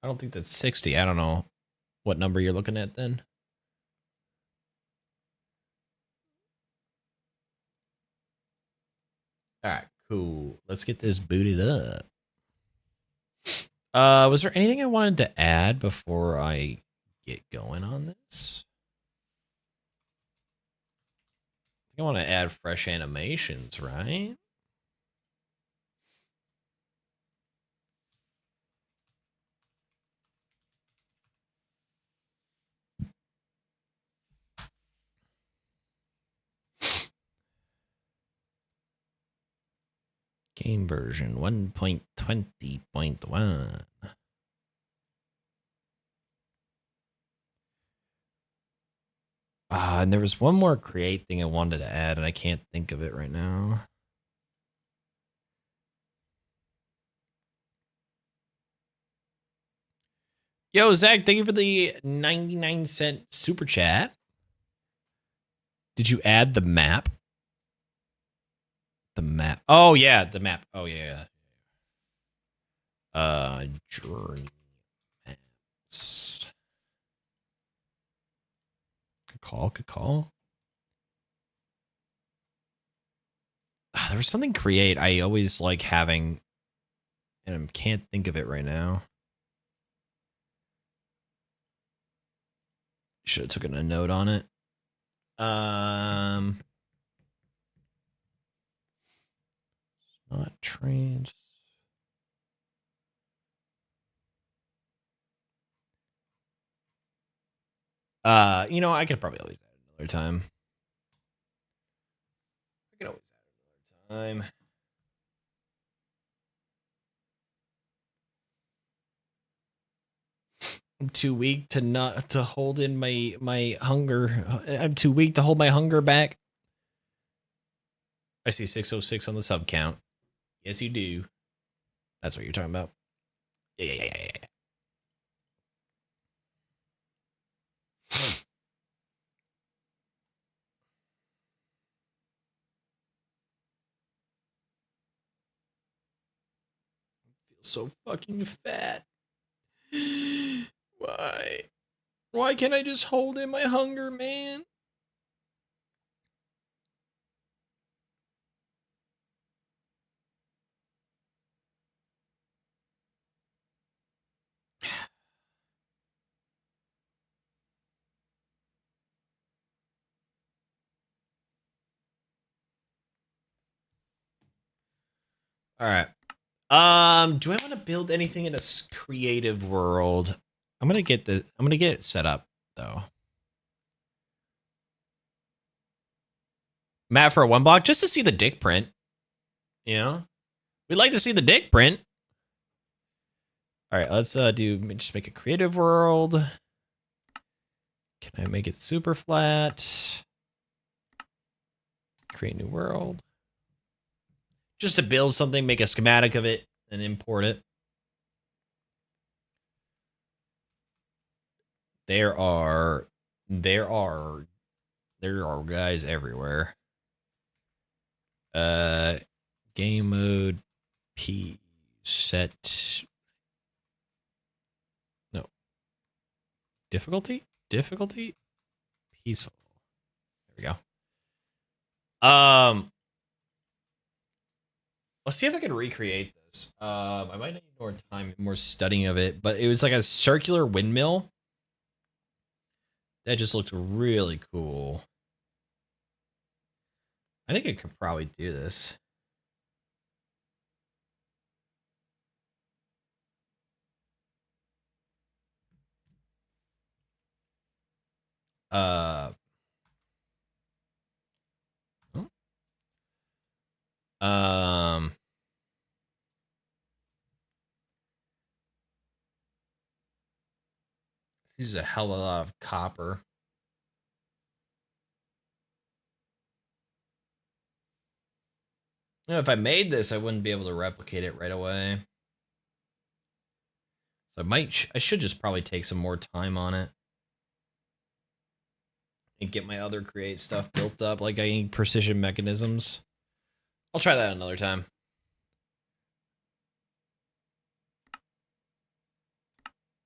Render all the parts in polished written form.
I don't think that's 60. I don't know what number you're looking at then. All right, cool. Let's get this booted up. Was there anything I wanted to add before I get going on this? I want to add fresh animations, right? Game version 1.20.1. And there was one more create thing I wanted to add, and I can't think of it right now. Yo, Zach, thank you for the 99-cent super chat. Did you add the map? The map. Oh, yeah, the map. Oh, yeah. Journey maps. Good call. There was something create I always like having, and I can't think of it right now. Should have taken a note on it. Not trains. You know, I could probably always add another time. I could always add another time. I'm too weak to hold in my hunger. I'm too weak to hold my hunger back. I see 606 on the sub count. Yes, you do. That's what you're talking about. Yeah. Feel so fucking fat. Why? Why can't I just hold in my hunger, man? All right. Do I want to build anything in a creative world? I'm gonna get it set up though. Map for a 1 block just to see the dick print. You know, we'd like to see the dick print. All right, let's just make a creative world. Can I make it super flat? Create new world. Just to build something, make a schematic of it, and import it. There are guys everywhere. Game mode P set. No. Difficulty? Peaceful. There we go. Let's see if I can recreate this. I might need more time, more studying of it, but it was like a circular windmill. That just looked really cool. I think I could probably do this. This is a hell of a lot of copper. You know, if I made this, I wouldn't be able to replicate it right away. So I should just probably take some more time on it. And get my other create stuff built up, like I need precision mechanisms. I'll try that another time. All right,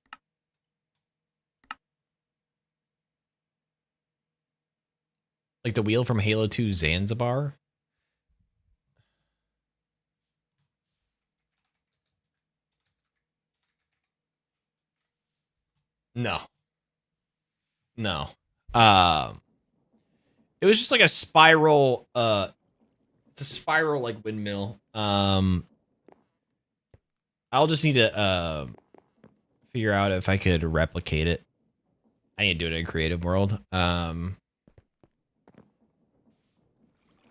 Like the wheel from Halo 2 Zanzibar. No. No. It was just like a spiral, it's a spiral like windmill. I'll just need to figure out if I could replicate it. I need to do it in a creative world.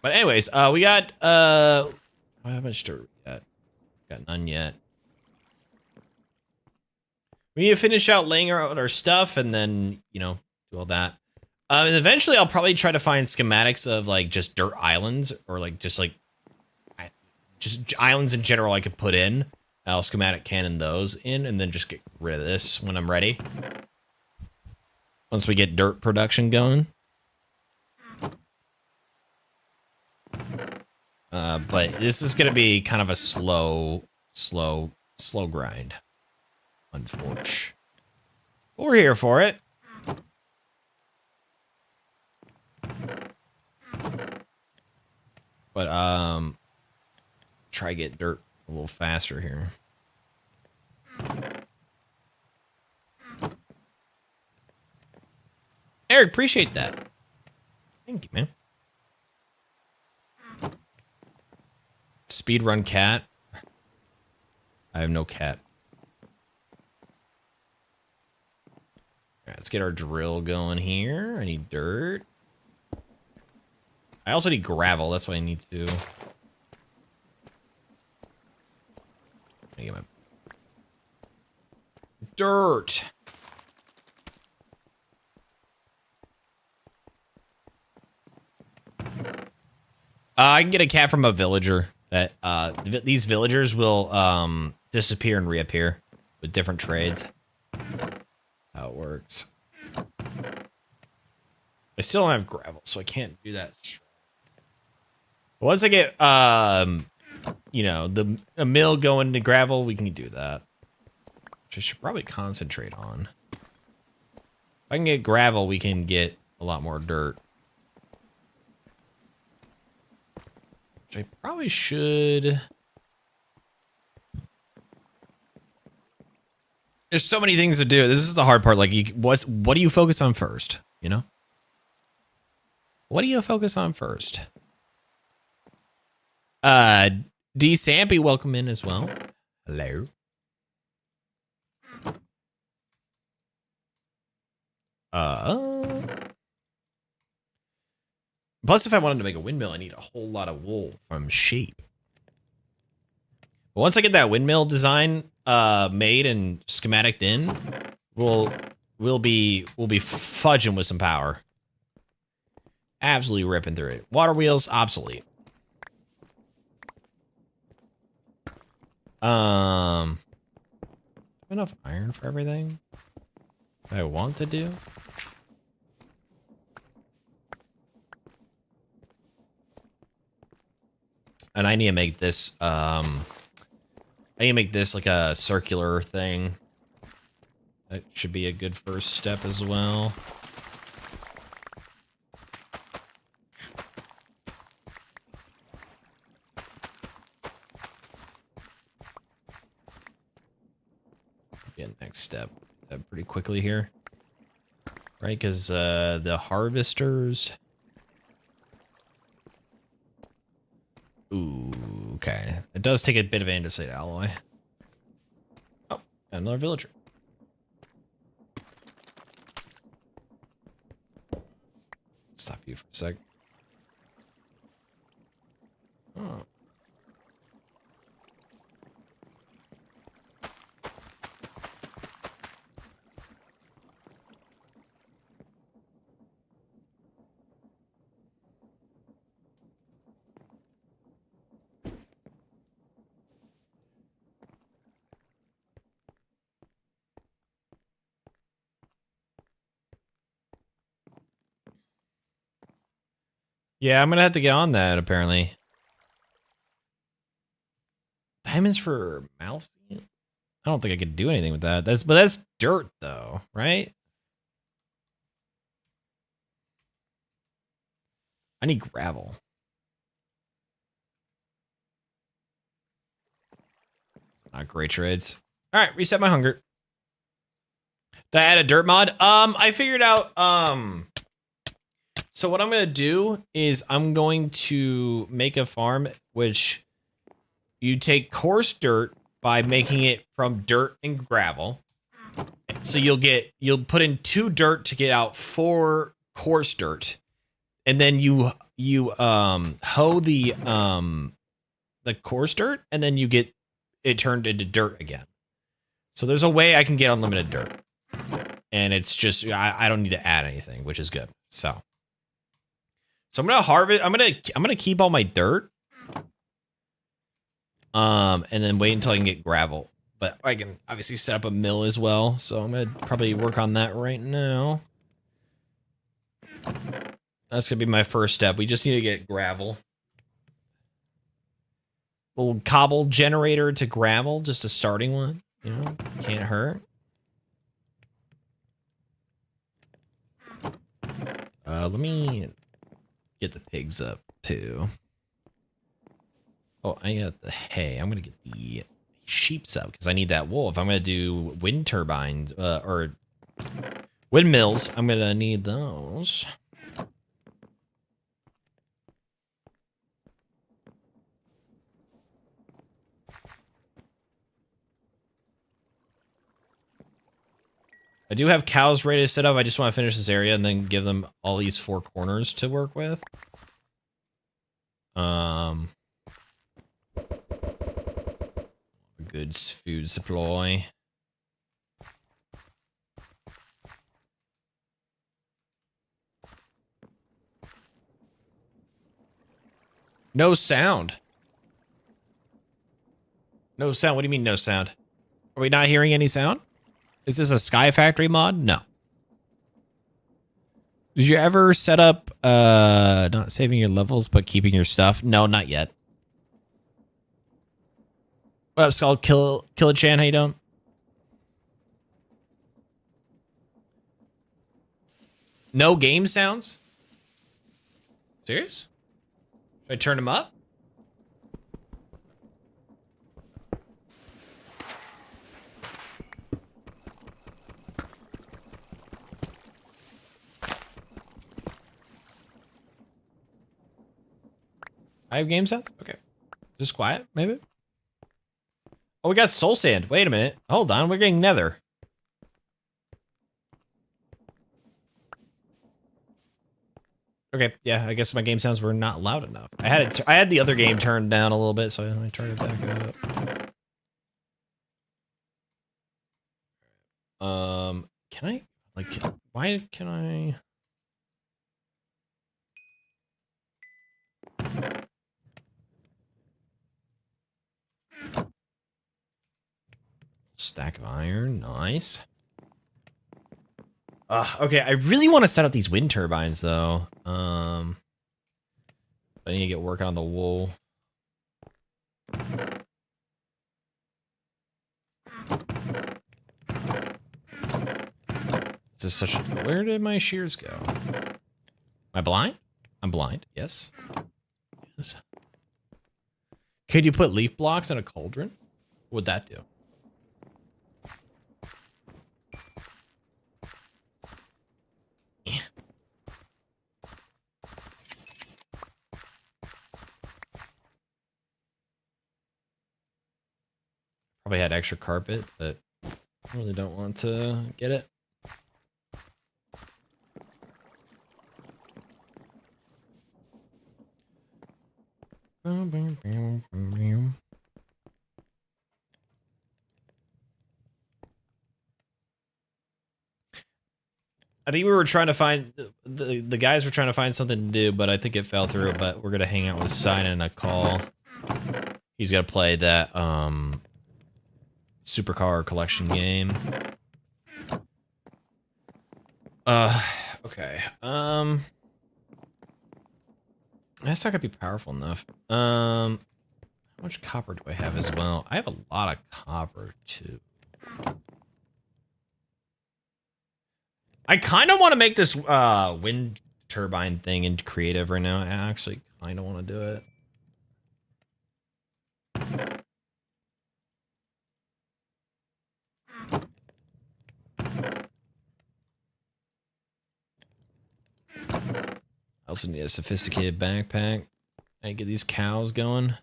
But anyways, we got how much dirt we got none yet. We need to finish out laying out our stuff and then, you know, do all that. And eventually I'll probably try to find schematics of like just dirt islands or like just islands in general I could put in. I'll schematic cannon those in and then just get rid of this when I'm ready. Once we get dirt production going. But this is going to be kind of a slow grind. Unfortunately. But we're here for it. But, try to get dirt a little faster here. Eric, appreciate that. Thank you, man. Speedrun cat. I have no cat. All right, let's get our drill going here. I need dirt. I also need gravel. That's what I need to do. I get my dirt. I can get a cat from a villager. That these villagers will disappear and reappear with different trades. How it works. I still don't have gravel, so I can't do that. Once I get you know, a mill going to gravel, we can do that. Which I should probably concentrate on. If I can get gravel, we can get a lot more dirt. Which I probably should. There's so many things to do. This is the hard part. Like, what do you focus on first? You know? What do you focus on first? D Sampy, welcome in as well. Hello. Plus, if I wanted to make a windmill, I need a whole lot of wool from sheep. But once I get that windmill design made and schematiced in, we'll be fudging with some power. Absolutely ripping through it. Water wheels obsolete. Enough iron for everything I want to do. And I need to make this I need to make this like a circular thing. That should be a good first step as well. Next step pretty quickly here, right? Because the harvesters. Ooh, okay. It does take a bit of andesite alloy. Oh, another villager. Stop you for a sec. Oh. Yeah, I'm gonna have to get on that, apparently. Diamonds for mouse? I don't think I could do anything with that. But that's dirt, though, right? I need gravel. Not great trades. All right, reset my hunger. Did I add a dirt mod? I figured out, so what I'm going to do is I'm going to make a farm which you take coarse dirt by making it from dirt and gravel. So you'll put in 2 dirt to get out 4 coarse dirt. And then you hoe the coarse dirt, and then you get it turned into dirt again. So there's a way I can get unlimited dirt. And it's just I don't need to add anything, which is good. So I'm gonna harvest. I'm gonna keep all my dirt. And then wait until I can get gravel. But I can obviously set up a mill as well. So I'm gonna probably work on that right now. That's gonna be my first step. We just need to get gravel. Little cobble generator to gravel, just a starting one. You know, can't hurt. Let me get the pigs up too. Oh, I got the hay. I'm gonna get the sheeps up because I need that wool. If I'm gonna do wind turbines or windmills, I'm gonna need those. I do have cows ready to set up. I just want to finish this area and then give them all these 4 corners to work with. A good food supply. No sound. No sound. What do you mean no sound? Are we not hearing any sound? Is this a Sky Factory mod? No. Did you ever set up not saving your levels but keeping your stuff? No, not yet. What up, Skull? Kill a Chan, how you doing? No game sounds? Serious? Should I turn them up? I have game sounds? Okay. Just quiet, maybe? Oh, we got soul sand. Wait a minute. Hold on, we're getting nether. Okay, yeah, I guess my game sounds were not loud enough. I had the other game turned down a little bit, so I turned it back up. Can I, like, why can I... Stack of iron, nice. Okay, I really want to set up these wind turbines, though. I need to get working on the wool. This is such a... Where did my shears go? Am I blind? I'm blind, yes. Yes. Could you put leaf blocks in a cauldron? What would that do? Probably had extra carpet, but I really don't want to get it. I think we were trying to find the guys were trying to find something to do, but I think it fell through. But we're gonna hang out with Sign and a call. He's gonna play that supercar collection game. Okay. That's not gonna be powerful enough. How much copper do I have as well? I have a lot of copper too. I kind of want to make this wind turbine thing into creative right now. I actually kind of want to do it. I also need a sophisticated backpack. I get these cows going.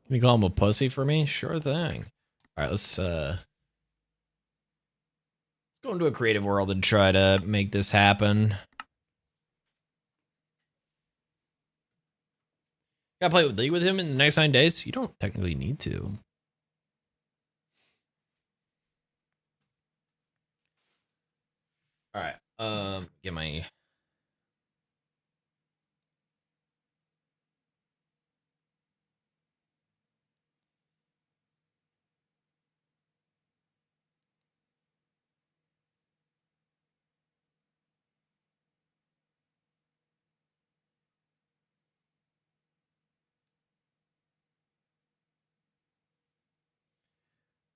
Can you call him a pussy for me? Sure thing. All right, let's go into a creative world and try to make this happen. Gotta play with League with him in the next 9 days? You don't technically need to. All right. Get my...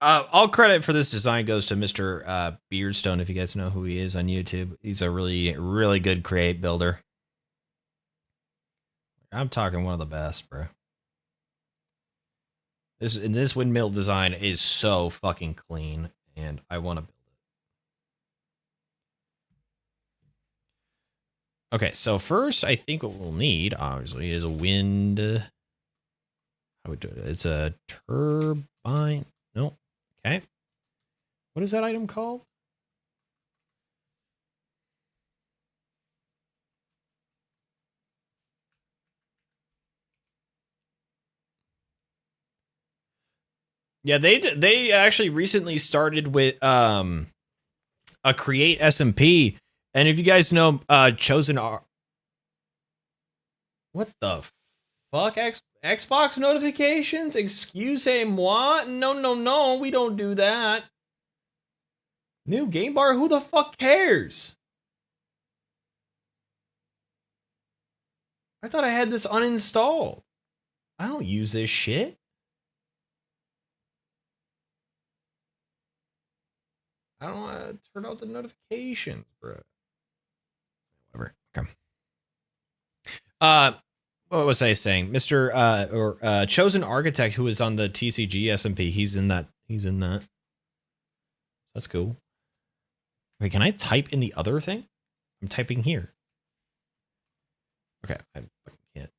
all credit for this design goes to Mr. Beardstone, if you guys know who he is on YouTube. He's a really, really good create builder. I'm talking one of the best, bro. This windmill design is so fucking clean, and I want to build it. Okay, so first, I think what we'll need, obviously, is a wind. How would we do it? It's a turbine. No. Okay. What is that item called? Yeah, they actually recently started with a create SMP, and if you guys know chosen R, what the fuck, Xbox notifications? Excusez-moi? No, we don't do that. New game bar? Who the fuck cares? I thought I had this uninstalled. I don't use this shit. I don't want to turn out the notifications, bro. Whatever. Okay. What was I saying? Mr. Chosen Architect, who is on the TCG SMP, he's in that. That's cool. Wait, can I type in the other thing? I'm typing here. Okay, I fucking can't.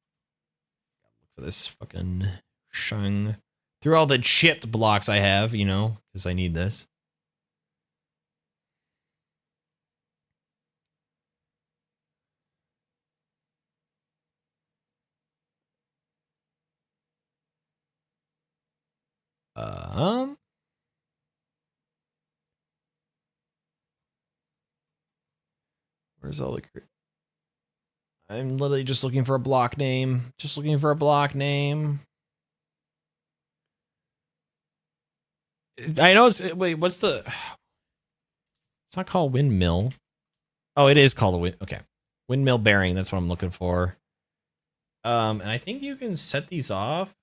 Look for this fucking shung. Through all the chipped blocks I have, you know, because I need this. Where's all the... I'm literally just looking for a block name. Just looking for a block name. I know it's... Wait, what's the... It's not called Windmill. Oh, it is called a wind... Okay. Windmill bearing, that's what I'm looking for. And I think you can set these off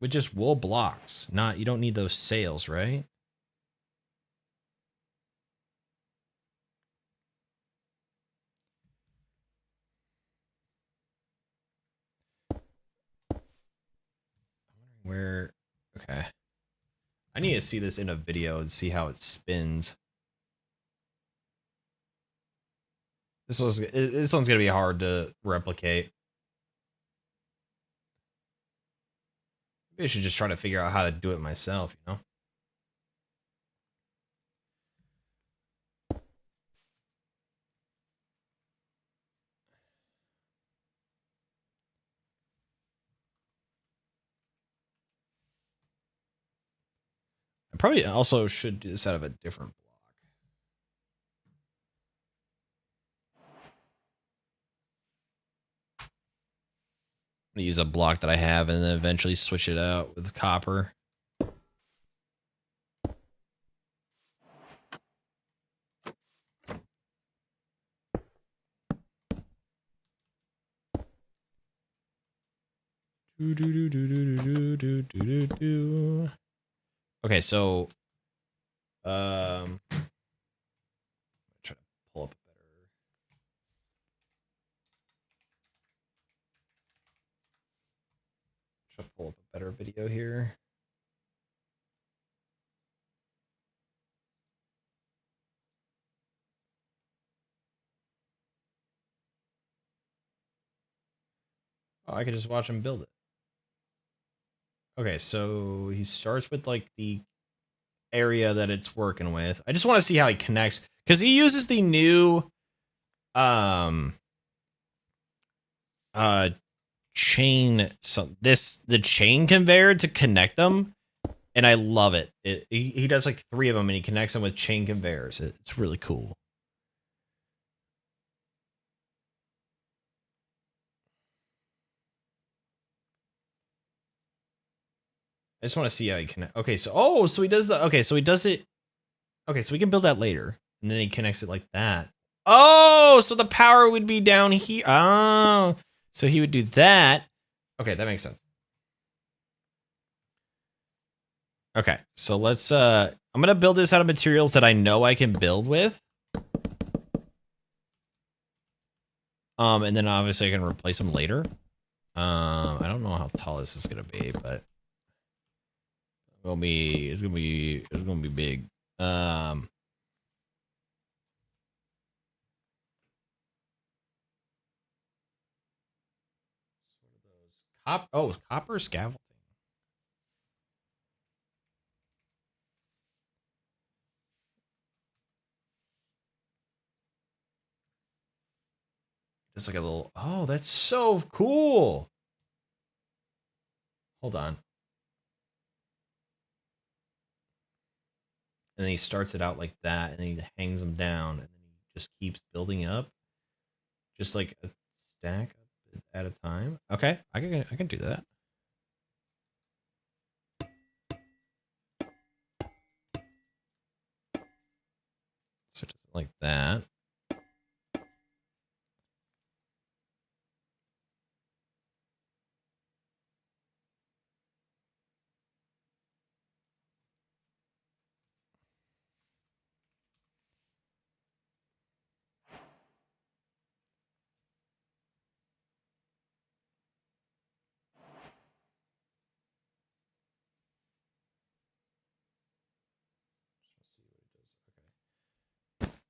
with just wool blocks. You don't need those sails, right? Where... Okay. I need to see this in a video and see how it spins. This one's gonna be hard to replicate. Maybe I should just try to figure out how to do it myself, you know? I probably also should do this out of a different block. I'm gonna use a block that I have and then eventually switch it out with copper. Okay, so our video here. Oh, I could just watch him build it. Okay, so he starts with like the area that it's working with. I just want to see how he connects because he uses the new uh chain the chain conveyor to connect them, and I love it. He does like 3 of them and he connects them with chain conveyors. It's really cool. I just want to see how he connect. Okay, so he does it. Okay, so we can build that later, and then he connects it like that. Oh, so the power would be down here. Oh, so he would do that. Okay, that makes sense. Okay, so let's I'm gonna build this out of materials that I know I can build with. And then obviously I can replace them later. I don't know how tall this is gonna be, but it's gonna be big. Copper scaffolding. Just like a little. Oh, that's so cool. Hold on. And then he starts it out like that, and then he hangs them down, and then he just keeps building up, just like a stack at a time. Okay, I can do that. So just like that.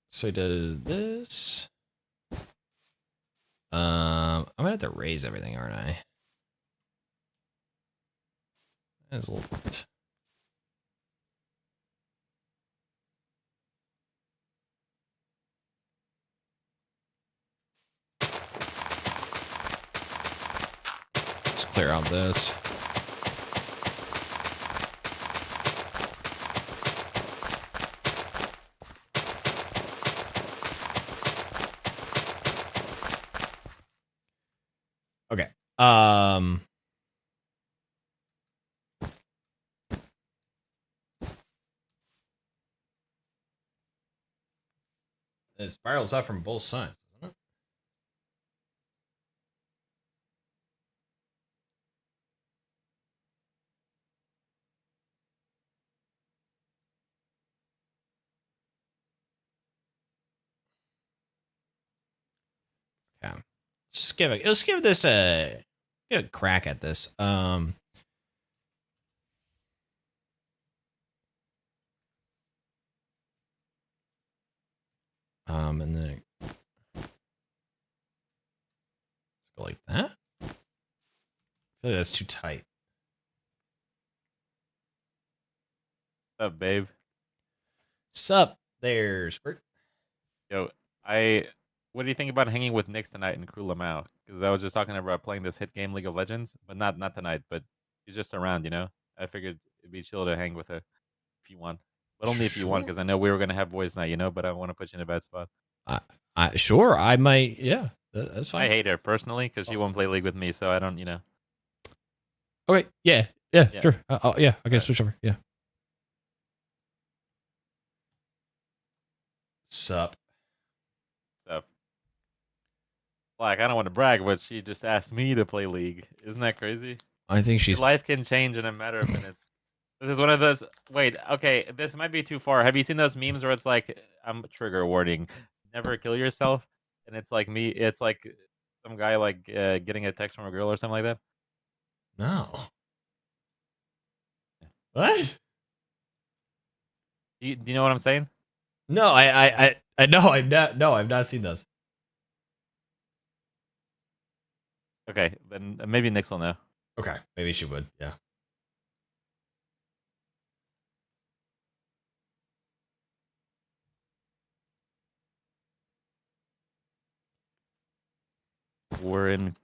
So he does this. I'm gonna have to raise everything, aren't I? That's a little bit. Just clear out this. Okay. It spirals up from both sides, doesn't it? Okay. Let's give this a get a crack at this. And then let's go like that. I feel like that's too tight. What's up, babe? Sup there, Squirt. Yo, what do you think about hanging with Nix tonight in Crew Lamau? Because I was just talking about playing this hit game, League of Legends, but not tonight. But she's just around, you know. I figured it'd be chill to hang with her if you want, but only if you want, Sure. because I know we were gonna have boys night, you know. But I don't want to put you in a bad spot. Sure. I might. Yeah, that's fine. I hate her personally because she won't play League with me, so I don't, you know. Okay. Yeah. Yeah. Sure. Yeah. I can Alright. switch over. Yeah. Sup. So, like, I don't want to brag, but she just asked me to play League. Isn't that crazy? I think she's. Your life can change in a matter of minutes. This is one of those. Wait, okay, this might be too far. Have you seen those memes where it's like, I'm trigger warning, never kill yourself, and it's like me. It's like some guy like getting a text from a girl or something like that. No. What? Do you know what I'm saying? No, I know. I've not. No, I've not seen those. Okay, then maybe Nix will know. Okay, maybe she would. Yeah. We're in.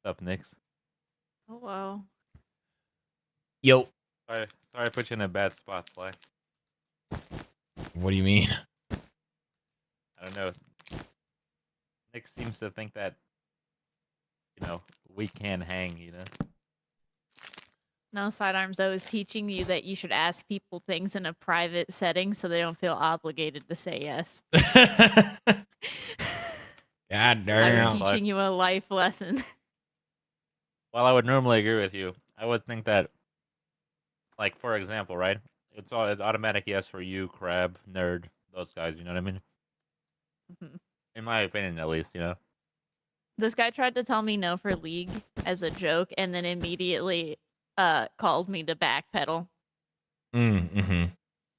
Up, Nix. Hello. Yo. Sorry, I put you in a bad spot, Sly. What do you mean? I don't know. Nick seems to think that, we can hang, No, Sidearms though is teaching you that you should ask people things in a private setting so they don't feel obligated to say yes. God I damn. was teaching you a life lesson. While I would normally agree with you, I would think that, like, for example, right? It's automatic yes for you, Crab, Nerd, those guys, you know what I mean? Mhm. In my opinion, at least, This guy tried to tell me no for League as a joke and then immediately called me to backpedal. Mm-hmm.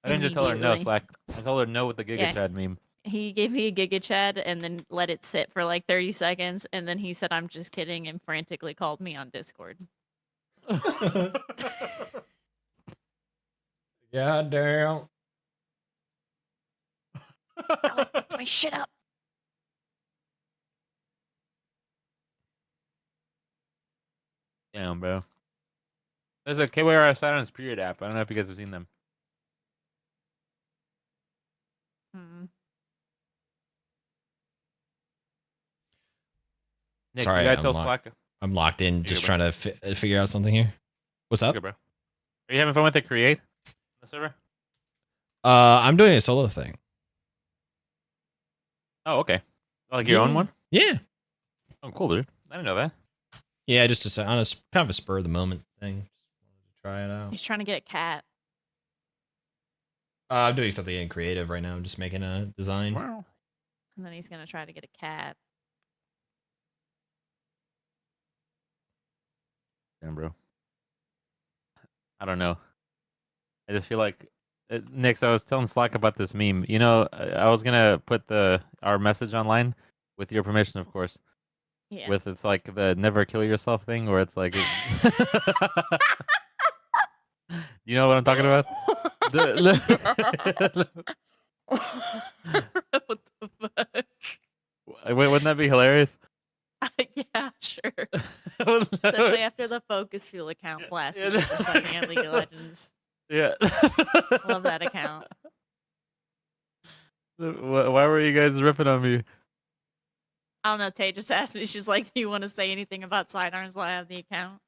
I didn't just tell her no, Immediately. Slack. I told her no with the Giga Yeah. Chad meme. He gave me a Giga Chad and then let it sit for like 30 seconds and then he said I'm just kidding and frantically called me on Discord. God damn. Alex, pick my shit up. Damn, bro. There's a KYR Silence Period app. I don't know if you guys have seen them. Hmm. Nick, Sorry, you gotta I'm tell locked. Slack. I'm locked in, Here, just bro. trying to figure out something here. What's up? Okay, bro. Are you having fun with the create on the server? I'm doing a solo thing. Oh, okay. Like your own Yeah. one? Yeah. Oh, cool, dude. I didn't know that. Yeah, just on a kind of a spur of the moment thing. Just wanted to try it out. He's trying to get a cat. I'm doing something in creative right now. I'm just making a design. Wow. And then he's gonna try to get a cat. Damn, bro. I don't know. I just feel like Nick. I was telling Slack about this meme. I was gonna put our message online with your permission, of course. Yeah. With it's like the never kill yourself thing, where it's like, you know what I'm talking about? What the fuck? Wouldn't that be hilarious? Yeah, sure. Especially after the Focus Fuel account blasted you for sucking at League of Legends. Yeah. Love that account. Why were you guys ripping on me? I don't know. Tay just asked me. She's like, "Do you want to say anything about Sidearms while I have the account?"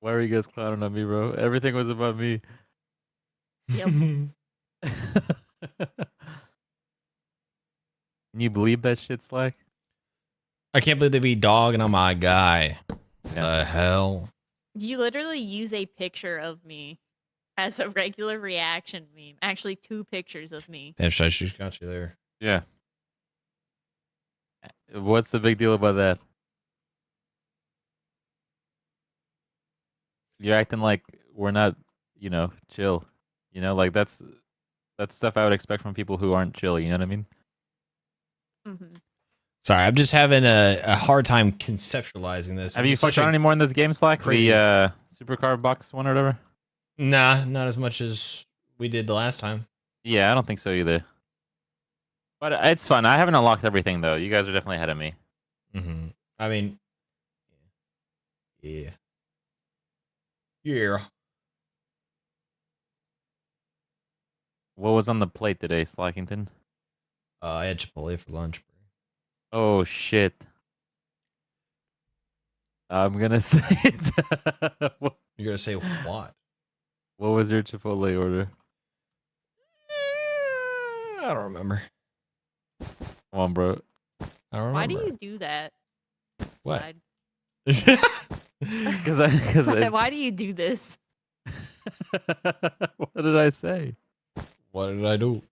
Why were you guys clowning on me, bro? Everything was about me. Yep. Can you believe that shit, Slack? I can't believe they be dogging on my guy. Yeah. The hell? You literally use a picture of me as a regular reaction meme. Actually, 2 pictures of me. Damn, she's got you there. Yeah. What's the big deal about that? You're acting like we're not, chill. Like that's stuff I would expect from people who aren't chill. You know what I mean? Mm-hmm. Sorry, I'm just having a hard time conceptualizing this. Have It's you just such fucked around a- anymore in this game, Slack? crazy- The supercar box one or whatever? Nah, not as much as we did the last time. Yeah, I don't think so either. But it's fun. I haven't unlocked everything though. You guys are definitely ahead of me. Mm-hmm. I mean, yeah. Yeah. What was on the plate today, Slackington? I had Chipotle for lunch. Oh shit. I'm gonna say it. What You're gonna say what? was your Chipotle order? I don't remember. Come on, bro. I don't remember. Why do you do that? What? Side? Because Side, why do you do this? What did I say? What did I do?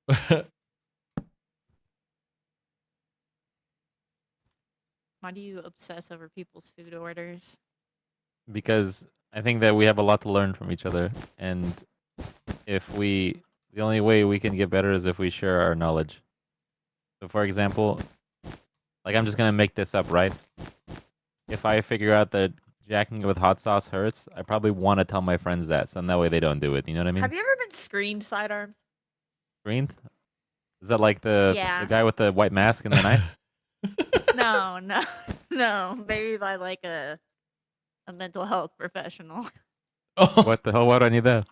Why do you obsess over people's food orders? Because I think that we have a lot to learn from each other, and the only way we can get better is if we share our knowledge. So, for example, like I'm just gonna make this up, right? If I figure out that jacking it with hot sauce hurts, I probably want to tell my friends that, so that way they don't do it. You know what I mean? Have you ever been screened sidearms? Screened? Is that like the Yeah. guy with the white mask and the knife? No, no, no. Maybe by like a mental health professional. Oh, What the hell? Why do I need that?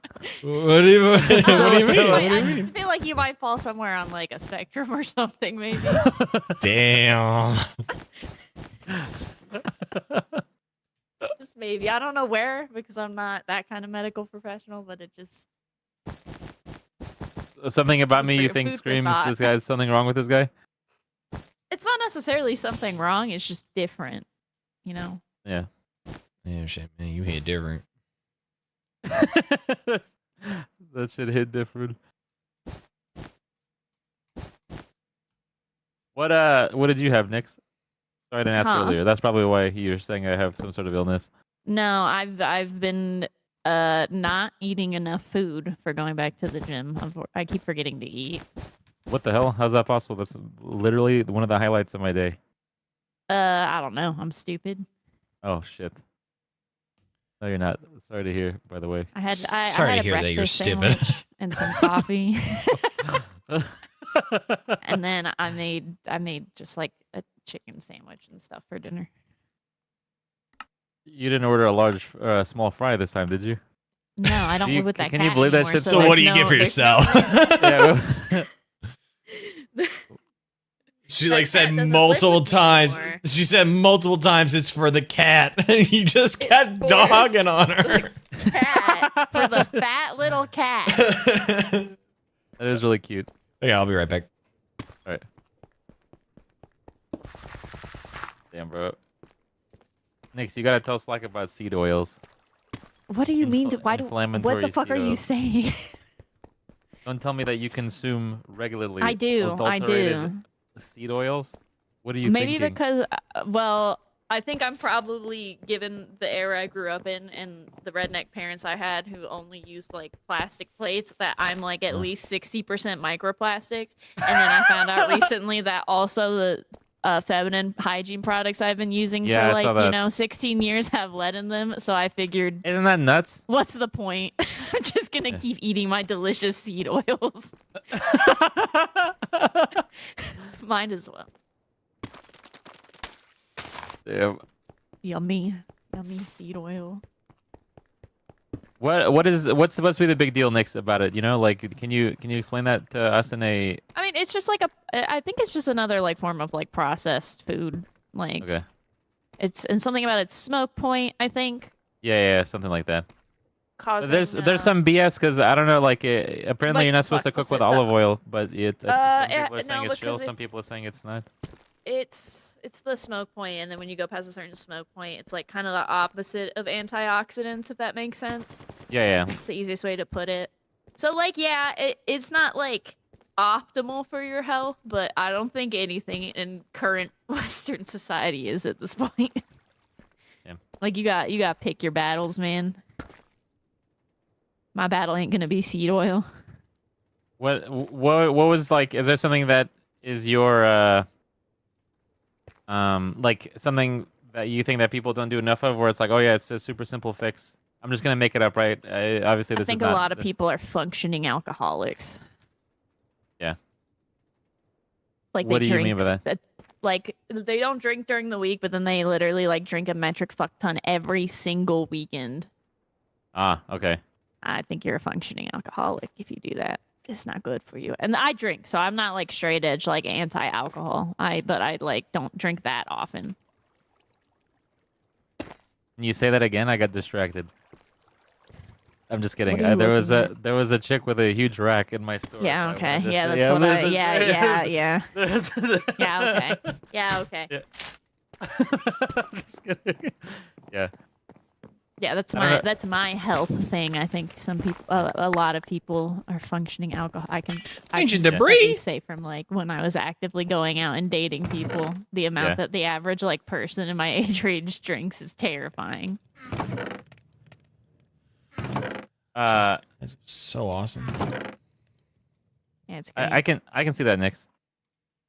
what do you what do you mean? What do I you mean? just feel like you might fall somewhere on like a spectrum or something, maybe. Damn. Just maybe. I don't know where because I'm not that kind of medical professional, but it just Something about me you Food think for screams thought. this guy's something wrong with this guy? it's not necessarily something wrong, it's just different, you know. Yeah. Yeah, shit, man, you hit different. That should hit different. What did you have, Nix? Sorry, I didn't ask Huh? earlier. That's probably why you're saying I have some sort of illness. No, I've been not eating enough food for going back to the gym. I keep forgetting to eat. What the hell? How's that possible? That's literally one of the highlights of my day. I don't know. I'm stupid. Oh shit. No, you're not. Sorry to hear, by the way. I had I Sorry had to a hear that you're breakfast stupid. sandwich and some coffee. And then I made just like a chicken sandwich and stuff for dinner. You didn't order a large, small fry this time, did you? No, I don't Do you- live with that can cat you believe that anymore, shit- So there's what do you no- get for there's no yourself? Yeah. She That like cat said doesn't live multiple with me times. anymore. She said multiple times it's for the cat. And you just It's kept for dogging on her. cat for the fat little cat. That is really cute. Yeah, I'll be right back. All right. Damn, bro. Nix, you gotta tell Slack about seed oils. What do you mean? Why do? What Inflammatory the fuck are seed you oil. saying? Don't tell me that you consume regularly. I do. adulterated seed oils. What are you Maybe thinking? because, well, I think I'm probably, given the era I grew up in and the redneck parents I had who only used like plastic plates, that I'm like at least 60% microplastics. And then I found out recently that also the feminine hygiene products I've been using Yeah, I for saw like, that. 16 years have lead in them. So I figured, Isn't that nuts? what's the point? I'm just going to Yeah. keep eating my delicious seed oils. Might as well. Damn. Yummy. Yummy seed oil. What's supposed to be the big deal, Nix, about it? You know, like, can you explain that to us in a? I mean, it's just like I think it's just another like form of like processed food. Like Okay. it's and something about its smoke point. I think Yeah, something like that. causing. There's some BS because I don't know, like apparently But you're not supposed to fuck, cook what's with it, olive oil, but some people are no, saying it's chill, because some people are saying it's not. it's the smoke point, and then when you go past a certain smoke point, it's like kind of the opposite of antioxidants, if that makes sense. Yeah. It's the easiest way to put it. So like, yeah, it's not like optimal for your health, but I don't think anything in current Western society is at this point. Yeah. Like you got to pick your battles, man. My battle ain't gonna be seed oil. What was like? Is there something that is your like something that you think that people don't do enough of, where it's like, oh yeah, it's a super simple fix. I'm just gonna make it up, right? Obviously, I this think is a not lot of people are functioning alcoholics. Yeah. Like What they do you mean drink, by that? like they don't drink during the week, but then they literally like drink a metric fuck ton every single weekend. Ah, okay. I think you're a functioning alcoholic if you do that. It's not good for you. And I drink, so I'm not like straight edge like anti-alcohol. But I like don't drink that often. Can you say that again? I got distracted. I'm just kidding. What are you There was looking there was a chick with a huge rack in my store. Yeah, so I okay. wanted to Yeah, say- that's what I there's- yeah. there's- Yeah, okay. Yeah, okay. Yeah. I'm just kidding. Yeah. Yeah, that's I don't know. that's my health thing. I think some people, a lot of people are functioning alcohol. I can Ancient at debris. least say from like when I was actively going out and dating people, the amount Yeah. that the average like person in my age range drinks is terrifying. That's so awesome. Yeah, it's great. I can see that, Nix.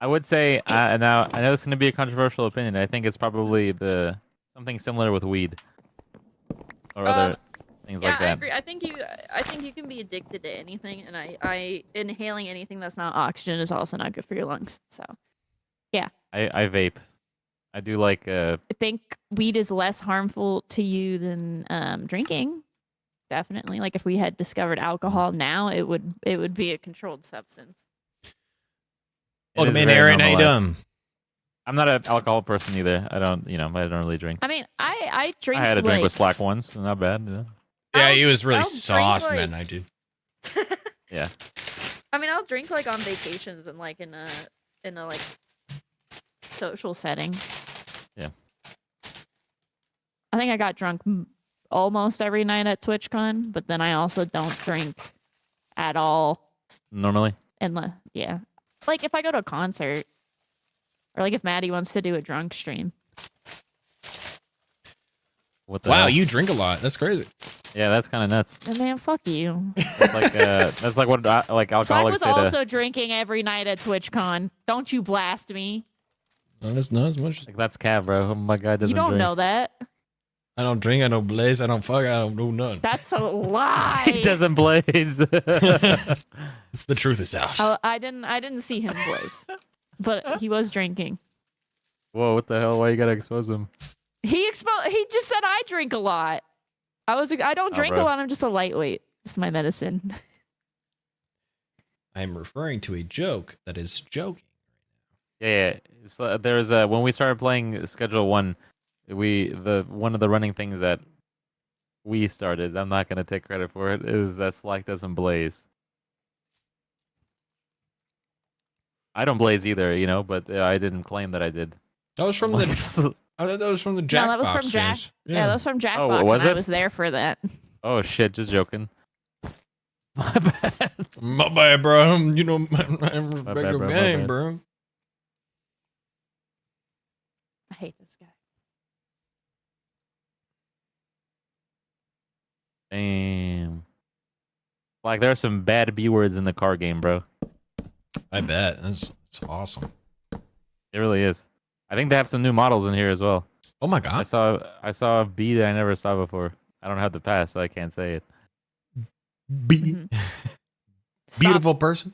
I would say now I know this is gonna be a controversial opinion. I think it's probably something similar with weed or other things Yeah, like I that. agree. I think you can be addicted to anything, and I inhaling anything that's not oxygen is also not good for your lungs. So I vape. I do like I think weed is less harmful to you than drinking. Definitely. Like if we had discovered alcohol now, it would be a controlled substance. it Welcome is in, very Aaron. How you normalized. doing? I'm not an alcohol person either. I don't really drink. I mean, I drink. I had a drink like, with Slack once, not bad. Yeah. Yeah, I'll- he was really I'll drink, saucing that like- night, dude. Yeah. I mean, I'll drink like on vacations and like in a like social setting. Yeah. I think I got drunk almost every night at TwitchCon, but then I also don't drink at all. Normally. Yeah, like if I go to a concert, or like if Maddie wants to do a drunk stream. What the Wow, hell? you drink a lot. That's crazy. Yeah, that's kind of nuts. And man, fuck you. That's like what like Slack alcoholics was say to. also drinking every night at TwitchCon. Don't you blast me. Not as much. Like that's Cav, bro. Oh my god, doesn't You don't drink. know that. I don't drink. I don't blaze. I don't fuck. I don't do nothing. That's a lie. He doesn't blaze. The truth is out. I didn't see him blaze, but he was drinking. Whoa, what the hell? Why you gotta expose him? He just said I drink a lot. I don't Oh, drink a bro. lot. I'm just a lightweight. This is my medicine. I am referring to a joke that is joking. Yeah. It's, there's when we started playing Schedule 1, one of the running things that we started, I'm not gonna take credit for it, is that Slack doesn't blaze. I don't blaze either, you know, but I didn't claim that I did. That was from the. I thought that was from the Jackbox. No, that was from Jack. games. Yeah, that was from Jackbox. Oh, was and I it? was there for that. Oh shit, just joking. My bad. My bad, bro. You know, I respect bad, your bro, my game, bad. bro. I hate this guy. Damn. Like there are some bad B words in the car game, bro. I bet. That's awesome. It really is. I think they have some new models in here as well. Oh my I god. saw a B that I never saw before. I don't have the pass, so I can't say it. Mhm. Stop. Beautiful person.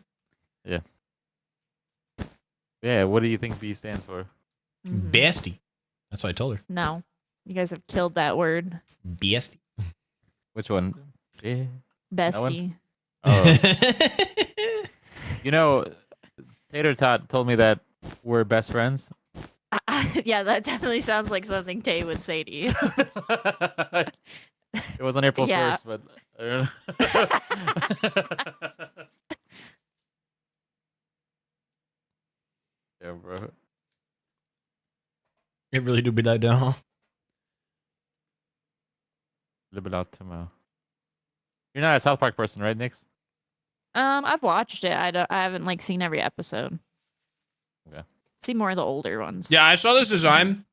Yeah, what do you think B stands for? Mhm. Bestie. That's what I told her. No, you guys have killed that word, Bestie. Which one? Yeah. bestie. Oh. You know, Tater Tot told me that we're best friends. Yeah, that definitely sounds like something Tay would say to you. It was on April Yeah. 1st, but I don't know. Yeah, bro. It really do be that down. Live it out tomorrow. You're not a South Park person, right, Nix? I've watched it. I haven't like seen every episode. Okay. See more of the older ones. Yeah, I saw this design,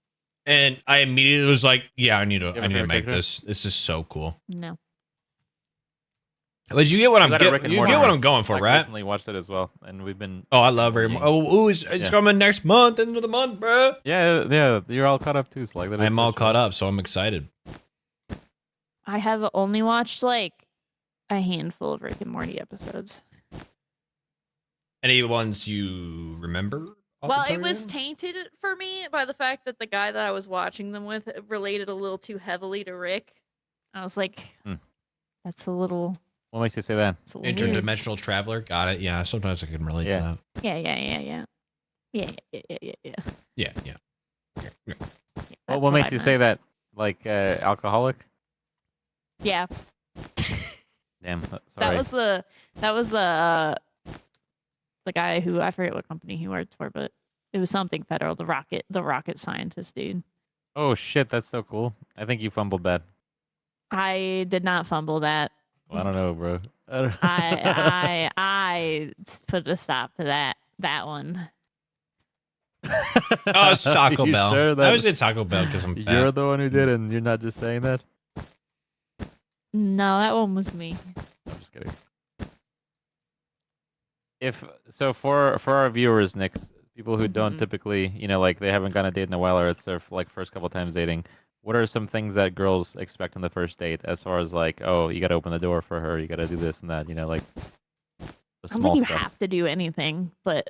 and I immediately was like, "Yeah, I need to have a make favorite character? this. This is so cool." No. But you get what I'm You got a Rick and you Morty get what I'm house. going for, I right? recently watched it as well, and we've been. Oh, I love very much. Oh, it's Yeah. coming next month, end of the month, bro. Yeah. You're all caught up too, so like that. I'm all caught up, so I'm excited. I have only watched like a handful of Rick and Morty episodes. Any ones you remember? off the Well, top it of your was head? tainted for me by the fact that the guy that I was watching them with related a little too heavily to Rick. I was like, Hmm. that's a little. What makes you say that? It's a little weird. Interdimensional traveler. Got it. Yeah, sometimes I can relate Yeah. to that. Yeah. Yeah. That's What makes I you meant. say that? Like alcoholic? Yeah, Damn. that Sorry. was the guy who I forget what company he worked for, but it was something federal. The rocket scientist dude. Oh shit, that's so cool. I think you fumbled that. I did not fumble that. Well, I don't know, bro. I put a stop to that one. Oh, it's Taco You Bell. Sure I that was at Taco Bell because I'm you're fat. the one who did it, and you're not just saying that. No, that one was me. I'm just kidding. If so, for our viewers, Nick's people who don't Mhm. typically, like they haven't gone on a date in a while, or it's their like first couple times dating. What are some things that girls expect on the first date, as far as like, oh, you got to open the door for her, you got to do this and that, like the I don't small think you stuff. have to do anything, but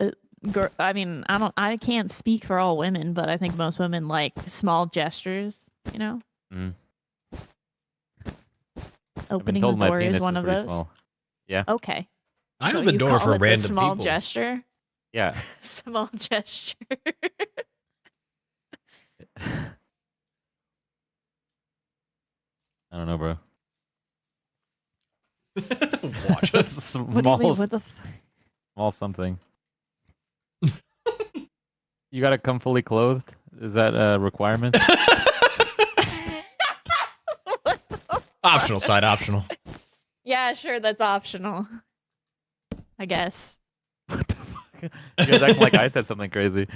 I mean, I can't speak for all women, but I think most women like small gestures. Mm. Opening told the my door is penis one is of pretty those. small. Yeah. Okay. I So open the you door call for it random the small people. gesture. Yeah. Small gesture. I don't know, bro. Watch it. small, What do you mean? What the? small something. You gotta come fully clothed. Is that a requirement? What the Optional side, optional. Yeah, sure, that's optional. I guess. What the fuck? You guys acting like I said something crazy.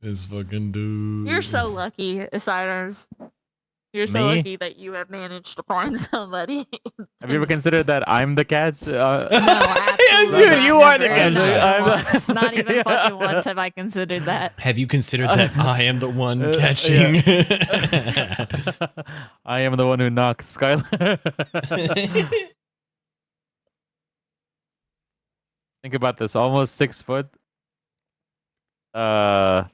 This fucking dude. You're so lucky, Siders. You're so Me? lucky that you have managed to find somebody. Have you ever considered that I'm the catch? No, Yeah, absolutely dude, not. you are the Never, catch. not even I'm- once. Not even Yeah. fucking once have I considered that. Have you considered that I am the one Yeah. catching? I am the one who knocks Skylar. Think about this. Almost 6 foot. Guy.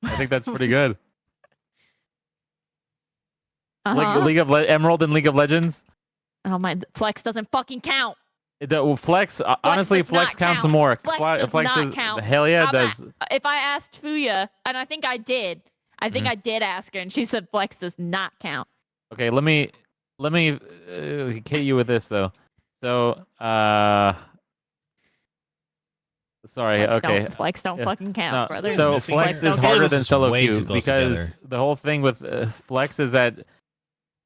I think that's pretty good. Uh-huh. Emerald in League of Legends. Oh my, flex doesn't fucking count. Flex, honestly, does not Flex counts count. more. Flex does not count. Hell yeah, it I'm does. If I asked Fuya, and I think I did, I did ask her, and she said flex does not count. Okay, let me hit you with this though. So, sorry. Flex don't Yeah. fucking count, No, brother. so Missing Flex here. is Okay, harder this than is solo way queue too close because together. the whole thing with Flex is that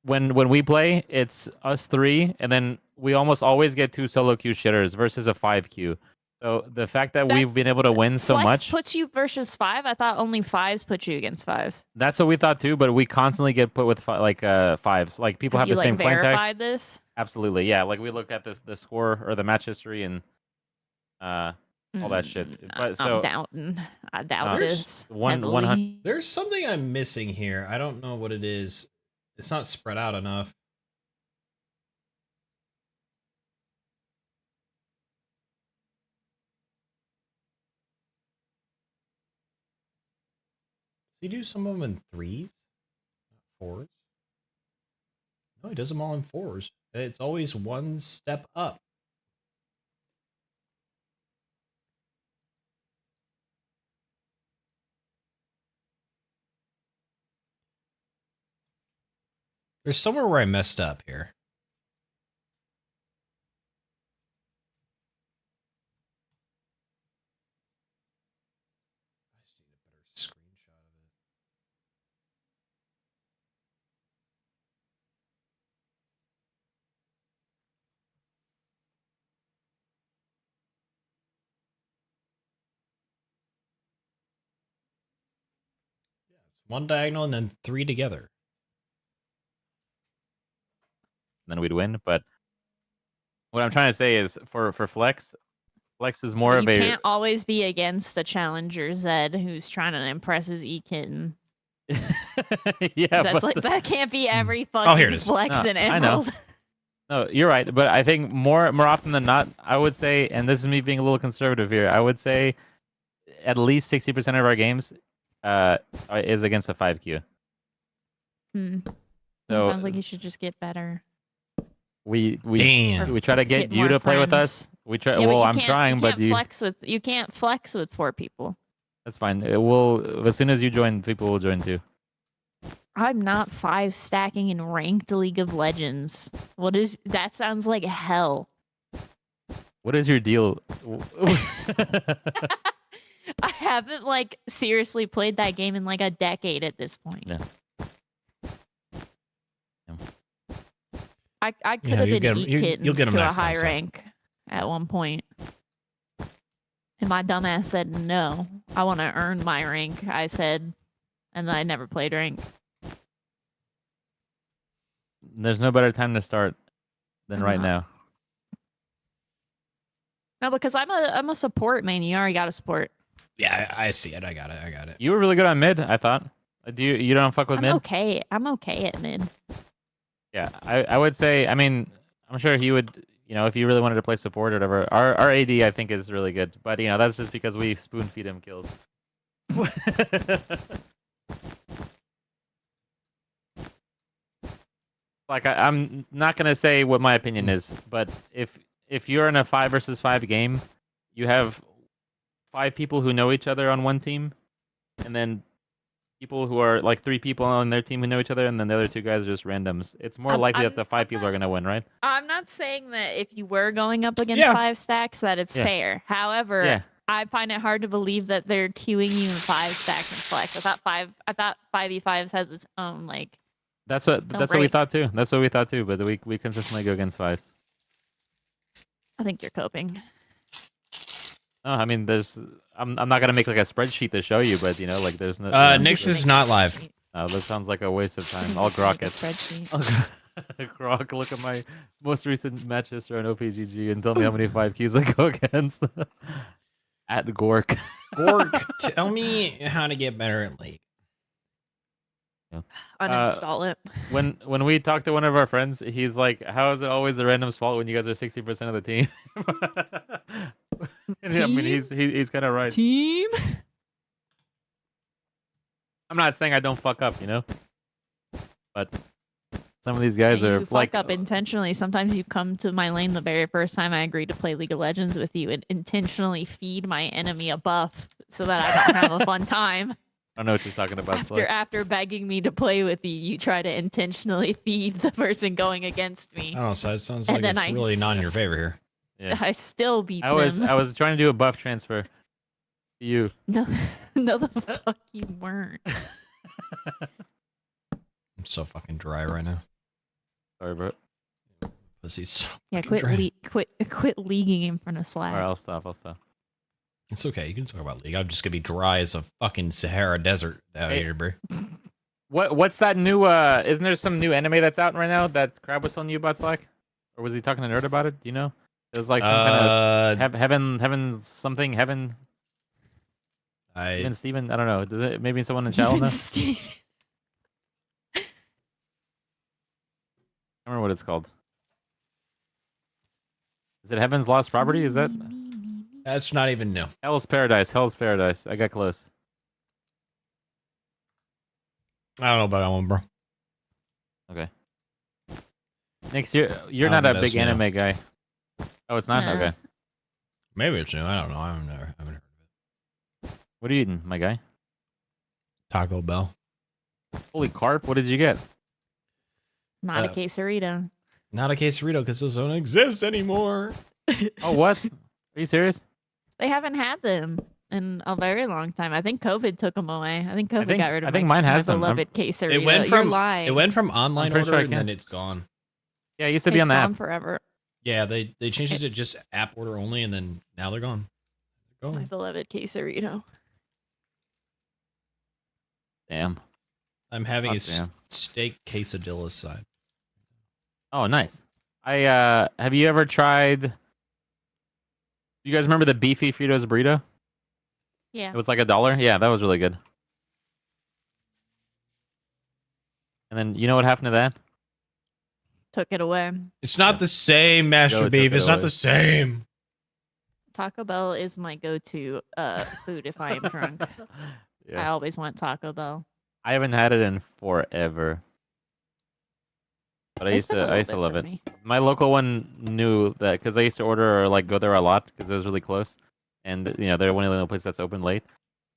when we play, it's us three, and then we almost always get 2 solo queue shitters versus a 5 queue. So the fact that we've been able to win so Flex much, puts you versus 5. I thought only 5s put you against 5s. that's what we thought too. But we constantly get put with 5s. Like people have you the same flank tag. verified this? Absolutely, yeah. Like we look at the score or the match history and all that shit. But so I'm doubting. I doubt There's this. 100. heavily. There's something I'm missing here. I don't know what it is. It's not spread out enough. Does he do some of them in 3s? Not 4s? No, he does them all in 4s. It's always one step up. There's somewhere where I messed up here. I just need a better screenshot of it. Yeah, it's one diagonal and then 3 together. then we'd win. But what I'm trying to say is for Flex is more of You a can't always be against a challenger Zed who's trying to impress his E-kitten. yeah. That's but like that can't be every fucking here it is. flex No, and I know. emerald. No, you're right. But I think more often than not, I would say, and this is me being a little conservative here, I would say at least 60% of our games is against a 5Q. So, So sounds like you should just get better. we Damn. we try to get you more to play with friends. us. We try. Yeah, but well, you I'm can't- trying, but you can't flex with 4 people. that's fine. We'll as soon as you join, people will join too. I'm not 5 stacking in ranked League of Legends. What is that? Sounds like hell. What is your deal? I haven't like seriously played that game in like a decade at this point. Yeah. I could Yeah, have you'll been get- eat you'll kittens get 'em to a next time, high so. rank at one point. And my dumbass said no. I want to earn my rank, I said. And then I never played rank. There's no better time to start than right Uh-huh. now. No, because I'm a support main. You already got a support. Yeah, I see it. I got it. You were really good on mid, I thought. Do you don't fuck with I'm mid? okay. I'm okay at mid. Yeah, I would say. I mean, I'm sure he would. You know, if you really wanted to play support or whatever, our AD I think is really good. But you know, that's just because we spoon feed him kills. Like I'm not gonna say what my opinion is, but if you're in a 5 versus 5 game, you have 5 people who know each other on one team, and then people who are like 3 people on their team who know each other, and then the other 2 guys are just randoms. It's more likely that the 5 people are gonna win, right? I'm not saying that if you were going up against Yeah. 5 stacks that it's Yeah. fair. However, Yeah. I find it hard to believe that they're queuing you in 5 stacks and flex. I thought 5v5s has its own like. That's what we break. thought too. That's what we thought too. But we consistently go against 5s. I think you're coping. No, I mean, I'm not gonna make like a spreadsheet to show you, but you know, like there's no. Nix is not live. That sounds like a waste of time. I'll grok it. Spreadsheet. Grok, look at my most recent match history on OPGG and tell me how many 5 keys I go against. At Gork. Gork, tell me how to get better at League. Uninstall it. When we talk to one of our friends, he's like, "How is it always the random's fault when you guys are 60% of the team?" And I mean, he's kind of right. Team. I'm not saying I don't fuck up, you know, but some of these guys are You like, fuck up intentionally. Sometimes you come to my lane the very first time I agree to play League of Legends with you and intentionally feed my enemy a buff so that I don't have a fun time. I don't know what you're talking about. After begging me to play with you, you try to intentionally feed the person going against me. I don't know, so it sounds And like then it's I really not in your favor here. Yeah. I still beat I was them. trying to do a buff transfer. To you. No, no, the fuck you weren't. I'm so fucking dry right now. Sorry, bro. Pussy's so Yeah, fucking dry. quit leaguing in front of Slack. Alright, I'll stop. It's okay. You can talk about League. I'm just gonna be dry as a fucking Sahara Desert out Hey. here, bro. What's that new? Isn't there some new anime that's out right now that Crab was telling you about, Slack? Or was he talking to Nerd about it? Do you know? It was like some kind of heaven something heaven. Even Steven, I don't know. Does it maybe someone in chat will know? I don't remember what it's called. Is it Heaven's Lost Property? Is that That's not even new. Hell's Paradise? Hell's Paradise. I got close. I don't know about that one, bro. Okay. Next year, you're I not don't a think big that's new. anime guy. Oh, it's not? Nah. Okay. Maybe it's new. I don't know. I haven't heard of it. What are you eating, my guy? Taco Bell. Holy carp, what did you get? Not a quesarito. Not a quesarito because those don't exist anymore. Oh, what? Are you serious? They haven't had them in a very long time. I think COVID took them away. I think COVID got rid of I think mine has my them. beloved quesarito. It went You're from lying. it went from online pretty order sure I and can. then it's gone. Yeah, it used to be It's on the gone app. forever. Yeah, they changed it to just app order only, and then now they're gone. They're My gone. beloved quesarito. Damn. I'm having Oh, a damn. steak quesadilla side. Oh, nice. Have you ever tried? You guys remember the beefy Fritos burrito? Yeah. It was like $1. Yeah, that was really good. And then you know what happened to that? Took it away. It's not the same, Master Joe took Beef. it It's not away. the same. Taco Bell is my go-to food if I am drunk. I Yeah. always want Taco Bell. I haven't had it in forever. But I It's used been a to little bit love for it. me. My local one knew that because I used to order or like go there a lot because it was really close, and you know they're one of the only places that's open late.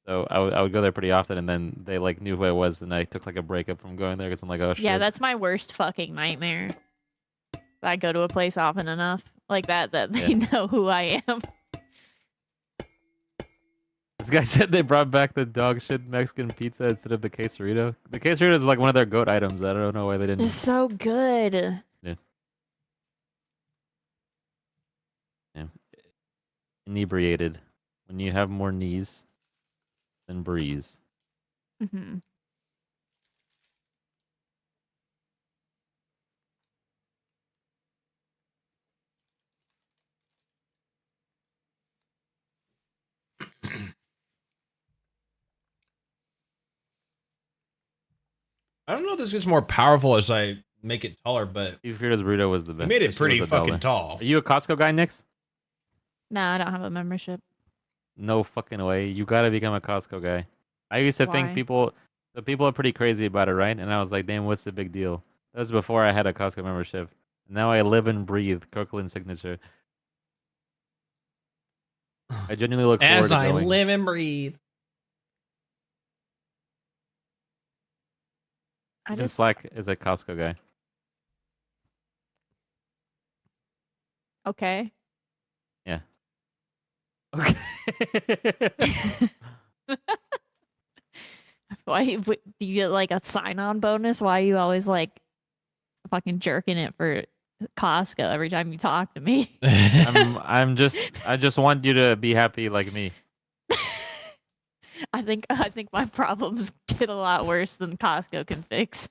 So I would go there pretty often, and then they like knew who I was, and I took like a breakup from going there because I'm like, oh shit. Yeah, that's my worst fucking nightmare. I go to a place often enough like that they Yeah. know who I am. This guy said they brought back the dog shit Mexican pizza instead of the quesarito. The quesarito is like one of their goat items. I don't know why they They're didn't. so good. Yeah. Inebriated. When you have more knees than breeze. Hmm. I don't know if this gets more powerful as I make it taller, but Steve Frida's burrito was the you best. made That it shit pretty was fucking $1. tall. Are you a Costco guy, Nix? No, I don't have a membership. No fucking way. You gotta become a Costco guy. I used to think Why? the people are pretty crazy about it, right? And I was like, damn, what's the big deal? That was before I had a Costco membership. Now I live and breathe Kirkland signature. I genuinely look forward As to I going. live and breathe. I Even just Slack is a Costco guy. okay. Okay. Do you get like a sign-on bonus? Why are you always like fucking jerking it for Costco every time you talk to me? I just want you to be happy like me. I think my problems get a lot worse than Costco can fix.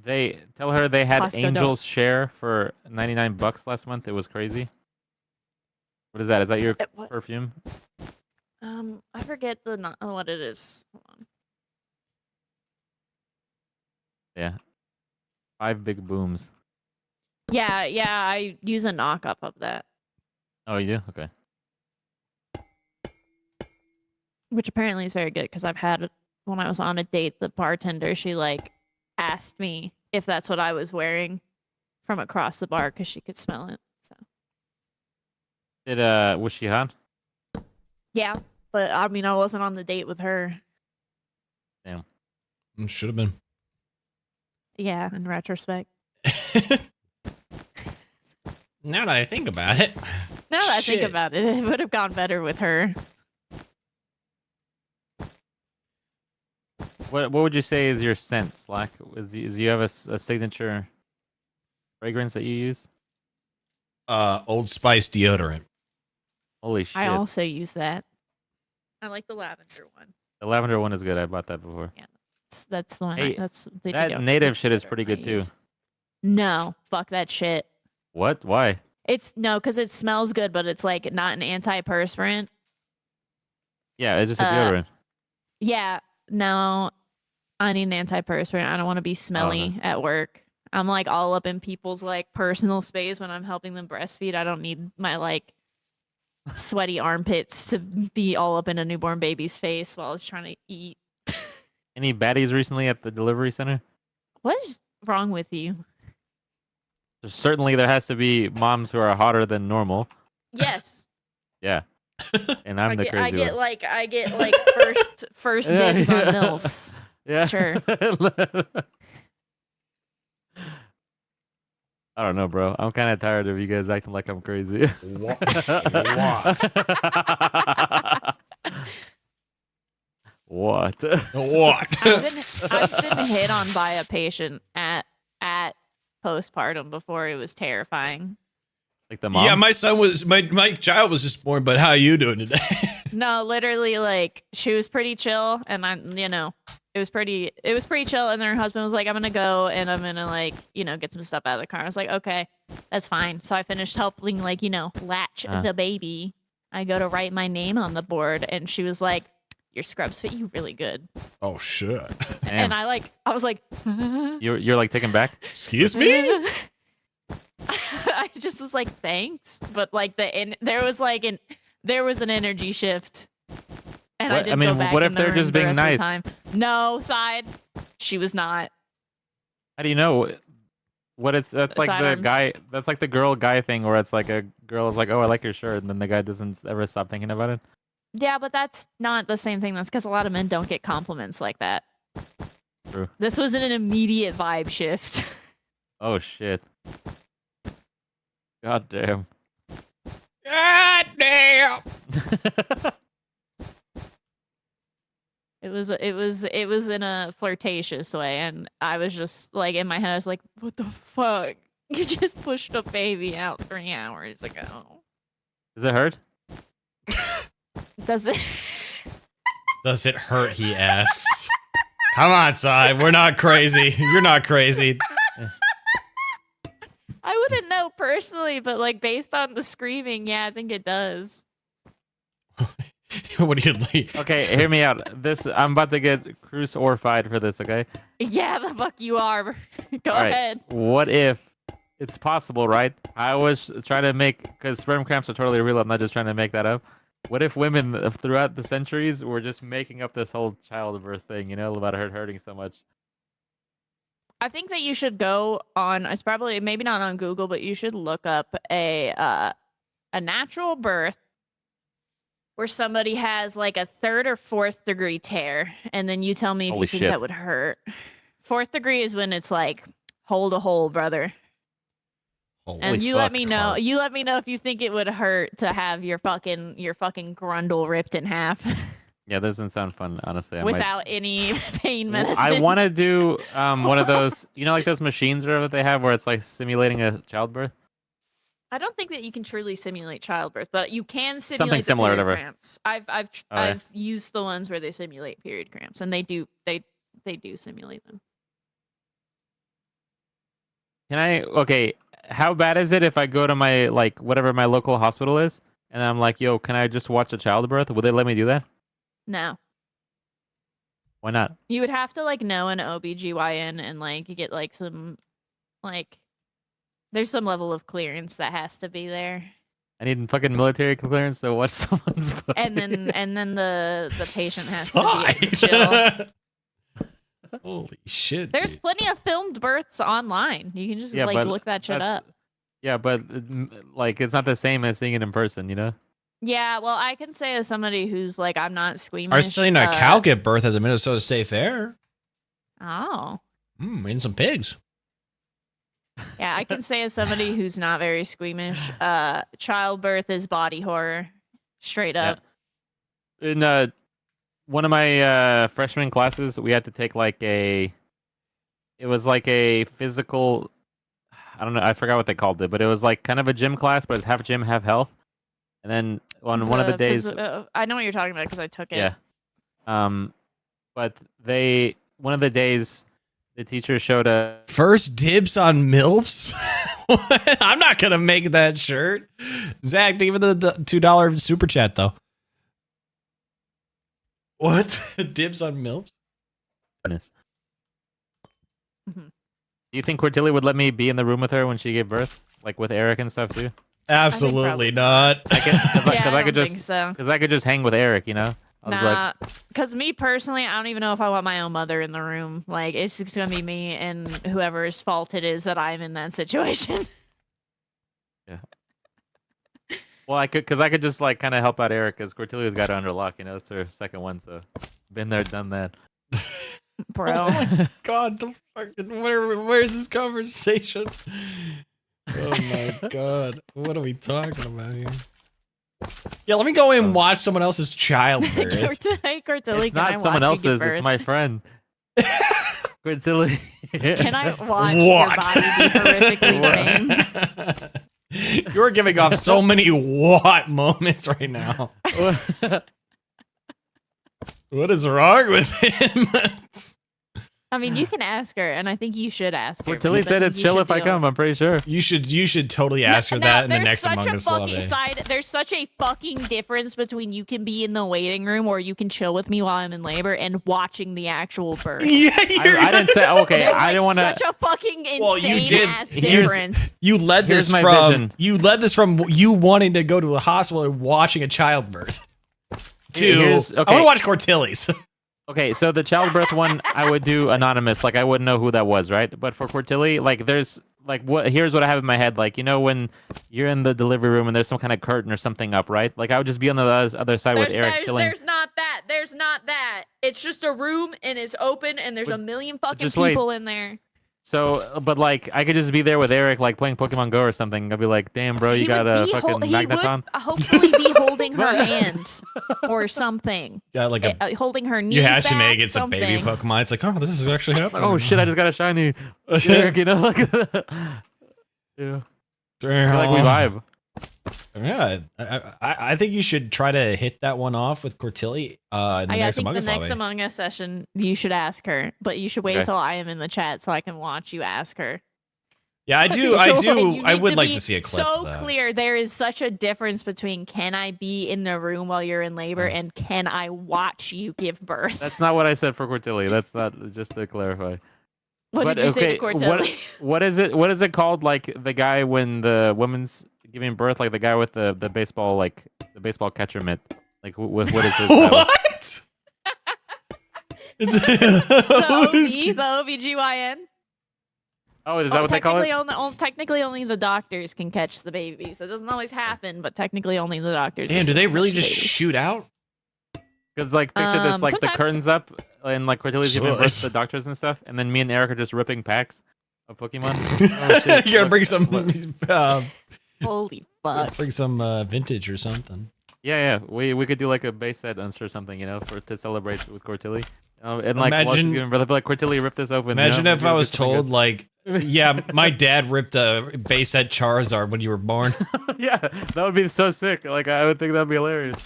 They tell her they had Costco don't- Angel's share for $99 last month. It was crazy. What is that? Is that your What? perfume? I forget what it is. Hold on. Yeah. 5 big booms. Yeah, I use a knockup of that, Oh, you do? Okay. which apparently is very good because I've had when I was on a date, the bartender, she like asked me if that's what I was wearing from across the bar because she could smell it. So Was she hot? yeah, but I mean, I wasn't on the date with her. Should have been. Yeah, in retrospect. Now that I think about it. Now that I think Shit. about it, it would have gone better with her. What would you say is your scent, Slack? Do you have a signature fragrance that you use? Old Spice deodorant. Holy shit. I also use that. I like the lavender one. The lavender one is good. I bought that before. That's the one. Hey, That's the that deodorant native shit is pretty I good too. use. No, fuck that shit. What? Why? It's no, because it smells good, but it's like not an antiperspirant. Yeah, it's just a deodorant. Yeah, no, I need an antiperspirant. I don't want to be smelly at work. I'm like all up in people's like personal space when I'm helping them breastfeed. I don't need my like sweaty armpits to be all up in a newborn baby's face while it's trying to eat. Any baddies recently at the delivery center? What is wrong with you? Certainly, there has to be moms who are hotter than normal. Yes. Yeah. And I'm the crazy one. I get like first dibs on MILFs. Yeah. Sure. I don't know, bro. I'm kind of tired of you guys acting like I'm crazy. What? What? What? I've been hit on by a patient at postpartum before. It was terrifying. Like the mom? Yeah, my child was just born, but how are you doing today? No, literally, like she was pretty chill, and it was pretty chill. And then her husband was like, "I'm gonna go, and I'm gonna like, get some stuff out of the car." I was like, "Okay, that's fine." So I finished helping, like, latch the baby. I go to write my name on the board, and she was like, "Your scrubs fit you really good." Oh shit! And I was like, You're like taken back? Excuse me? I just was like, thanks, but like there was an energy shift, and I didn't go back. What in if the they're room just the being rest of the nice? time. No, side. She was not. How do you know? That's like the Sidearms. guy. That's like the girl guy thing, where it's like a girl is like, "Oh, I like your shirt," and then the guy doesn't ever stop thinking about it. Yeah, but that's not the same thing. That's because a lot of men don't get compliments like that. True. This was an immediate vibe shift. Oh shit. God damn. God damn. It was in a flirtatious way, and I was just like in my head, I was like, "What the fuck? You just pushed a baby out 3 hours ago." Does it hurt? Does it? Does it hurt? He asks. Come on, Sai. We're not crazy. You're not crazy. I wouldn't know personally, but like based on the screaming, yeah, I think it does. What do you like? Okay, hear me out. I'm about to get Cruz orfied for this, okay? Yeah, the fuck you are. Go All right. ahead. What if it's possible, right? I was trying to make, because sperm cramps are totally real, I'm not just trying to make that up. What if women throughout the centuries were just making up this whole childbirth thing, you know, about her hurting so much? I think that you should go on. It's probably maybe not on Google, but you should look up a natural birth where somebody has like a 3rd or 4th degree tear, and then you tell me if Holy you think shit. that would hurt. 4th degree is when it's like hold a hole, brother. Holy And you fuck, let me know. Clark. You let me know if you think it would hurt to have your fucking grundle ripped in half Yeah, that doesn't sound fun, honestly. I might... without any pain Well, medicine. I want to do one of those, you know, like those machines or whatever that they have where it's like simulating a childbirth? I don't think that you can truly simulate childbirth, but you can simulate Something the similar, period whatever. cramps. I've used the ones where they simulate period cramps, and they do simulate them. Okay, how bad is it if I go to my, like, whatever my local hospital is, and I'm like, yo, can I just watch a childbirth? Would they let me do that? No, Why not? you would have to like know an OBGYN and like get like some like there's some level of clearance that has to be there. I need fucking military clearance to watch someone's pussy. And then the patient has to be able to chill. Holy shit. There's dude. plenty of filmed births online. You can just Yeah, like but look that shit that's- up. Yeah, but like it's not the same as seeing it in person, you know? Yeah, well, I can say as somebody who's like, I'm not squeamish. Our seeing a cow get birth at the Minnesota State Fair. Oh. And some pigs. Yeah, I can say as somebody who's not very squeamish, childbirth is body horror. Straight up. In one of my freshman classes, we had to take like it was like a physical, I don't know, I forgot what they called it, but it was like kind of a gym class, but it's half gym, half health. And then on one of the days, I know what you're talking about because I took it. yeah. But one of the days, the teacher showed a First dibs on MILFs? I'm not going to make that shirt. Zach, give it the $2 super chat, though. What? Dibs on MILFs? Goodness. Mhm. Do you think Cordelia would let me be in the room with her when she gave birth, like with Eric and stuff too? Absolutely not. I could think so. because I could just hang with Eric, you know. I was Nah, because me personally, I don't even know if I want my own mother in the room. Like, it's just gonna be me and whoever's fault it is that I'm in that situation. well, I could just like kind of help out Eric because Cortelia's got it under lock, you know. It's her second one, so been there, done that. Bro. God, the fucking where's this conversation? Oh my god, what are we talking about here? Yeah, let me go in and watch someone else's childbirth. Hey, Cortilli, It's not someone else's. It's my friend. Cortilli. Can I watch What? your body be horrifically pained? You're giving off so many what moments right now. What is wrong with him? I mean, you can ask her, and I think you should ask her. Cortilli because I said think it's you chill should if I feel- come. I'm pretty sure. You should totally ask her No, that in the there's next such Among a Us fucking lobby. There's such a fucking difference between you can be in the waiting room or you can chill with me while I'm in labor and watching the actual birth. Yeah, I didn't say okay. There's I didn't want to. such a fucking insane Well, you did- ass here's- difference. You led Here's this my from vision. you led this from you wanting to go to a hospital and watching a childbirth. To Here's- I want okay. to watch Cortilli's. Okay, so the childbirth one I would do anonymous, like I wouldn't know who that was, right? But for Cortilli, like there's like here's what I have in my head, like you know when you're in the delivery room and there's some kind of curtain or something up, right? Like I would just be on the other side with Eric chilling. There's not that. There's not that. It's just a room and it's open and there's a million fucking just wait. people in there. So, but like, I could just be there with Eric, like playing Pokemon Go or something. I'd be like, "Damn, bro, you He got would a be fucking he would magneton." hopefully be holding her But- hand or something. Yeah, like a Holding her knees you hatch back, an egg, it's something. a baby Pokemon. It's like, oh, this is actually Like, happening. oh shit! I just got a shiny Eric. You know, like, yeah, like we vibe. Yeah, I think you should try to hit that one off with Cortilli. In the next think Among the Us next lobby. Among Us session, you should ask her, but you should wait Okay. till I am in the chat so I can watch you ask her. Yeah, I do. And you I need would like be to see a clip. So of that. clear, there is such a difference between can I be in the room while you're in labor Oh. and can I watch you give birth. That's not what I said for Cortilli. That's not, just to clarify. What But did you say to okay, Cortelli? What is it? What is it called? Like the guy when the woman's giving birth, like the guy with the baseball, like the baseball catcher mitt. Like with what is his title? What? The OBGYN. Oh, is that what they call it? Technically, only the doctors can catch the babies. That doesn't always happen, but technically, only the doctors. Damn, are do they supposed to really catch just the babies. shoot out? Because like picture this, like the Sometimes- curtains up and like Cortilli's giving birth Shush. to the doctors and stuff, and then me and Eric are just ripping packs of Pokemon. Oh, shit. You gotta bring some. Look. Holy fuck! Bring some vintage or something. Yeah, we could do like a base set or something, you know, to celebrate with Cortilli. And like while she's Imagine- giving birth, I'd be like, Cortilli, rip this open. Imagine you know? if I was Get something told, like, yeah, my dad ripped a base set Charizard when you were born. good. Yeah, that would be so sick. Like I would think that'd be hilarious.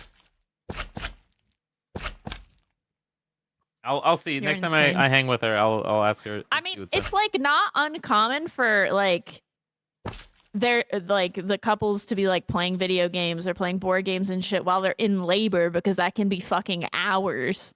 I'll see. You're Next time insane. I hang with her, I'll ask her. I mean, it's like not uncommon for like they're like the couples to be like playing video games or playing board games and shit while they're in labor because that can be fucking hours.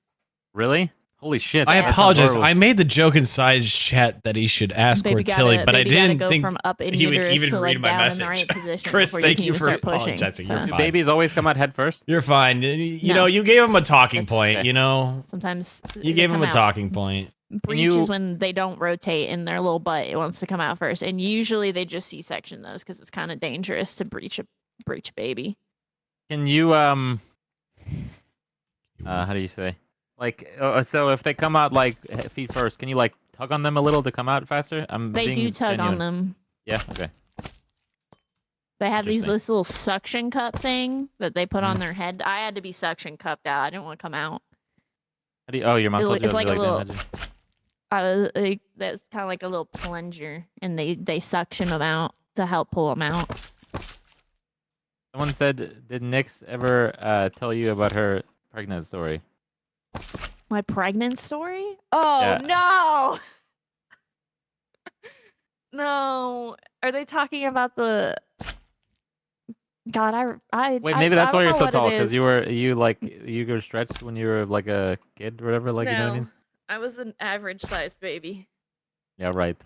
Really? Holy shit! I that sounds apologize. horrible. I made the joke inside chat that he should ask Baby Cortilli, gotta- but I baby gotta didn't go think from up in he would uterus even to, like, read my down in the message. right position Chris, before you thank can you even for start pushing, apologizing. You're so. Do fine. babies always come out head first? You're fine. You No. know, you gave him a talking It's- point. You know, Sometimes you they gave him come a out. talking point. Breech you- is when they don't rotate in their little butt. It wants to come out first, and usually they just C-section those because it's kind of dangerous to breech a baby. Can you how do you say? Like so if they come out like feet first, can you like tug on them a little to come out faster? They being do tug genuine. on them. Yeah. Okay. They have Interesting. this little suction cup thing that they put Mhm. on their head. I had to be suction cupped out. I didn't want to come out. How do you, oh, your mom It- told you it's that, like you're a "Damn, little- That's kind of like a little plunger, and they suction them out to help pull them out. Someone said, did Nyx ever tell you about her pregnant story? My pregnant story? Oh Yeah. no! No, are they talking about the? God, Wait, maybe that's I why don't you're know so what it tall, because is. you were stretched when you were like a kid or whatever, like you know what I mean? I was an average-sized baby. Yeah, right.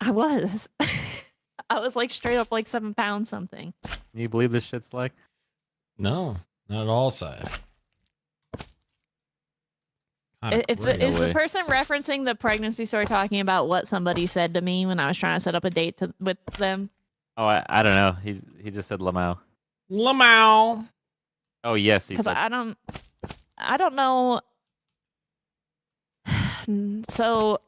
I was. I was like straight up like 7 pounds something. Can you believe this shit's like? No, not at all, side. Is No the way. person referencing the pregnancy story talking about what somebody said to me when I was trying to set up a date with them? Oh, I don't know. He just said Lamau. Lamau. Oh yes, he Because said. I don't know. So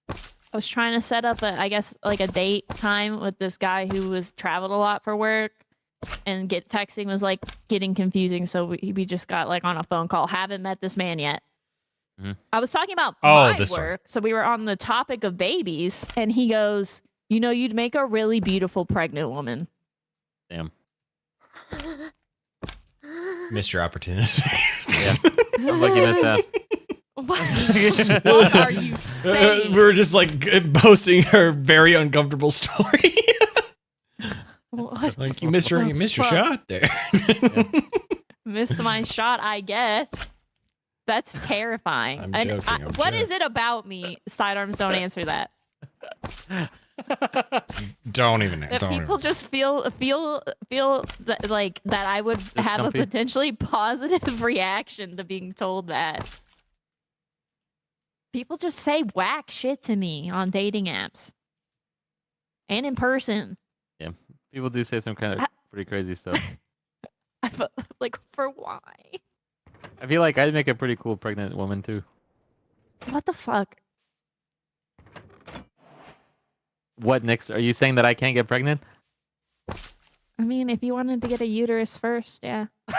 I was trying to set up I guess like a date time with this guy who was traveled a lot for work, and texting was like getting confusing. So we just got like on a phone call. Haven't met this man yet. Mhm. I was talking about Oh, my this one. work, so we were on the topic of babies, and he goes, "You know, you'd make a really beautiful pregnant woman." Damn. Missed your opportunity. Yeah. Sounds like you missed out. What are you saying? We're just like posting her very uncomfortable story. What? Like you missed your Fuck. shot there. Missed my shot, I guess. That's terrifying. I'm And joking, I'm what joking. is it about me? Sidearms don't answer that. Don't even. That Don't people even. just feel that like that I would have comfy? a potentially positive reaction to being told that. People just say whack shit to me on dating apps and in person. People do say some kind of pretty crazy stuff. Like, for why? I feel like I'd make a pretty cool pregnant woman too. What the fuck? What, Nix? Are you saying that I can't get pregnant? I mean, if you wanted to get a uterus first, yeah, you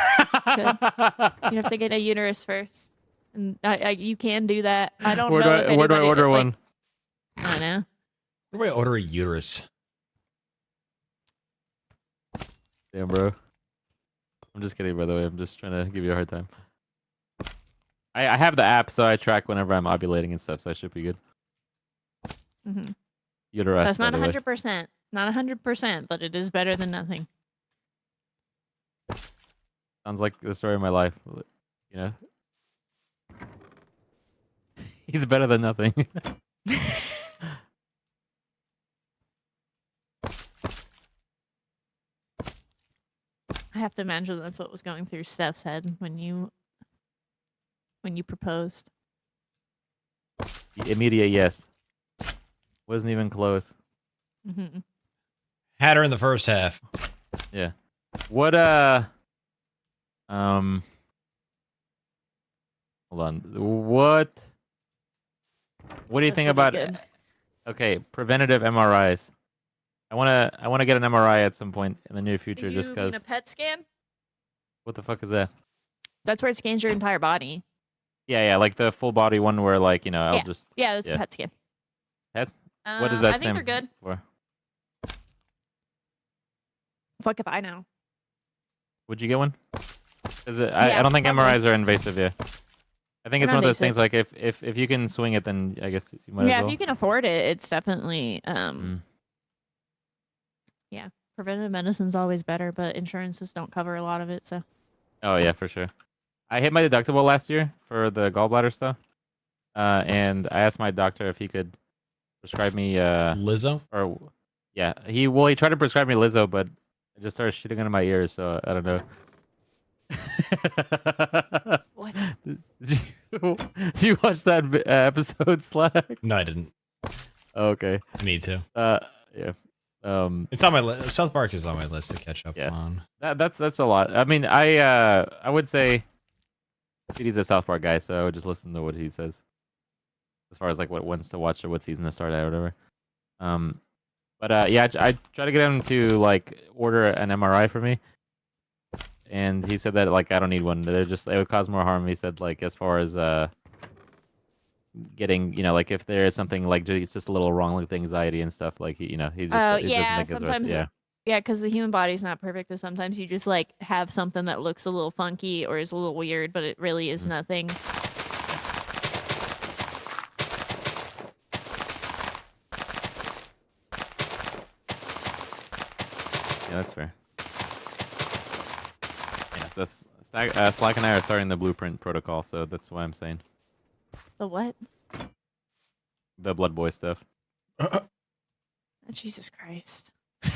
have to get a uterus first, and you can do that. I don't Where know do if I, where do I anybody, order like, one? I don't know. Where do I order a uterus? Damn, bro. I'm just kidding, by the way. I'm just trying to give you a hard time. I have the app, so I track whenever I'm ovulating and stuff, so I should be good. Mm-hmm. Uterus, That's not by the way. 100%. Not 100%, but it is better than nothing. Sounds like the story of my life. You know? He's better than nothing. I have to imagine that's what was going through Steph's head when you proposed. Immediate yes. Wasn't even close. Mm-hmm. Had her in the first half. Yeah. What hold on. What do you think about okay, preventative MRIs? I wanna get an MRI at some point in the near future just You because mean a PET scan? what the fuck is that? That's where it scans your entire body. Yeah, like the full body one where like, you know, I'll just Yeah, that's yeah. a PET scan. PET? What does that I think they're good. for? Fuck if I know. Would you get one? Is it I don't think probably. MRIs are invasive, yeah. I think it's They're one not of those things invasive. like if you can swing it then I guess you might as Yeah, well. if you can afford it, it's definitely Mm. yeah. Preventive medicine's always better, but insurances don't cover a lot of it, so. Oh yeah, for sure. I hit my deductible last year for the gallbladder stuff. And I asked my doctor if he could prescribe me Lizzo? or yeah, he tried to prescribe me Lizzo, but it just started shooting into my ears, so I don't know. What? Did you watch that episode, Slack? No, I didn't. Okay. I need to. Yeah. It's on my list. South Park is on my list to catch up Yeah. on. That's a lot. I mean, I would say he's a South Park guy, so I would just listen to what he says. As far as like what ones to watch or what season to start at or whatever. But yeah, I try to get him to like order an MRI for me, and he said that like I don't need one. It would cause more harm. He said like as far as getting like if there is something like it's just a little wrong with anxiety and stuff like he just he doesn't Yeah, think it's worth sometimes yeah. Yeah, because the human body's not perfect, so sometimes you just like have something that looks a little funky or is a little weird, but it really is nothing. Yeah, that's fair. Yeah, so Slack and I are starting the blueprint protocol, so that's what I'm saying. The what? The blood boy stuff. Oh, Jesus Christ. I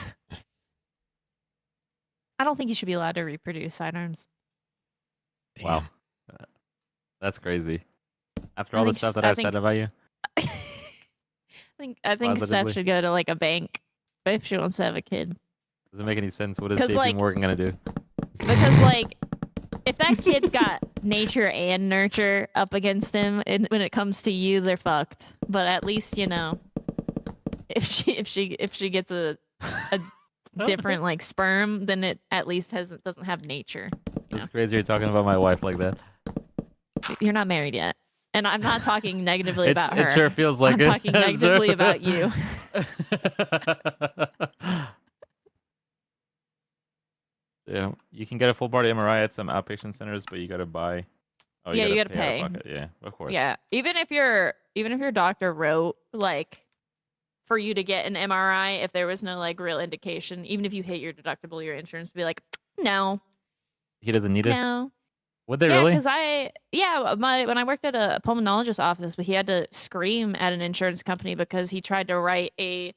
don't think you should be allowed to reproduce sidearms. Wow. That's crazy. After all the stuff that I've said about you? I think Steph Positively. should go to like a bank if she wants to have a kid. Does it make any sense? What is 'Cause, JP like- Morgan gonna do? Because like if that kid's got nature and nurture up against him, and when it comes to you, they're fucked. But at least if she gets a different like sperm, then it at least doesn't have nature. It's crazy you're talking about my wife like that. You're not married yet, and I'm not talking negatively about her. It sure feels like I'm it. talking negatively about you. Yeah, you can get a full body MRI at some outpatient centers, but you gotta buy. Oh, Yeah, you gotta pay. pay. Out of pocket. Yeah, of course. Yeah, even if your doctor wrote like for you to get an MRI, if there was no like real indication, even if you hit your deductible, your insurance would be like, no, He doesn't need it. no. Would they Yeah, really? because when I worked at a pulmonologist office, he had to scream at an insurance company because he tried to write a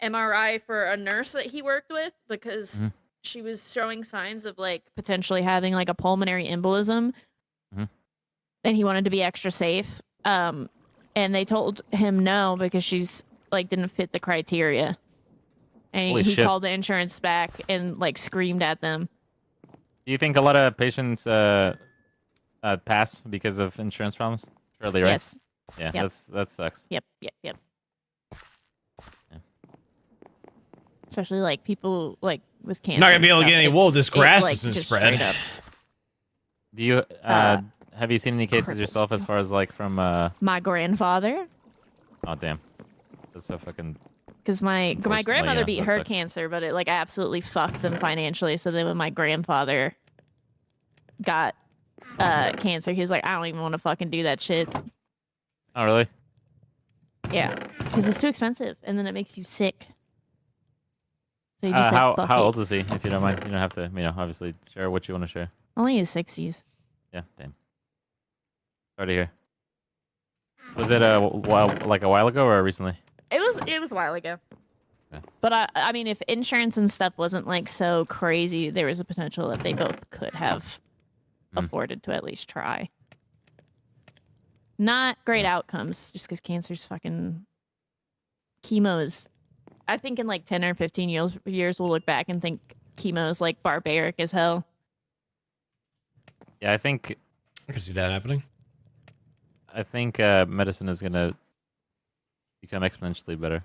MRI for a nurse that he worked with because she was showing signs of like potentially having like a pulmonary embolism, and he wanted to be extra safe. And they told him no because she's like didn't fit the criteria, and he called the insurance back and like screamed at them. Do you think a lot of patients pass because of insurance problems? Surely, right? Yes. Yeah, Yep. that sucks. Yep. Yeah. especially like people like with cancer. Not gonna be able to and get any stuff. wool. It's- This it, grass like, isn't just spread. straight up Do you have you seen any cases cripples yourself as you. far as like from My grandfather, oh damn, that's so fucking because my Unfortunately, grandmother yeah, beat that her sucks. cancer, but it like absolutely fucked them financially. So then when my grandfather got cancer, he was like, I don't even want to fucking do that shit. oh really? Yeah, because it's too expensive, and then it makes you sick. So he just said, How "Fuck how it." old is he? If you don't mind, you don't have to obviously share what you want to share. Only his 60s. Yeah, damn. Sorry to hear. Was it a while ago or recently? It was a while ago. Okay. But I mean, if insurance and stuff wasn't like so crazy, there was a potential that they both could have afforded to at least try. Not great outcomes, just because cancer's fucking chemo's. I think in like 10 or 15 years we'll look back and think chemo is like barbaric as hell. Yeah, I think I can see that happening. medicine is gonna become exponentially better,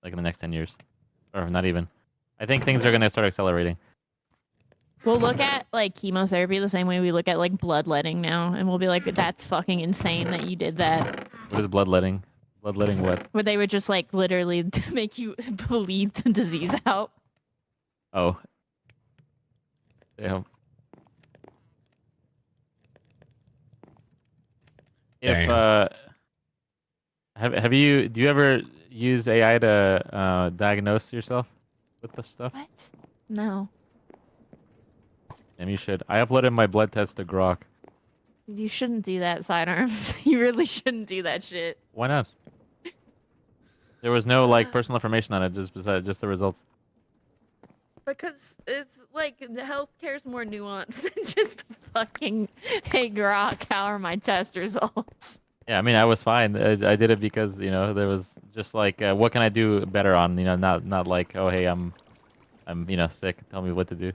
like in the next 10 years, or not even. I think things are gonna start accelerating. We'll look at like chemotherapy the same way we look at like bloodletting now, and we'll be like, that's fucking insane that you did that. What is bloodletting? Bloodletting what? Where they would just like literally to make you bleed the disease out. Oh. Damn. If Damn. do you ever use AI to diagnose yourself with this stuff? What? No. Damn, you should. I uploaded my blood test to Grok. You shouldn't do that, sidearms. You really shouldn't do that shit. Why not? There was no like personal information on it, just the results. Because it's like the healthcare's more nuanced than just fucking, hey Grok, how are my test results? Yeah, I mean, I was fine. I did it because there was just like, what can I do better on? Not like, oh hey, I'm sick. Tell me what to do.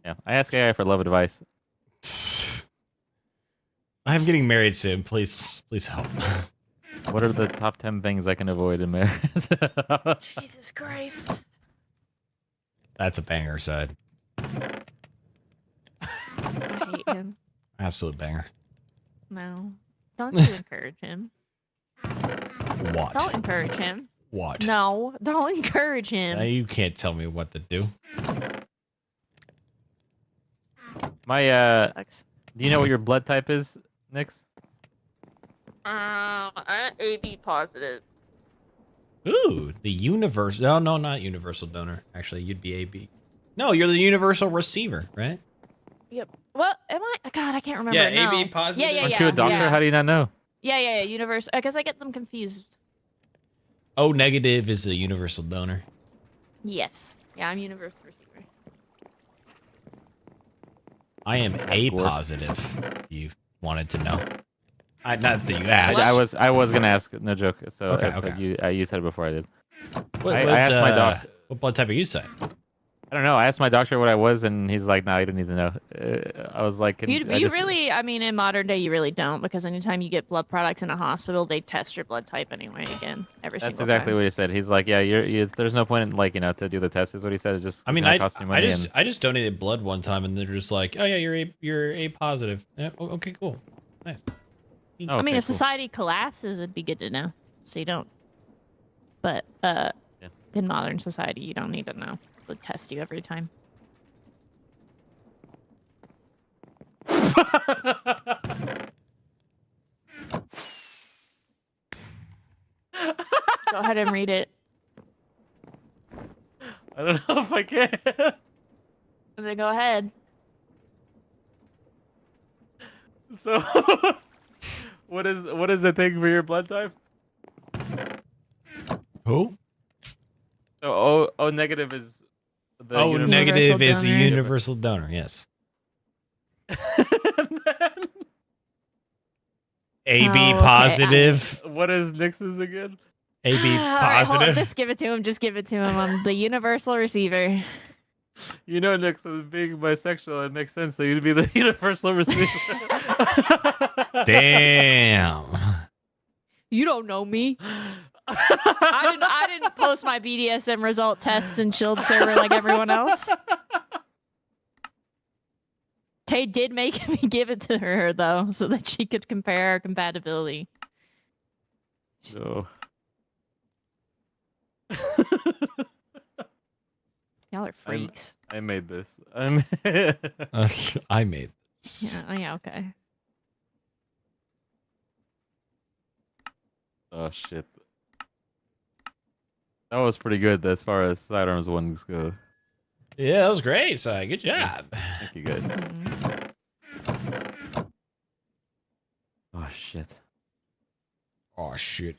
Yeah, I ask AI for love advice. I'm getting married soon. Please help. What are the top 10 things I can avoid in marriage? Jesus Christ. That's a banger side. I hate him. Absolute banger. No. Don't you encourage him. What? Don't encourage him. What? No, don't encourage him. You can't tell me what to do. My Sucks. do you know what your blood type is, Nix? I'm AB positive. Ooh, the universal. Oh, no, not universal donor. Actually, you'd be AB. No, you're the universal receiver, right? Yep. What am I? God, I can't remember. Yeah, no. AB positive. Yeah, Aren't you a doctor? Yeah. How do you not know? Yeah. Universe. Because I get them confused. O negative is a universal donor. Yes. Yeah, I'm universal receiver. I am A positive. If you wanted to know. Not that you asked. I was gonna ask, no joke. So Okay, but okay. you said it before I did. What, I asked my doc. What blood type are you say? I don't know. I asked my doctor what I was, and he's like, "No, you don't need to know." I was like, You really, I mean, in modern day, you really don't, because anytime you get blood products in a hospital, they test your blood type anyway. Again, every That's single exactly time. what he said. He's like, "Yeah, there's no point in to do the test." Is what he said. It's just I mean, gonna cost you money. I just donated blood one time, and they're just like, "Oh yeah, you're A positive." Yeah, okay, cool, nice. Oh, I mean, okay, if cool. society collapses, it'd be good to know, so you don't. But Yeah. in modern society, you don't need to know. They'll test you every time. Go ahead and read it. I don't know if I can. Then go ahead. So, what is the thing for your blood type? Who? So O negative is the O universal- negative is a donor. universal donor. Yes. AB Oh, okay, positive. What is Nix's again? AB All right, hold on, positive. just give it to him. Just give it to him. I'm the universal receiver. You know, Nix is being bisexual. It makes sense. So you'd be the universal receiver. Damn. You don't know me. I didn't post my BDSM result tests in chilled server like everyone else. Tay did make me give it to her though, so that she could compare our compatibility. No. Y'all are freaks. I made this. I made this. Yeah, okay. Oh shit. That was pretty good as far as sidearms ones go. Yeah, that was great, Si. Good job. Thank you guys. Mhm. Oh shit. Oh shit.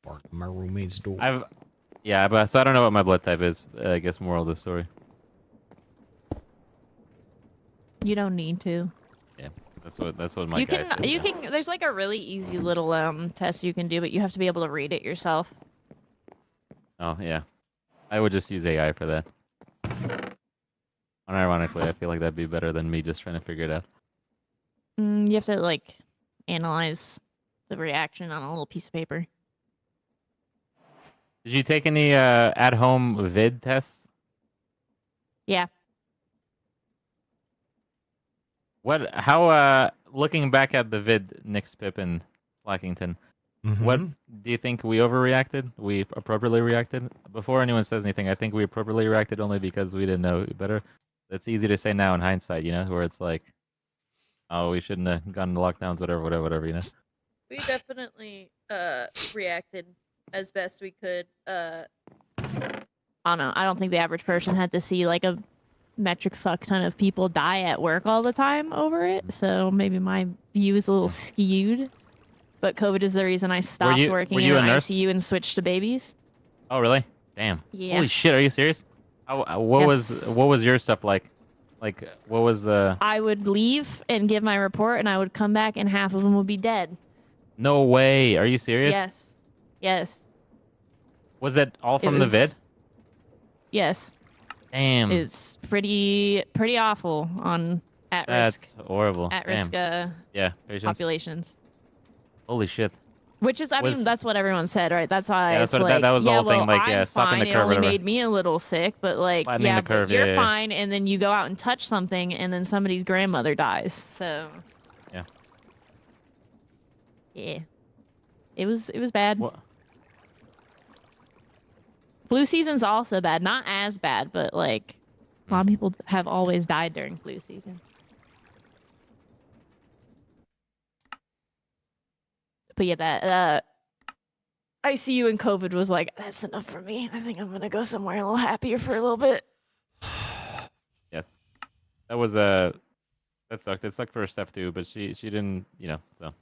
Bark at my roommate's door. Yeah, but so I don't know what my blood type is. I guess moral of the story. You don't need to. Yeah, that's what my You guy said. you can. There's like a really easy little test you can do, but you have to be able to read it yourself. Oh yeah, I would just use AI for that. Unironically, I feel like that'd be better than me just trying to figure it out. You have to like analyze the reaction on a little piece of paper. Did you take any at-home vid tests? Yeah. How looking back at the vid, Nick's Pip and Slackington, what do you think we overreacted? We appropriately reacted? Before anyone says anything, I think we appropriately reacted only because we didn't know better. It's easy to say now in hindsight, you know, where it's like, oh, we shouldn't have gone into lockdowns, whatever, you know? We definitely reacted as best we could. I don't know. I don't think the average person had to see like a metric fuck ton of people die at work all the time over it. So maybe my view is a little skewed. But COVID is the reason I stopped working in an ICU and switched to babies. Oh, really? Damn. Yeah. Holy shit, are you serious? What was your stuff like? Like, what was the... I would leave and give my report, and I would come back, and half of them would be dead. No way. Are you serious? Yes. Yes. Was it all from the vid? Yes. Damn. It's pretty awful on at-risk. That's horrible. At-risk yeah, patients. populations. Holy shit. Which is, I mean, that's what everyone said, right? That's why yeah, it's like, that was the yeah, whole thing, like, I'm yeah, stopping fine. the curve, It only whatever. made me a little sick, but like, Flattening the curve, but you're yeah. fine, and then you go out and touch something, and then somebody's grandmother dies. So. Yeah. Yeah. It was bad. What? Flu season's also bad. Not as bad, but like, a lot of people have always died during flu season. But yeah, that ICU and COVID was like, that's enough for me. I think I'm gonna go somewhere a little happier for a little bit. Yeah, that was that sucked. It sucked for Steph too, but she didn't, you know. So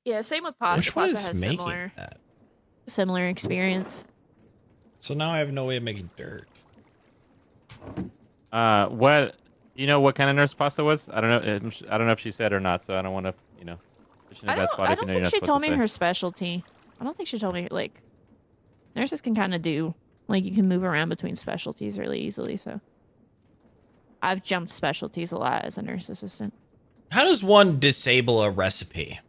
Yeah, same with Pasta. Which one Pasta is has making that? similar experience. So now I have no way of making dirt. what you know? What kind of nurse Pasta was? I don't know. I don't know if she said or not. So I don't want to, you know. I don't think she told me her specialty. I don't think she told me, like, nurses can kind of do, like, you can move around between specialties really easily, so. I've jumped specialties a lot as a nurse assistant. How does one disable a recipe?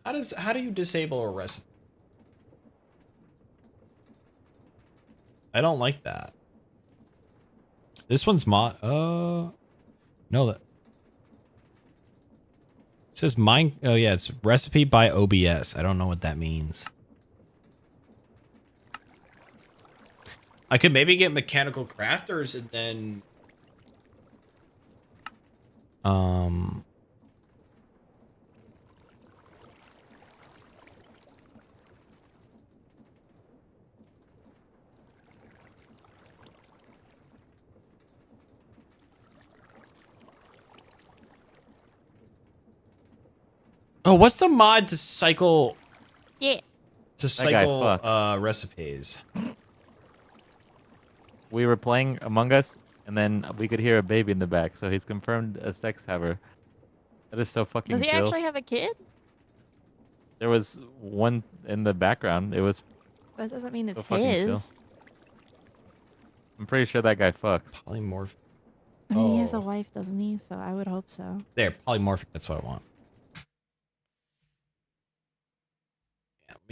How do you disable a recipe? I don't like that. This one's no, that it says mine. Oh yeah, it's recipe by OBS. I don't know what that means. I could maybe get mechanical crafters and then oh, what's the mod to cycle? Yeah. To cycle recipes. We were playing Among Us, and then we could hear a baby in the back. So he's confirmed a sex haver. That is so fucking Does he chill. actually have a kid? There was one in the background. It was. That doesn't mean it's so fucking chill. his. I'm pretty sure that guy fucks. Polymorphic. I mean, he has a wife, doesn't he? So I would hope so. There, polymorphic. That's what I want.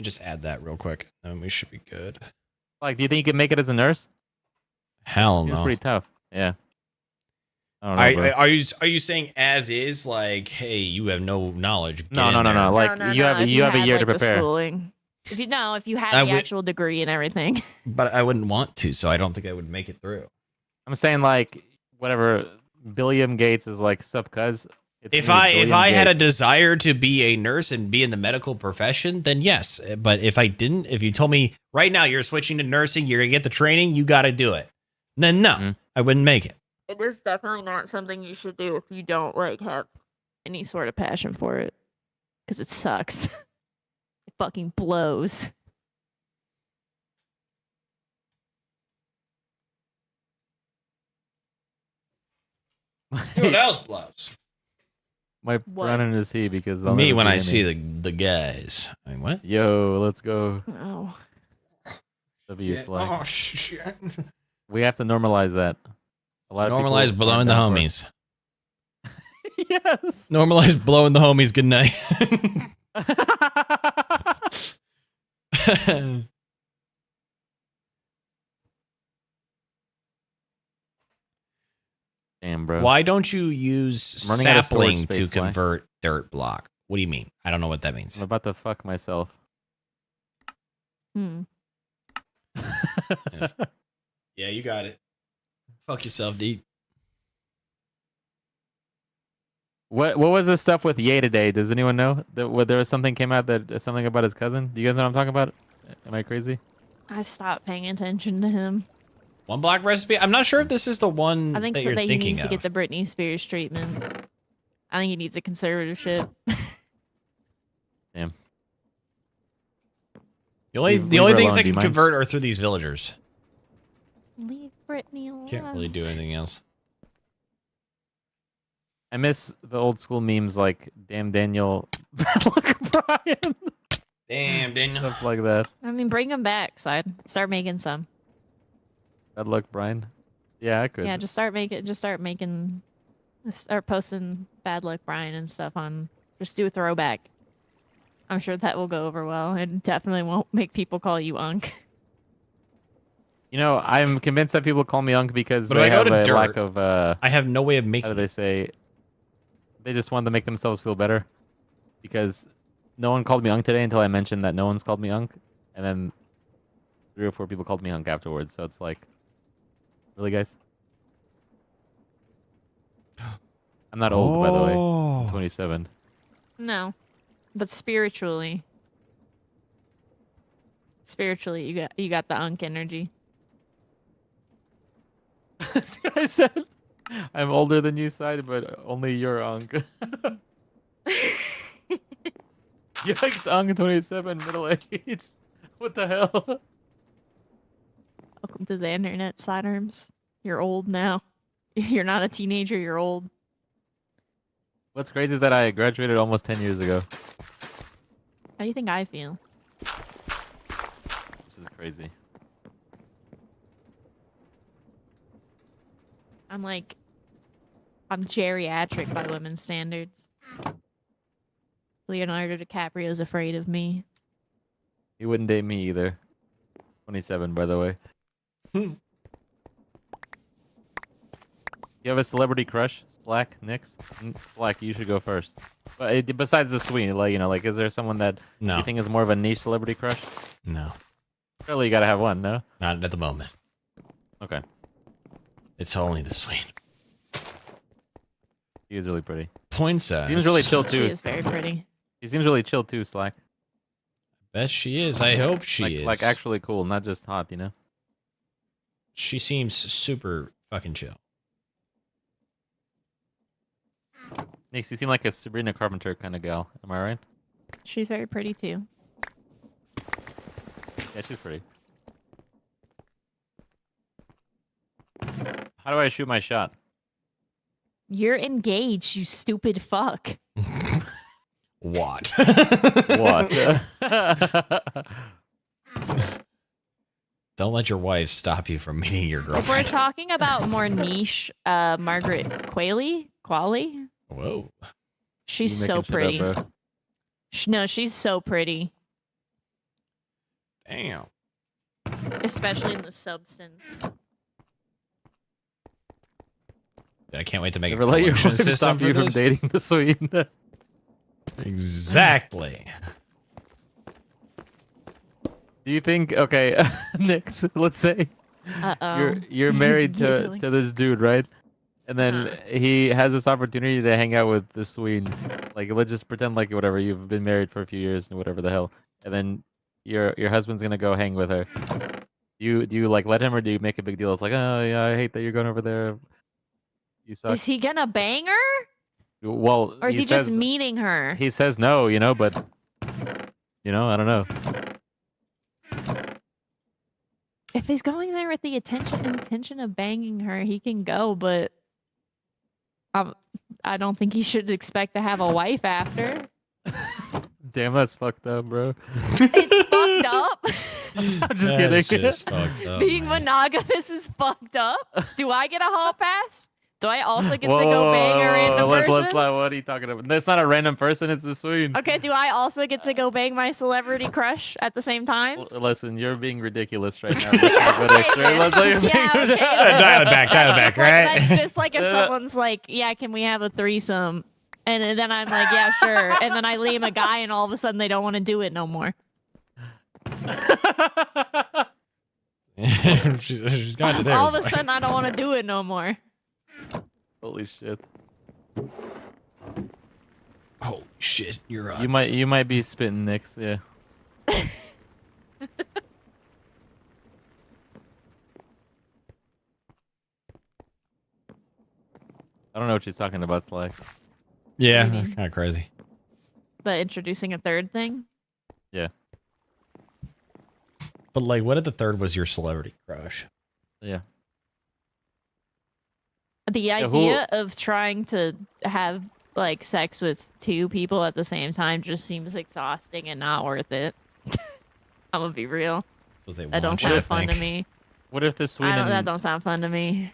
me just add that real quick, and we should be good. Like, do you think you can make it as a nurse? Hell It's no. pretty tough. Yeah. I don't know, bro. Are you saying as is, like, hey, you have no knowledge? No. Like you have a year to like, the prepare. schooling. If you have I the would- actual degree and everything. But I wouldn't want to, so I don't think I would make it through. I'm saying like whatever. Billiam Gates is like sub-cuz. If I had a desire to be a nurse and be in the medical profession, then yes. But if I didn't, if you told me right now you're switching to nursing, you're gonna get the training, you got to do it. Then no, I wouldn't make it. It is definitely not something you should do if you don't like have any sort of passion for it, because it sucks. It fucking blows. What else blows? My What? running is he because I'll Me never when be I any. see the guys. I mean, what? Yo, let's go. Oh. W Slack. Oh shit! We have to normalize that. A lot of people Normalize blowing aren't the down for it. homies. Yes. Normalize blowing the homies. Good night. Damn, bro. Why don't you use I'm running out of storage sapling to space, Sly. convert dirt block? What do you mean? I don't know what that means. I'm about to fuck myself. Hmm. Yeah, you got it. Fuck yourself, D. What was this stuff with Ye today? Does anyone know that there was something came out that something about his cousin? Do you guys know what I'm talking about? Am I crazy? I stopped paying attention to him. One block recipe. I'm not sure if this is the one I think that so you're that he thinking needs to get of. the Britney Spears treatment. I think he needs a conservatorship. Damn. The only Leave her things alone, I do you can mind? convert are through these villagers. Leave Britney alone. Can't really do anything else. I miss the old school memes like "Damn Daniel," "Bad Luck Brian," Damn, Daniel. stuff like that. I mean, bring them back, side. Start making some. Bad Luck Brian. Yeah, I could. Yeah, start posting Bad Luck Brian and stuff on. Just do a throwback. I'm sure that will go over well. It definitely won't make people call you Unk. You know, I'm convinced that people call me Unk because But they if I go have to a lack dirt, of I have no way of how do making they say? They just want to make themselves feel better because no one called me Unk today until I mentioned that no one's called me Unk, and then 3 or 4 people called me Unk afterwards. So it's like, really, guys? I'm not old, by the way. I'm 27. No, but spiritually, you got the Unk energy. I said I'm older than you, side, but only you're Unk. Yikes, Unk 27, middle age. What the hell? Welcome to the internet, sidearms. You're old now. You're not a teenager. You're old. What's crazy is that I graduated almost 10 years ago. How do you think I feel? This is crazy. I'm geriatric by women's standards. Leonardo DiCaprio's afraid of me. He wouldn't date me either. 27, by the way. You have a celebrity crush? Slack, Nix? Slack, you should go first. But besides the Swede, like, you know, like, is there someone that No, you think is more of a niche celebrity crush? no, Surely you gotta have one, no? not at the moment. Okay. It's only the Swede. He is really pretty. Poinsettia. He seems really chill She too. is very pretty. He seems really chill too, Slack. Bet she is. I hope she is. Like actually cool, not just hot, you know? She seems super fucking chill. Nix, you seem like a Sabrina Carpenter kind of gal. Am I right? She's very pretty too. Yeah, she's pretty. How do I shoot my shot? You're engaged, you stupid fuck. What? What? Don't let your wife stop you from meeting your If we're girlfriend. talking about more niche, Margaret Qualley, Whoa. she's You so making shit up, pretty. bro. No, she's so pretty. Damn. especially in the substance. I can't wait to make Never a let your collection wife system stop for you from this. dating the Swede. Exactly. Do you think? Okay, next, let's say Uh-oh. you're He's married to giggling. this dude, right? And then Uh-huh. he has this opportunity to hang out with the Swede. Like, let's just pretend like whatever, you've been married for a few years and whatever the hell. And then your husband's gonna go hang with her. Do you like let him, or do you make a big deal? It's like, oh yeah, I hate that you're going over there. You suck. Is he gonna bang her? Well, Or is he just meeting her? he says no, but I don't know. If he's going there with the intention of banging her, he can go, but I don't think he should expect to have a wife after. Damn, that's fucked up, bro. It's fucked up. I'm just That's kidding. just fucked up, Being man. monogamous is fucked up. Do I get a hall pass? Do I also get Whoa, to go bang a random let's person? what are you talking about? That's not a random person. It's the Swede. Okay, do I also get to go bang my celebrity crush at the same time? Listen, you're being ridiculous right now. Let's not go extra. Let's let you Yeah, make okay. Dial it back, That's right? That's just like if someone's like, yeah, can we have a threesome? And then I'm like, yeah, sure. And then I leave a guy and all of a sudden they don't want to do it no more. she's got to there. All of a sudden I don't want to do it no more. Holy shit! Holy shit, you're right. You might be spitting Nicks, yeah. I don't know what she's talking about, Sly. Yeah, What do you mean? kind of crazy. But introducing a third thing? Yeah, But like, what if the third was your celebrity crush? yeah. The who- idea of trying to have like sex with two people at the same time just seems exhausting and not worth it. I'm gonna be real. That's what they That don't want you to sound fun to think. me. What if the Swede That don't sound fun to me.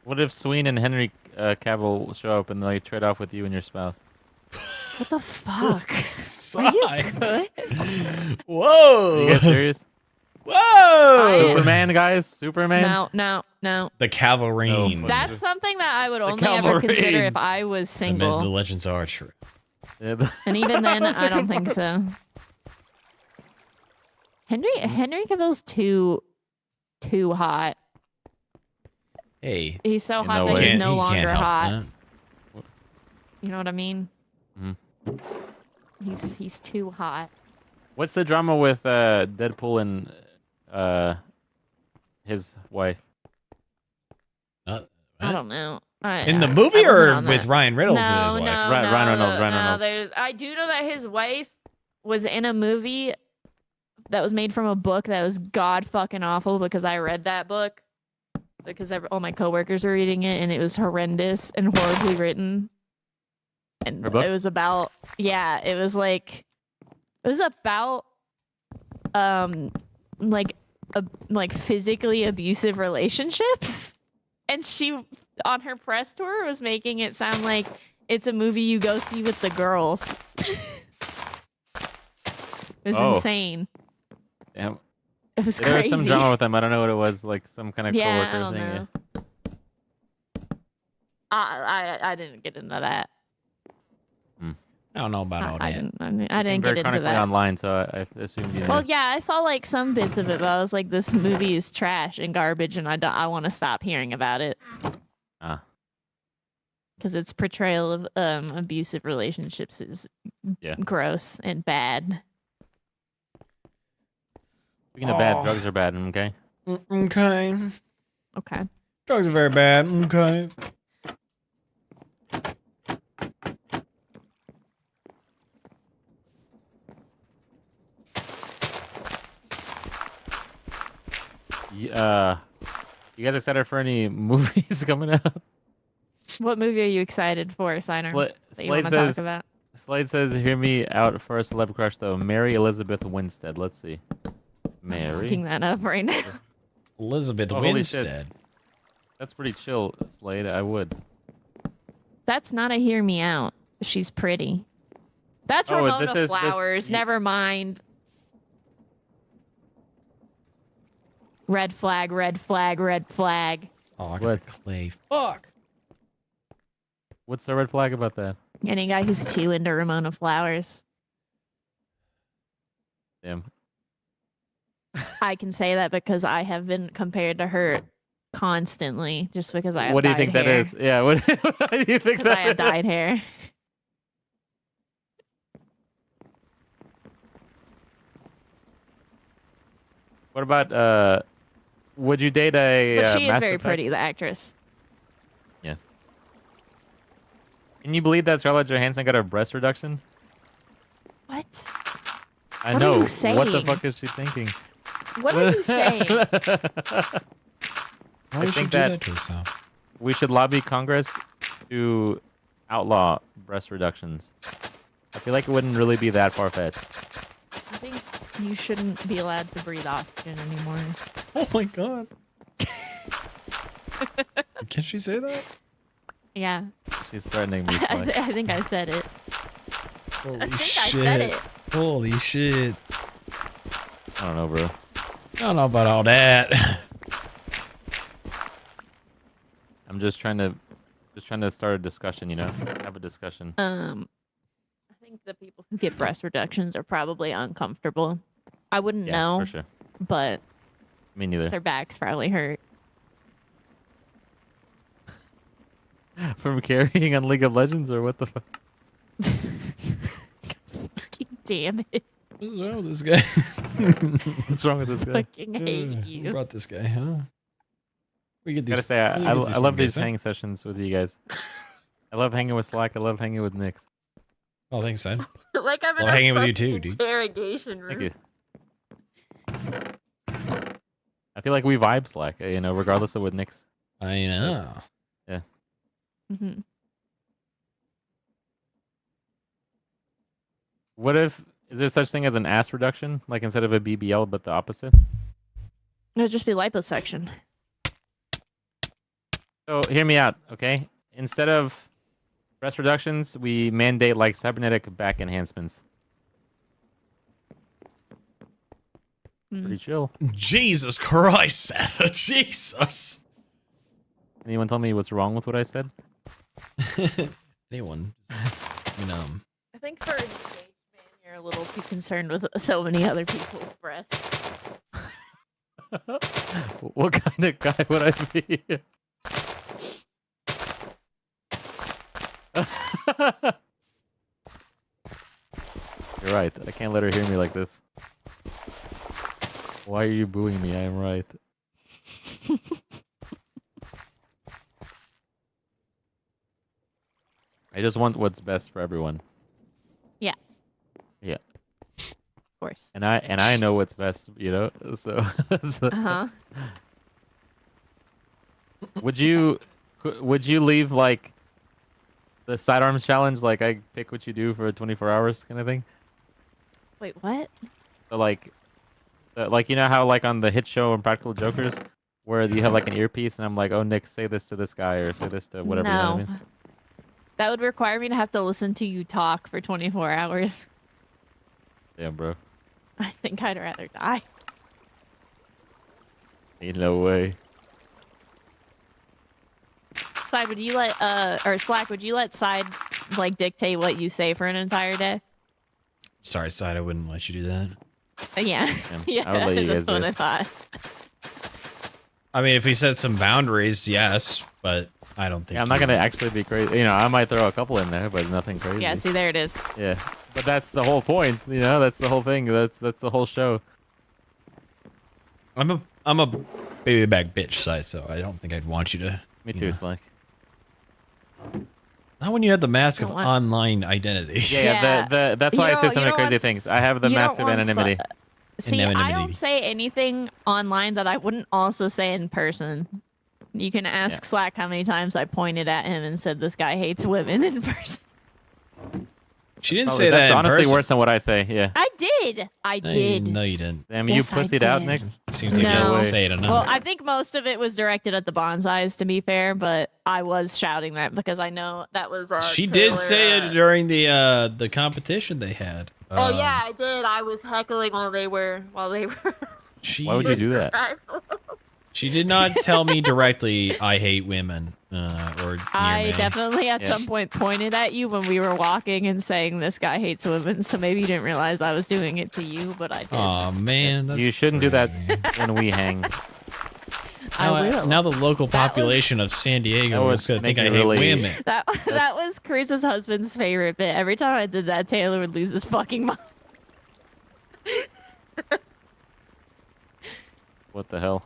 What if Sween and Henry Cavill show up and they trade off with you and your spouse? What the fuck? Are you Sigh. good? Are Whoa! you guys serious? Whoa! Superman, guys, Superman. No. The Cavalrine. No, That's something that I would only ever cavalry. consider if I was The single. legends are true. Yeah, And even then, That's I a don't good think so. Henry Cavill's too hot. Hey, He's so In hot no that way. he's can't- no he longer can't help hot. that. You know what I mean? Mhm. He's too hot. What's the drama with Deadpool and his wife? Uh, I don't know. In the I movie wasn't or on with that. Ryan Reynolds No, as his wife? no, Ryan Reynolds, Ryan no. Reynolds. I do know that his wife was in a movie that was made from a book that was god fucking awful because I read that book because all my coworkers were reading it and it was horrendous and horribly written. And Her book? it was about it was about like physically abusive relationships. And she on her press tour was making it sound like it's a movie you go see with the girls. It was Oh. insane. Damn. It was There was crazy. some drama with them. I don't know what it was. Like some kind of Yeah, I coworker don't thing. know. I didn't get into that. I don't know about all I that. didn't. I You seem didn't very get into chronically that. online, so I assumed you knew. Well, yeah, I saw like some bits of it, but I was like, this movie is trash and garbage, and I want to stop hearing about it Ah, because its portrayal of abusive relationships is Yeah. gross and bad. speaking of bad, Oh. drugs are bad. Okay. Okay. Okay. Drugs are very bad. Okay. You guys excited for any movies coming out? What movie are you excited for, Signer? That you want to talk about? Slade says, "Hear me out for a celeb crush though. Mary Elizabeth Winstead. Let's see. Looking Mary. that up right now. Elizabeth Oh, holy shit. Winstead. That's pretty chill, Slade. I would. That's not a hear me out. She's pretty. That's Oh, Ramona this is- Flowers. you- Never mind. Red flag, red flag, red flag. Oh, I got What? the clay. Fuck. What's the red flag about that? Any guy who's too into Ramona Flowers. Damn. I can say that because I have been compared to her constantly just because I have What do you dyed think that hair. is? Yeah. What do you think Because I have that is? dyed hair. What about would you date a But she is Mass very Effect? pretty, the actress. Can you believe that Scarlett Johansson got a breast reduction? What? I What are know. you What the saying? fuck is she thinking? What are you saying? Why I would you think do that- that to yourself? We should lobby Congress to outlaw breast reductions. I feel like it wouldn't really be that far-fetched. I think you shouldn't be allowed to breathe oxygen anymore. Oh my god. Can she say that? Yeah. She's threatening me. Sly. I think I said it. Holy I think shit. I said it. Holy shit. I don't know, bro. I don't know about all that. I'm just trying to start a discussion, you know? Have a discussion. I think the people who get breast reductions are probably uncomfortable. I wouldn't Yeah, know, for sure. but Me neither. their backs probably hurt. From carrying on League of Legends or what the fuck? Damn it. What's wrong with this guy? What's wrong with this guy? Fucking hate Who you. brought this guy, huh? We get these. Gotta say, where do I you get love from, these Jason? hang sessions with you guys. I love hanging with Slack. I love hanging with Nix. Oh, thanks, Ed. Like I'm Well, hanging with you too, dude. interrogation room. Thank you. I feel like we vibe Slack, you know, regardless of what Nix. I know. Mm-hmm. What if is there such thing as an ass reduction, like instead of a BBL, but the opposite? It'll just be liposuction. So hear me out, okay? Instead of breast reductions, we mandate like cybernetic back enhancements. Pretty chill. Jesus Christ, Seth. Jesus. Anyone tell me what's wrong with what I said? Anyone? I think for engagement, you're a little too concerned with so many other people's breasts. What kind of guy would I be? You're right. I can't let her hear me like this. Why are you booing me? I am right. I just want what's best for everyone. Of course. And I know what's best, you know. So, Uh-huh. would you leave like the sidearms challenge, like I pick what you do for 24 hours kind of thing? Wait, what? So like you know how like on the hit show Impractical Jokers, where you have like an earpiece and I'm like, oh Nick, say this to this guy or say this to whatever. No. You know what I mean? That would require me to have to listen to you talk for 24 hours. Yeah, bro. I think I'd rather die. Ain't no way. Side, would you let or Slack, would you let Side like dictate what you say for an entire day? Sorry, Side, I wouldn't let you do that. Yeah. Yeah, I would let you that's guys do what it. I thought. I mean, if we set some boundaries, yes, but I don't think. Yeah, I'm not gonna actually be crazy. You know, I might throw a couple in there, but nothing crazy. Yeah, see, there it is. Yeah, but that's the whole point. You know, that's the whole thing. That's the whole show. I'm a baby back bitch, Side, so I don't think I'd want you to. Me you too, know. Slack. Not when you have the mask of Don't want- online identity. Yeah, that's why I say You some of the don't crazy want things. s- I have the you don't massive want anonymity. See, I Anonymity. don't say anything online that I wouldn't also say in person. You can ask Slack how many times I pointed at him and said this guy hates women in person. She didn't Probably- say that's that in honestly person. worse than what I say. Yeah. I did. I did. No, you didn't. Damn, Yes, you I pussied out, did. Nick. Seems like you No. didn't say it enough. Well, I think most of it was directed at the bonsais, to be fair, but I was shouting that because I know that was. She Taylor, did say it during the competition they had. Oh yeah, I did. I was heckling while they were. She, Why would you do that? She did not tell me directly, I hate women, or near I me. definitely at Yeah. some point pointed at you when we were walking and saying this guy hates women, so maybe you didn't realize I was doing it to you, but I did. Aw, man, that's You shouldn't do that crazy. when we hang. I will. Now the local That was- population of San That Diego would is going to make think I me hate really- women. That was Cruz's husband's favorite bit. Every time I did that, Taylor would lose his fucking mind. What the hell?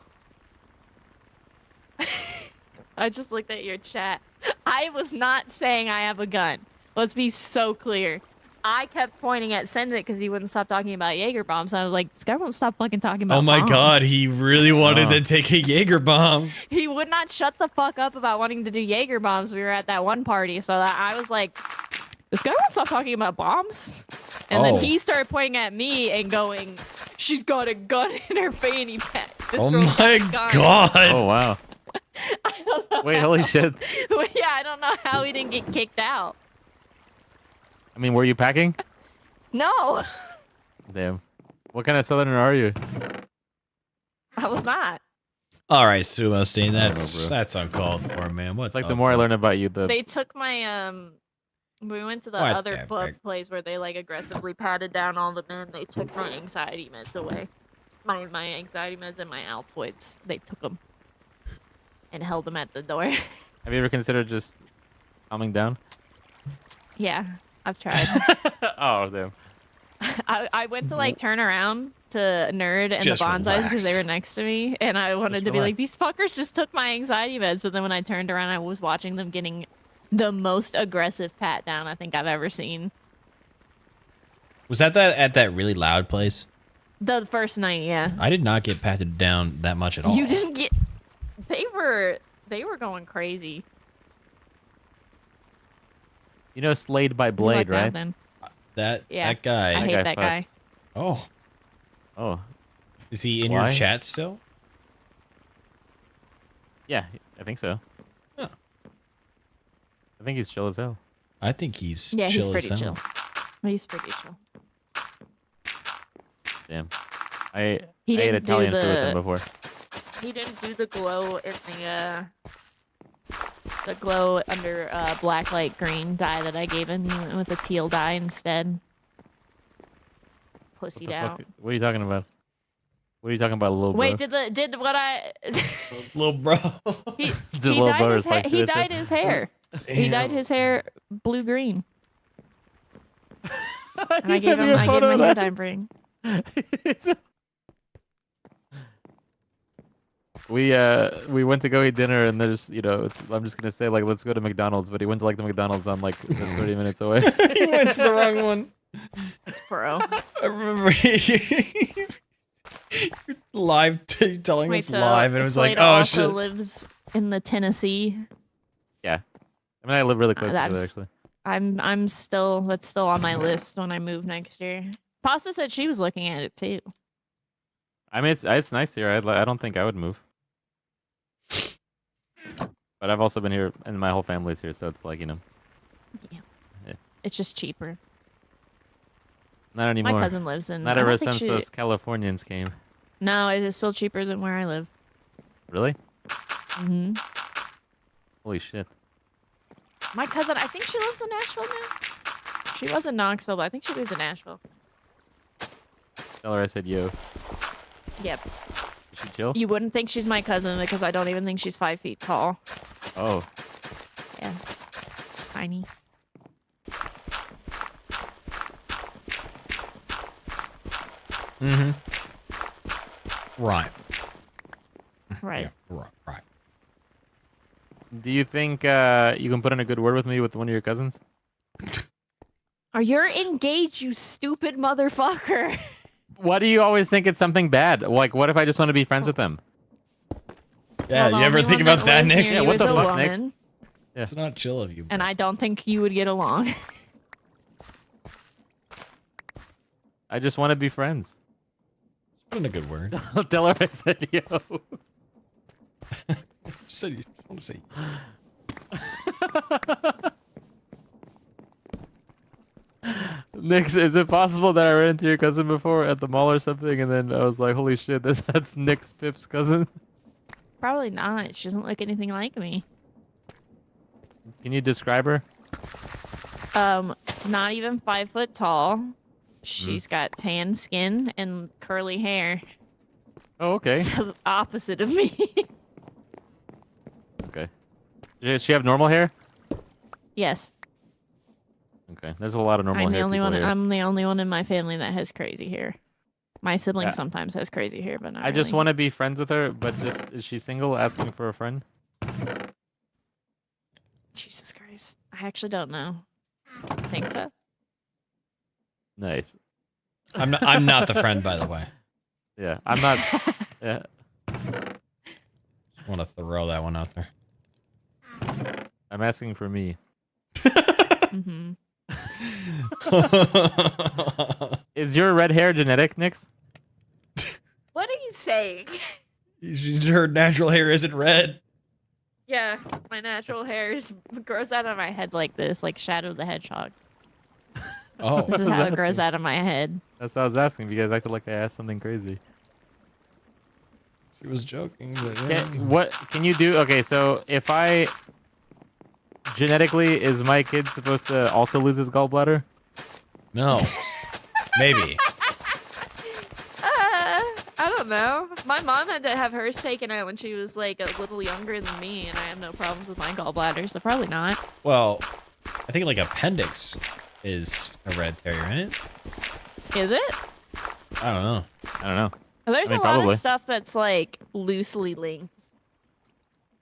I just looked at your chat. I was not saying I have a gun. Let's be so clear. I kept pointing at Send It because he wouldn't stop talking about Jaeger bombs. I was like, this guy won't stop fucking talking about Oh my bombs. god, he really wanted Oh. to take a Jaeger bomb. He would not shut the fuck up about wanting to do Jaeger bombs. We were at that one party, so that I was like, this guy won't stop talking about bombs. And then Oh. he started pointing at me and going, she's got a gun in her fanny pack. This Oh girl's got my a gun." god. Oh wow. I don't know Wait, how- holy shit. Yeah, I don't know how he didn't get kicked out. I mean, were you packing? No, Damn. What kind of southerner are you? I was not. All right, Sumo Stain, I don't know, that's bro. that's uncalled for, man. What It's like the more I learn about you, the They took my we went to the What other the club heck? place where they like aggressively patted down all the men. They took my anxiety meds away. My anxiety meds and my Altoids. They took them and held them at the door. Have you ever considered just calming down? Yeah, I've tried. Oh damn. I went to like turn around to Nerd and Just the bonsais because they relax. were next to me, and I wanted Just to be like, relax. these fuckers just took my anxiety meds. But then when I turned around, I was watching them getting the most aggressive pat down I think I've ever seen. Was that at that really loud place? The first night, yeah. I did not get patted down that much at all. You didn't get. They were going crazy. You know Slayed by You Blade, like that, right? then. That Yeah, guy. I hate that guy. fucks. Oh, Oh, is he in Why? your chat still? yeah, I think so. Huh. I think he's chill as hell. I think he's Yeah, chill he's as pretty hell. chill. He's pretty chill. Damn. I He ate didn't do Italian food with him the. before. He didn't do the glow in the glow under black light green dye that I gave him. He went with the teal dye instead. What Pussied the out. fuck? What are you talking about? What are you talking about, little Wait, bro? did what I? Little bro. he Just he little dyed bro his is like he this shit. dyed his hair. He dyed his hair blue green. And He I gave sent me him a photo my of hair that. dye ring. We went to go eat dinner and there's I'm just gonna say like let's go to McDonald's, but he went to like the McDonald's on like 30 minutes away. He went to the wrong one. It's bro. I remember live telling Wait, us so live, and it was like, Slater oh also shit. lives in the Tennessee. I mean, I live really close I'm to it s- actually. I'm still that's still on my list when I move next year. Pasta said she was looking at it too. I mean, it's nice here. I don't think I would move, but I've also been here, and my whole family's here, so it's like It's just cheaper. not anymore. My cousin lives in. Not I ever don't think since those Californians came. No, it is still cheaper than where I live. Really? Hmm. Holy shit! My cousin, I think she lives in Nashville now. She was in Knoxville, but I think she moved to Nashville. Tell her I said yo. Yep. Is she chill? You wouldn't think she's my cousin because I don't even think she's 5 feet tall. Oh, Yeah. She's tiny. Mm-hmm. Right. Right. Yeah, right. do you think you can put in a good word with me with one of your cousins? Are you engaged, you stupid motherfucker? Why do you always think it's something bad? Like, what if I just want to be friends with them? Yeah, Well, the you ever only think one that about that, lives near Nick? you Yeah, what is the a fuck, Nick? woman, Yeah. It's not chill of you. and bro. I don't think you would get along. I just want to be friends. Put in a good word. I'll tell her I said yo. Just said you want to say. Nick, is it possible that I ran into your cousin before at the mall or something, and then I was like, "Holy shit, that's Nick's Pip's cousin"? Probably not. She doesn't look anything like me. Can you describe her? Not even 5 foot tall. She's got tan skin and curly hair. Oh, okay. So the opposite of me. Okay. Does she have normal hair? Yes. Okay. There's a lot of normal I'm the hair only people one. here. I'm the only one in my family that has crazy hair. My sibling Yeah. sometimes has crazy hair, but not I just really. want to be friends with her, but just is she single? Asking for a friend. Jesus Christ. I actually don't know. I think so. Nice. I'm not the friend, by the way. Yeah, I'm not. Yeah. Just want to throw that one out there. I'm asking for me. Mm-hmm. Is your red hair genetic, Nix? What are you saying? Her natural hair isn't red. Yeah, my natural hair grows out of my head like this, like Shadow the Hedgehog. Oh, This is how it grows out of my head. That's what I was asking. If you guys acted like I asked something crazy. she was joking. But yeah. What can you do? Okay, so if I genetically, is my kid supposed to also lose his gallbladder? No, maybe. I don't know. My mom had to have hers taken out when she was like a little younger than me, and I have no problems with my gallbladder, so probably not. Well, I think like appendix is hereditary, right? Is it? I don't know. I don't know. There's I mean, a lot probably. of stuff that's like loosely linked,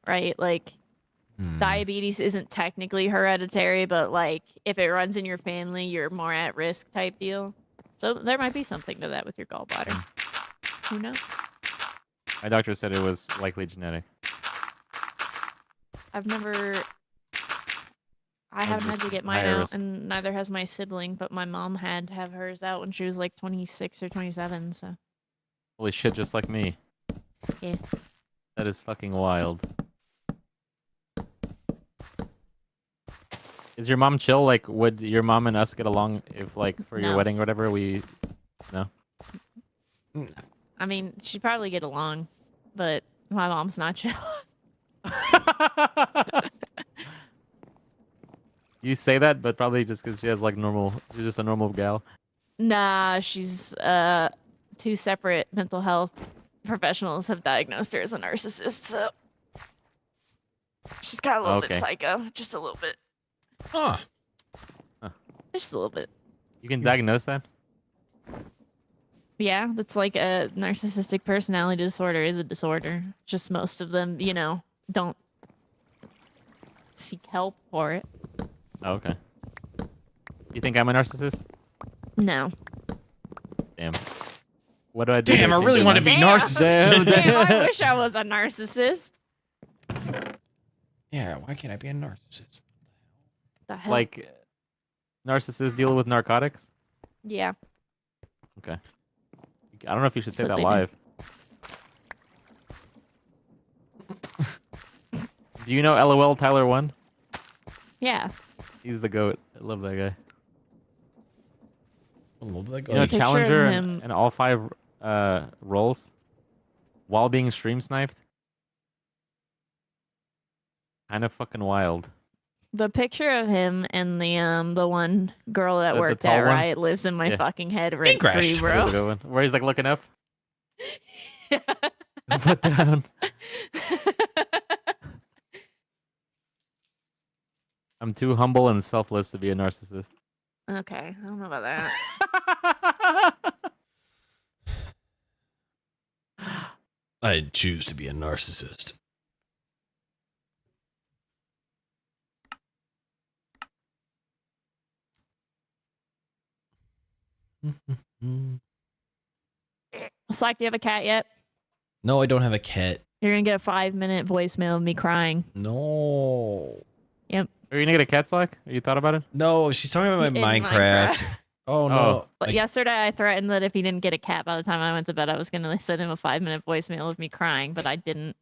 right? Like diabetes isn't technically hereditary, but like if it runs in your family, you're more at risk type deal. So there might be something to that with your gallbladder. Who knows? My doctor said it was likely genetic. I haven't had to get mine higher out, risk. and neither has my sibling, but my mom had to have hers out when she was like 26 or 27, so. Holy shit, just like me. Yeah. That is fucking wild. Is your mom chill? Like, would your mom and us get along if, like, for your No. wedding or whatever, we... No? I mean, she'd probably get along, but my mom's not chill. You say that, but probably just because she has, like, normal... She's just a normal gal. Nah, she's, 2 separate mental health professionals have diagnosed her as a narcissist, so. She's got a little bit Okay. psycho, just a little bit. Huh. Just a little bit. You can diagnose that? Yeah, that's like a narcissistic personality disorder is a disorder. Just most of them, you know, don't seek help for it. Oh, okay. You think I'm a narcissist? No. Damn. What do I do? Damn, to I really change want to my be mind? narcissist. Damn, I wish I was a narcissist. Yeah, why can't I be a narcissist? The hell? Like, narcissists deal with narcotics? Yeah. Okay. I don't know if you should say That's that what live. Do you know LOL Tyler 1? Yeah. He's the GOAT. I love that guy. Well, did I go? You know, Picture of Challenger him- and all 5 roles while being stream sniped. Kind of fucking wild. The picture of him and the one girl that The worked tall at one? Riot lives in my Yeah. fucking head rent crashed. free, That is a bro. good one. Where he's like looking up. Put down. I'm too humble and selfless to be a narcissist. Okay, I don't know about that. I choose to be a narcissist. Slack, do you have a cat yet? No, I don't have a cat. You're gonna get a 5-minute voicemail of me crying. No. Are you gonna get a cat Slack? Have you thought about it? No, she's talking about my In Minecraft. Oh, no. But yesterday I threatened that if he didn't get a cat by the time I went to bed, I was gonna send him a 5-minute voicemail of me crying, but I didn't.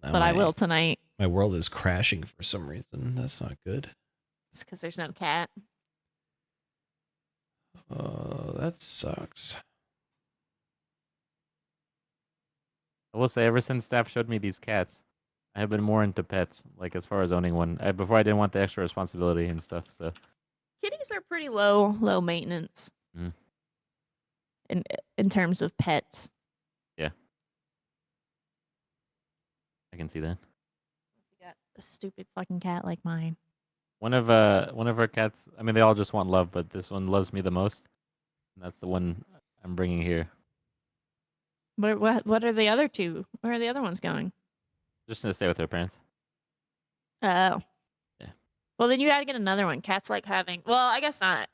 But I will tonight. My world is crashing for some reason. That's not good. It's because there's no cat. That sucks. I will say, ever since Steph showed me these cats, I have been more into pets. Like as far as owning one, before I didn't want the extra responsibility and stuff. So Kitties are pretty low maintenance Mm. in terms of pets. I can see that. You got a stupid fucking cat like mine. One of our cats. I mean, they all just want love, but this one loves me the most. And that's the one I'm bringing here, What are the other two? Where are the other ones going? just to stay with her parents. Oh. Yeah. Well, then you gotta get another one. Cats like having. Well, I guess not.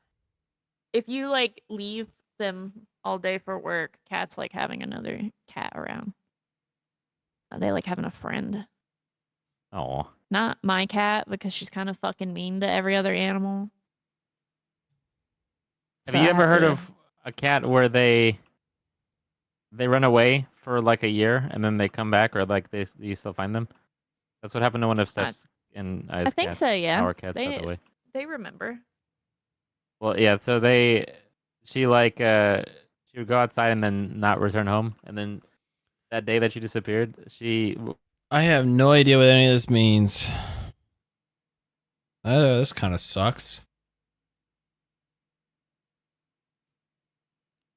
If you like leave them all day for work, cats like having another cat around. They like having a friend. Oh, Not my cat because she's kind of fucking mean to every other animal. have So you I ever have heard to- of a cat where they run away for like a year and then they come back, or like you still find them? That's what happened to one of Steph's and I's I think cats. so, yeah. Our cats got that way. They remember. Well, yeah. So she like she would go outside and then not return home, and then that day that she disappeared, I have no idea what any of this means. This kind of sucks.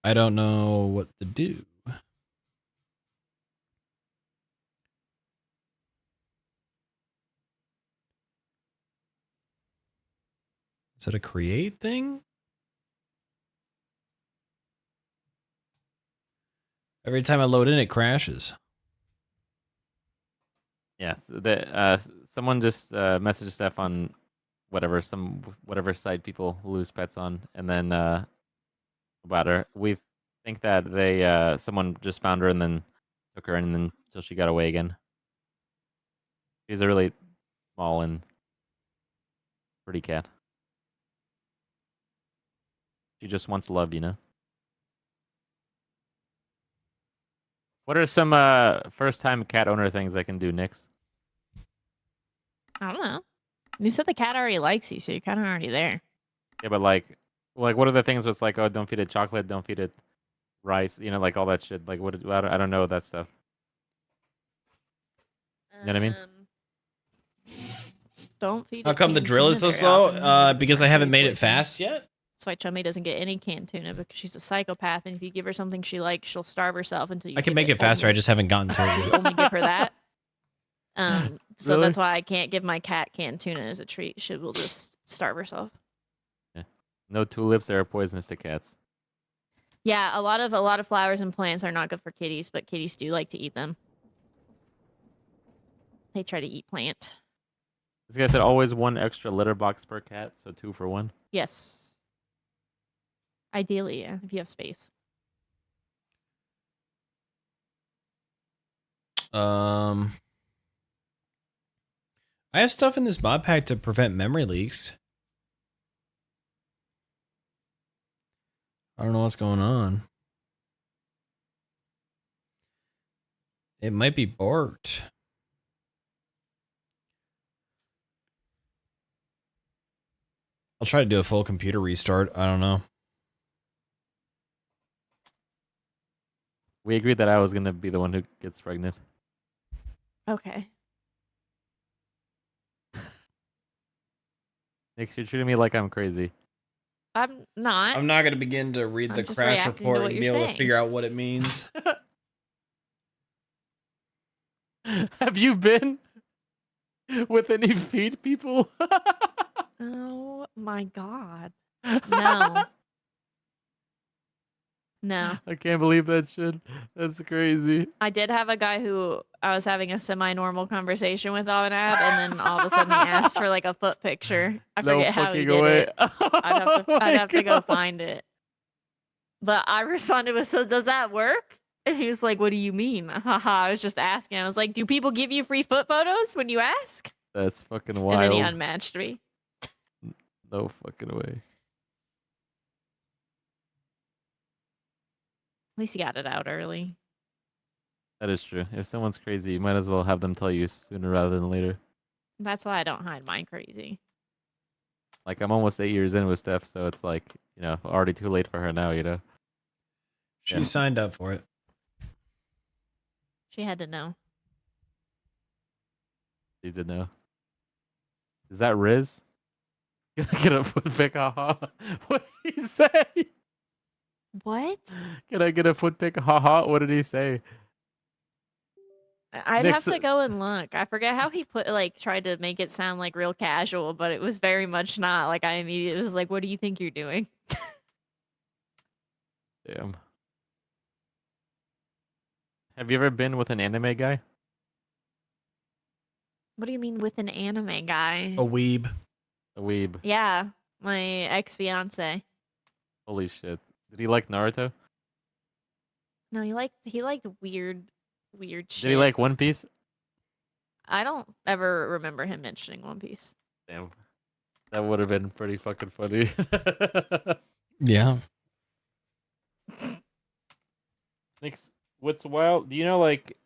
I don't know what to do. Is it a create thing? Every time I load in, it crashes. yeah, someone just messaged Steph on whatever site people lose pets on, and then about her. We think that they someone just found her and then took her in, and then until she got away again. She's a really small and pretty cat. She just wants love, you know. What are some first-time cat owner things I can do, Nix? I don't know. You said the cat already likes you, so you're kind of already there. Yeah, but like what are the things that's like, oh, don't feed it chocolate, don't feed it rice, you know, like all that shit. Like what? I don't know that stuff. You know what I mean? Don't feed. How it come the canned drill is so tuna very slow? often. Because I haven't made it Poisonous. fast yet? That's why Chummy doesn't get any canned tuna because she's a psychopath, and if you give her something she likes, she'll starve herself until you. I can give make it faster. I only- just haven't gotten to it you yet. only give her that. So Really? that's why I can't give my cat canned tuna as a treat. She will just starve herself. No tulips are poisonous to cats. Yeah, a lot of flowers and plants are not good for kitties, but kitties do like to eat them. They try to eat plant. This guy said always one extra litter box per cat, so 2 for 1. Yes. Ideally, yeah, if you have space. I have stuff in this mod pack to prevent memory leaks. I don't know what's going on. It might be Bart. I'll try to do a full computer restart. I don't know. We agreed that I was gonna be the one who gets pregnant. Okay. Nick, you're treating me like I'm crazy. I'm not. I'm not going to begin to read I'm the just crash reacting to report what and you're be able to saying. figure out what it means. Have you been with any feed people? Oh my god. No. No. I can't believe that shit. That's crazy. I did have a guy who I was having a semi-normal conversation with on an app, and then all of a sudden he asked for like a foot picture. I No forget how he fucking did way. it. I'd have to go find it. But I responded with, "So does that work?" And he was like, "What do you mean?" Haha. I was just asking. I was like, "Do people give you free foot photos when you ask?" That's fucking And wild. then he unmatched me. No fucking way. At least he got it out early. That is true. If someone's crazy, you might as well have them tell you sooner rather than later. That's why I don't hide mine crazy. Like, I'm almost 8 years in with Steph, so it's like, you know, already too late for her now, you know? She Yeah. signed up for it. She had to know. She did know. Is that Riz? Can I get a foot pick? Haha. What did he say? What? Can I get a foot pick? Haha. What did he say? I'd Next- have to go and look. I forget how he tried to make it sound like real casual, but it was very much not. Like I immediately was like, "What do you think you're doing?" Damn. Have you ever been with an anime guy? What do you mean with an anime guy? A weeb. A weeb. Yeah, my ex-fiance. Holy shit. Did he like Naruto? No, he liked weird shit. Did he like One Piece? I don't ever remember him mentioning One Piece. Damn. That would have been pretty fucking funny. Yeah. Next, what's wild? Do you know, like,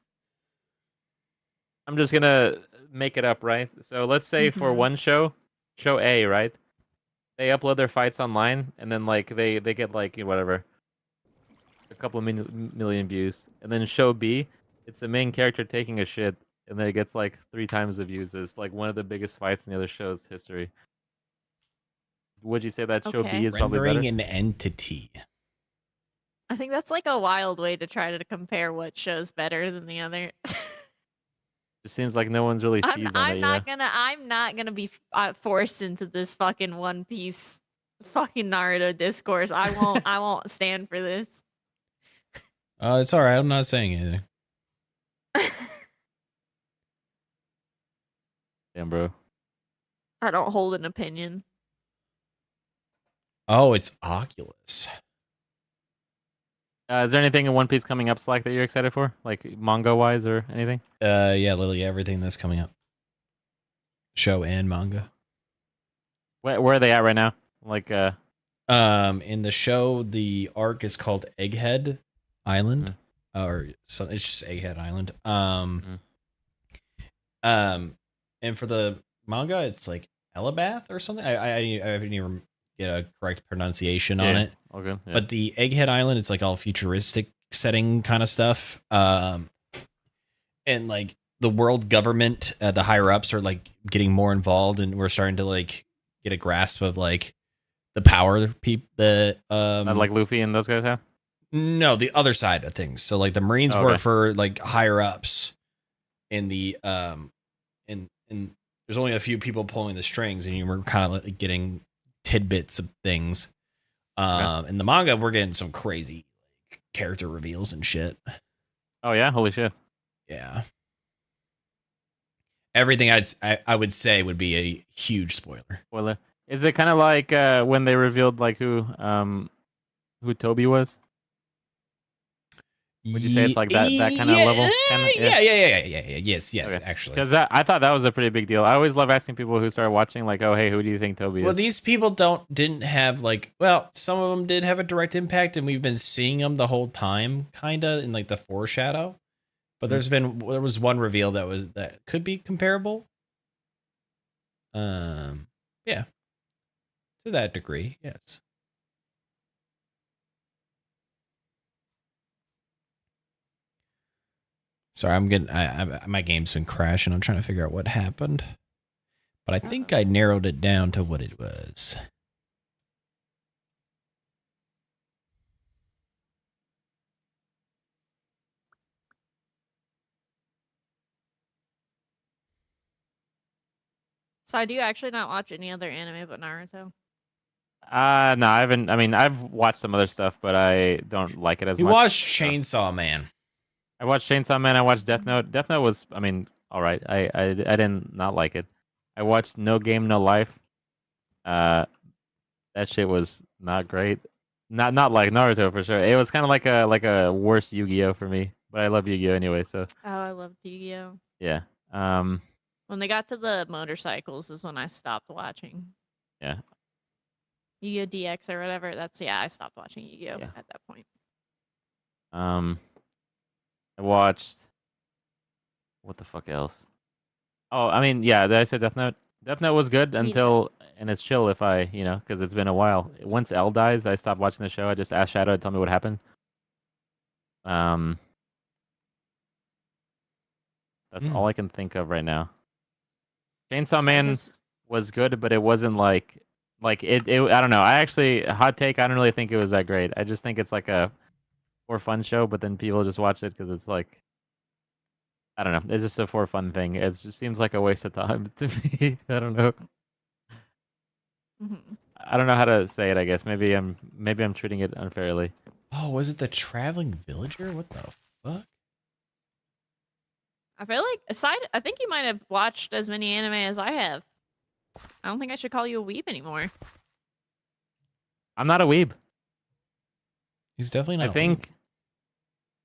I'm just gonna make it up, right? So let's say for Mhm. one show A, right? They upload their fights online, and then like they get like whatever, a couple of million views, and then show B, it's the main character taking a shit, and then it gets like 3 times the views. It's like one of the biggest fights in the other show's history. Would you say that show Okay. B is probably better? Rendering an entity. I think that's like a wild way to try to compare what show's better than the other. It seems like no one's really seized on it. I'm not gonna be forced into this fucking One Piece, fucking Naruto discourse. I won't stand for this. It's all right. I'm not saying anything. Damn, bro. I don't hold an opinion. Oh, it's Oculus. Is there anything in One Piece coming up, Slack, that you're excited for, like manga wise or anything? Yeah, literally everything that's coming up. Show and manga. Where are they at right now? Like, in the show, the arc is called Egghead Island, or so it's just Egghead Island. And for the manga, it's like Elabath or something. I haven't even get a correct pronunciation on it. Okay. Yeah. But the Egghead Island, it's like all futuristic setting kind of stuff. And like the world government, the higher ups are like getting more involved, and we're starting to like get a grasp of like the power people like Luffy and those guys have. No, the other side of things. So like the Marines work for like higher ups in the and there's only a few people pulling the strings, and you were kind of like getting tidbits of things. In the manga, we're getting some crazy like, character reveals and shit. Oh yeah, holy shit. Yeah. Everything I would say would be a huge spoiler. Spoiler. Is it kind of like when they revealed like who Toby was? Would you say it's like that kind of level? Yeah. Yes, okay. Actually. Because I thought that was a pretty big deal. I always love asking people who start watching, like, oh, hey, who do you think Toby is? Well, these people didn't have like, well, some of them did have a direct impact, and we've been seeing them the whole time, kind of in like the foreshadow. But there was one reveal that could be comparable. Yeah, to that degree, yes. Sorry, I'm getting. My game's been crashing. I'm trying to figure out what happened, but I think I narrowed it down to what it was. So I do actually not watch any other anime but Naruto. No, I haven't. I mean, I've watched some other stuff, but I don't like it as much. You watched Chainsaw Man. I watched Chainsaw Man. I watched Death Note. Death Note was, I mean, all right. I didn't not like it. I watched No Game No Life. That shit was not great. Not like Naruto for sure. It was kind of like a worse Yu-Gi-Oh for me. But I love Yu-Gi-Oh anyway. So. Oh, I loved Yu-Gi-Oh. Yeah. When they got to the motorcycles is when I stopped watching. Yeah. Yu-Gi-Oh DX or whatever. I stopped watching Yu-Gi-Oh at that point. I watched. What the fuck else? Oh, I mean, yeah. Did I say Death Note? Death Note was good until, and it's chill if I, because it's been a while. Once L dies, I stopped watching the show. I just asked Shadow to tell me what happened. That's all I can think of right now. Chainsaw So I Man guess- was good, but it wasn't like it. I don't know. I actually hot take. I don't really think it was that great. I just think it's like a for fun show, but then people just watch it because it's like I don't know. It's just a for fun thing. It just seems like a waste of time to me. I don't know. Mhm. I don't know how to say it. I guess maybe I'm treating it unfairly. Oh, was it the traveling villager? What the fuck? I feel like I think you might have watched as many anime as I have. I don't think I should call you a weeb anymore. I'm not a weeb. He's definitely not. I think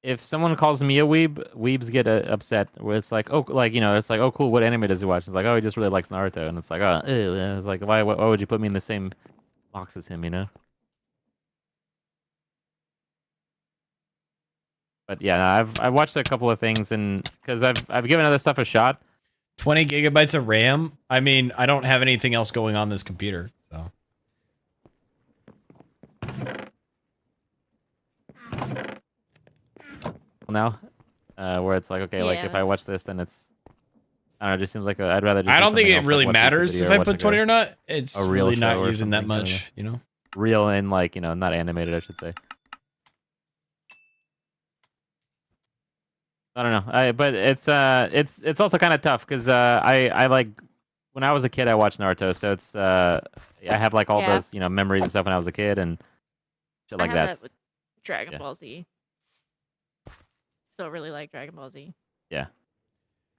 if someone calls me a weeb, weebs get upset. Where it's like, oh, like it's like, oh, cool. What anime does he watch? It's like, oh, he just really likes Naruto, and it's like, oh, ew. And it's like, why would you put me in the same box as him? But yeah, no, I've watched a couple of things, and because I've given other stuff a shot. 20 gigabytes of RAM. I mean, I don't have anything else going on this computer, so. Now, where it's like, okay, like Yeah, if I watch this, then it's I don't know. It just seems like I'd rather. Just I do don't think something it else, really like watch a YouTube matters video if or I watch, put like, 20 or not. It's a real really show not or using that something, I don't much, you know? real and like not animated, I should say. I don't know. But it's also kind of tough because I like when I was a kid I watched Naruto, so it's I have like all Yeah. those memories and stuff when I was a kid and shit like I have that. that with Dragon yeah. Ball Z. Still really like Dragon Ball Z. Yeah.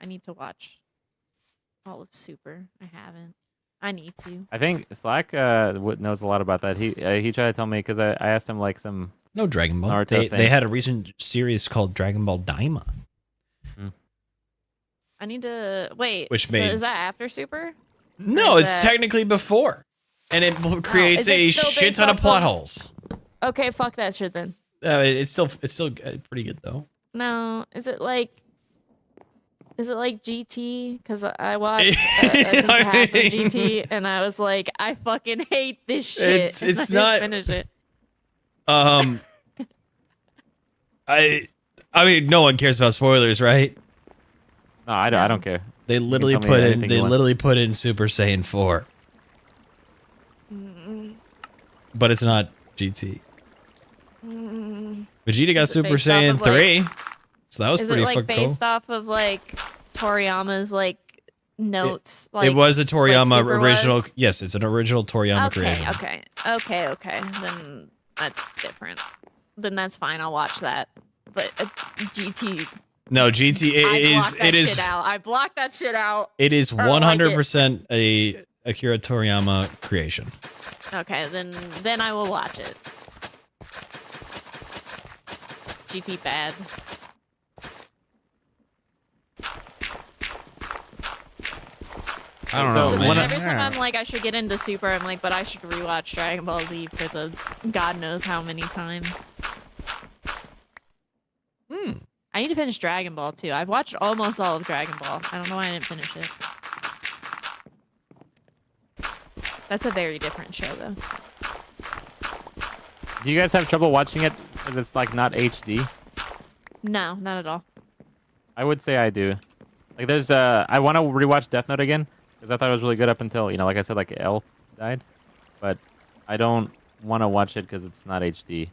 I need to watch all of Super. I haven't. I need to. I think Slack knows a lot about that. He tried to tell me because I asked him like some. No Dragon Ball. Naruto They things. had a recent series called Dragon Ball Daima. I need to wait. Which so means- is that after Super? No, is it's that- technically before. And it creates is it a still shit based ton of off plot of- holes. Okay, fuck that shit then. It's still pretty good though. No, is it like GT? Because I watched I think I half of mean- GT and I was like, I fucking hate this shit. It's and I didn't not- finish it. I mean, no one cares about spoilers, right? No, I don't care. They literally tell me put in anything you want. Super Saiyan 4, Mm, but it's not GT. mm. Vegeta got Is it Super based off Saiyan of, like- 3, so that was Is it pretty like fucking cool. based off of like Toriyama's like notes? Like It was a Toriyama Super original. was? Yes, it's an original Toriyama creation. Okay. Then that's different. Then that's fine. I'll watch that. But GT, No, GT I blocked that shit out. it is I don't like it. 100% a Akira Toriyama creation. Okay, then I will watch it. GT bad. I don't So know, But one man. of- every time I'm like, I should get into Super, I'm like, but I should rewatch Dragon Ball Z for the God knows how many times. I need to finish Dragon Ball too. I've watched almost all of Dragon Ball. I don't know why I didn't finish it. That's a very different show though. Do you guys have trouble watching it because it's like not HD? No, not at all. I would say I do. Like there's I want to rewatch Death Note again because I thought it was really good up until like I said, like L died, but I don't want to watch it because it's not HD.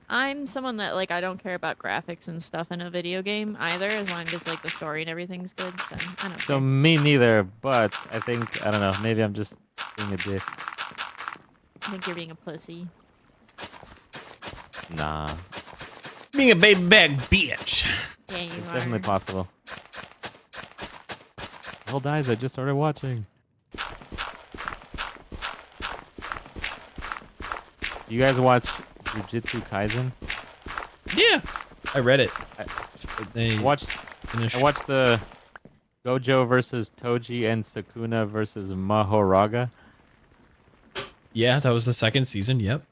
I'm someone that like I don't care about graphics and stuff in a video game either, as long as like the story and everything's good. So I don't So care. me neither, but I think I don't know. Maybe I'm just being a dick. I think you're being a pussy. Nah, Being a baby back bitch. Yeah, you it's are. definitely possible. Well, guys, I just started watching. You guys watch Jujutsu Kaisen? Yeah, I read it. They I watched the Gojo versus Toji and Sukuna versus Mahoraga. Yeah, that was the second season. Yep.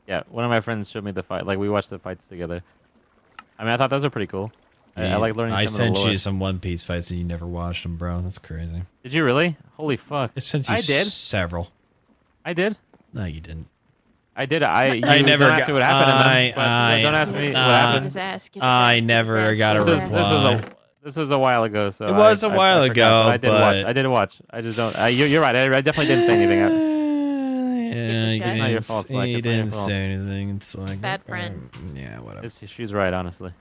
Yeah, one of my friends showed me the fight. Like we watched the fights together. I mean, I thought those were pretty cool. I like learning. I some of the sent lore. you some One Piece fights and you never watched them, bro. That's crazy. Did you really? Holy fuck! I sent you I did. several. I did. No, you didn't. I did. You never don't ask me what happened. in them, but I- don't ask me what uh, happened. Get his ass, get his I ass, get never his ass, got get a his ass. reply. This was a while ago, so It was a a while ago, I did watch. I did watch. I just don't. You're right. I definitely didn't say anything. Yeah, It's not your fault, Slack. He It's not your didn't fault. say anything. It's like Bad okay, friend. Yeah, whatever. She's right, honestly.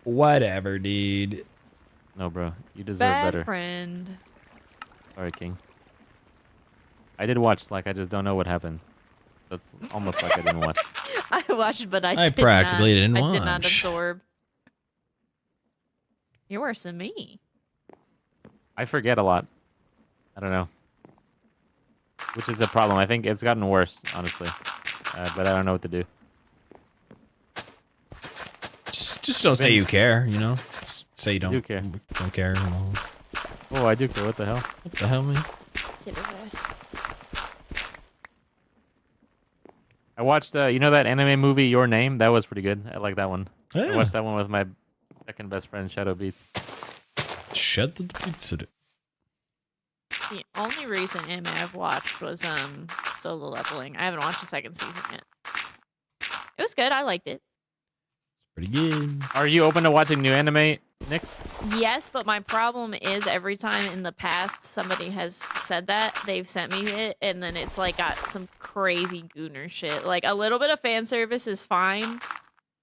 Whatever, dude. No, bro. You deserve Bad better. friend. Sorry, King. I did watch Slack. I just don't know what happened. That's almost like I didn't watch. I watched, but I I did practically not, didn't I did not watch. absorb. You're worse than me. I forget a lot. I don't know. Which is a problem. I think it's gotten worse, honestly. But I don't know what to do. Just don't say you care, you know? Just say you do care. Don't care. You know? Oh, I do care. What the hell? What the hell, man? Get his ass. I watched, you know that anime movie, Your Name? That was pretty good. I like that one. I Yeah. watched that one with my second best friend, Shadow Beats. Shut the pizza. The only recent anime I've watched was Solo Leveling. I haven't watched the second season yet. It was good. I liked it. Pretty good. Are you open to watching new anime, Nix? Yes, but my problem is every time in the past somebody has said that, they've sent me it, and then it's like got some crazy gooner shit. Like a little bit of fan service is fine,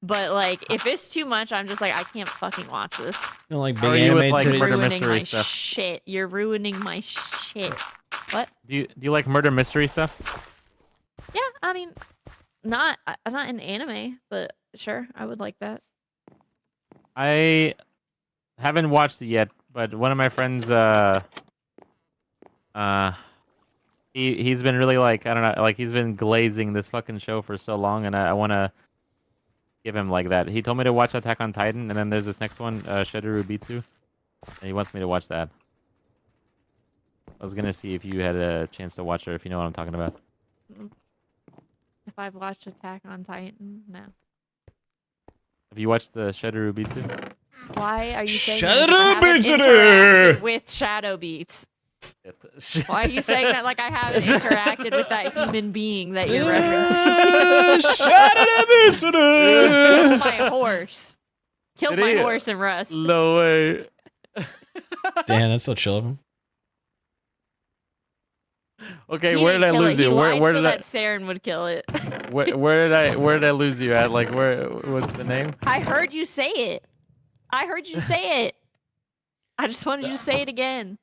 but like if it's too much, I'm just like I can't fucking watch this. You know, like big How are you with, anime like, titties? murder Ruining mystery my stuff? shit. You're ruining my shit. What? Do you like murder mystery stuff? Yeah, I mean, not in anime, but sure, I would like that. I haven't watched it yet, but one of my friends, he's been really like, I don't know, like he's been glazing this fucking show for so long, and I want to give him like that. He told me to watch Attack on Titan, and then there's this next one, Sheduru Bitsu, and he wants me to watch that. I was gonna see if you had a chance to watch it, or if you know what I'm talking about. If I've watched Attack on Titan, no. Have you watched the Sheduru Bitsu? Why are you saying Shadow that? I haven't Beats it! interacted with Shadow Beats? Why are you saying that like I haven't interacted with that human being that you're referencing? Killed my horse. Killed my horse in Rust. No way. Damn, that's so chill of him. Okay, He where did I didn't kill lose it. you? He Where lied so did that Saren would kill it. where did I lose you at? Like, where was the name? I heard you say it. I heard you say it. I just wanted you to say it again.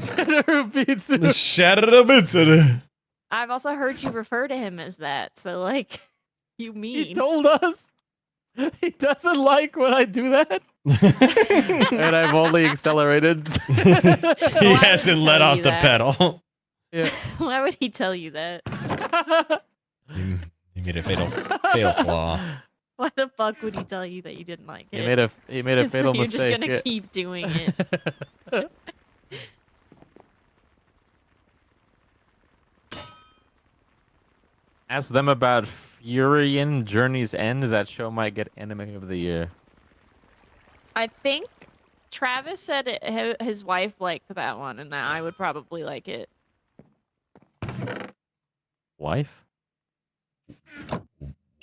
Sheduru Bitsu. The Shadow Bitsu. I've also heard you refer to him as that. So like, you He mean? told us he doesn't like when I do that, and I've only accelerated. He Why hasn't would he let tell off you the that? pedal. Yeah. Why would he tell you that? He made a fatal flaw. Why the fuck would he tell you that you didn't like it? He made a So fatal you're mistake. just gonna keep doing it. Ask them about Furion Journey's End. That show might get anime of the year. I think Travis said his wife liked that one, and that I would probably like it. Wife?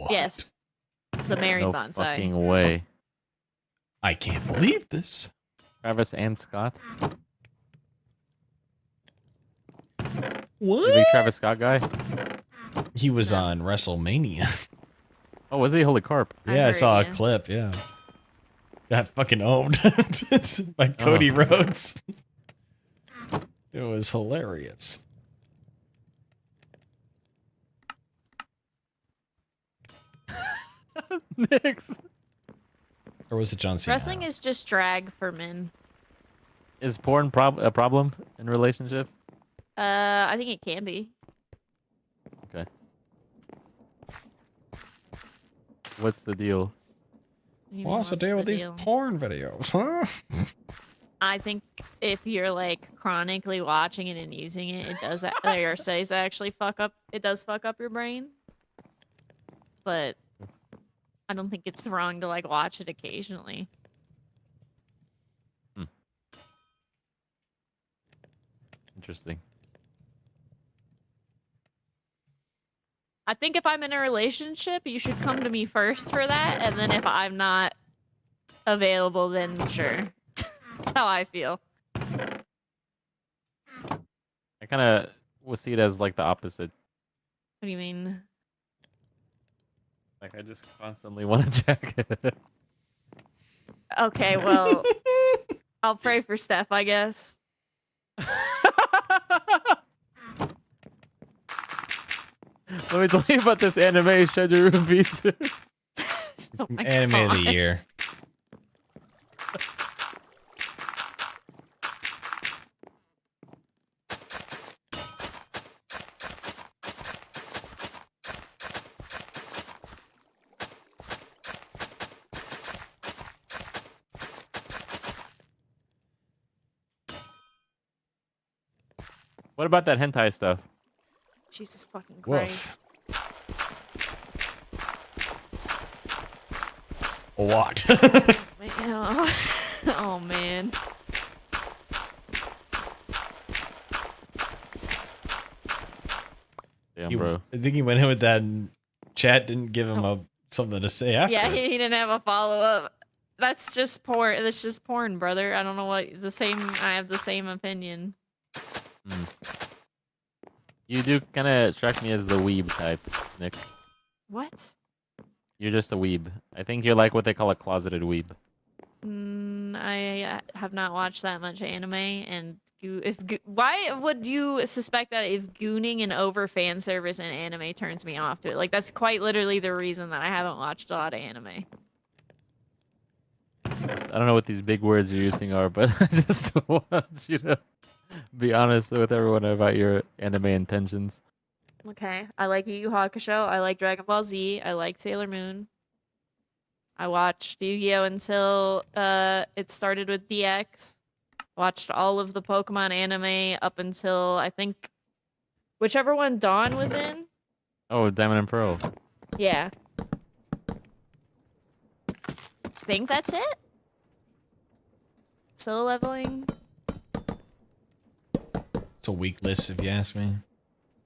Yes, the Mary No Bonsai. fucking way. I can't believe this. Travis and Scott. What? The big Travis Scott guy. He was No. on WrestleMania. Oh, was he? Holy carp. I Yeah, I heard, saw yeah. a clip, yeah. Got fucking owned by Cody Rhodes. It was hilarious. Nix. Or was it John Cena? Wrestling is just drag for men. Is porn a problem in relationships? I think it can be. Okay. What's the deal? What do you mean, What's the deal with these deal? porn videos, huh? I think if you're like chronically watching it and using it, it does or says actually fuck up. It does fuck up your brain. But I don't think it's wrong to like watch it occasionally. Interesting. I think if I'm in a relationship, you should come to me first for that, and then if I'm not available, then sure. That's how I feel. I kind of would see it as like the opposite. What do you mean? Like I just constantly want to check. Okay, well, I'll pray for Steph, I guess. Let me tell you about this anime Sheduru Pizza. Oh my Anime of the God. year. What about that hentai stuff? Jesus fucking Woof. Christ. What? Man, oh. Oh, man. Damn, bro. I think he went in with that and chat didn't give him something to say after. Yeah, he didn't have a follow-up. That's just porn. That's just porn, brother. I don't know what I have the same opinion. You do kind of strike me as the weeb type, Nick. What? You're just a weeb. I think you're like what they call a closeted weeb. I have not watched that much anime, and why would you suspect that if gooning and over fan service in anime turns me off to it? Like that's quite literally the reason that I haven't watched a lot of anime. I don't know what these big words you're using are, but I just want you to be honest with everyone about your anime intentions. Okay, I like Yu Yu Hakusho. I like Dragon Ball Z. I like Sailor Moon. I watched Yu-Gi-Oh until it started with DX. Watched all of the Pokemon anime up until I think whichever one Dawn was in. Oh, Diamond and Pearl. Yeah. Think that's it? Solo leveling? It's a weak list if you ask me.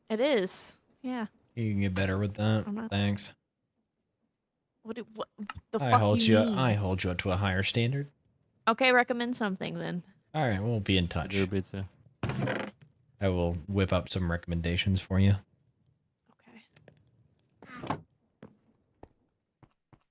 It is. Yeah. You can get better with that. I'm not- Thanks. What the fuck I hold you you. mean? I hold you up to a higher standard. Okay, recommend something then. All right, we'll be in touch. Sheduru Pizza. I will whip up some recommendations for you. Okay.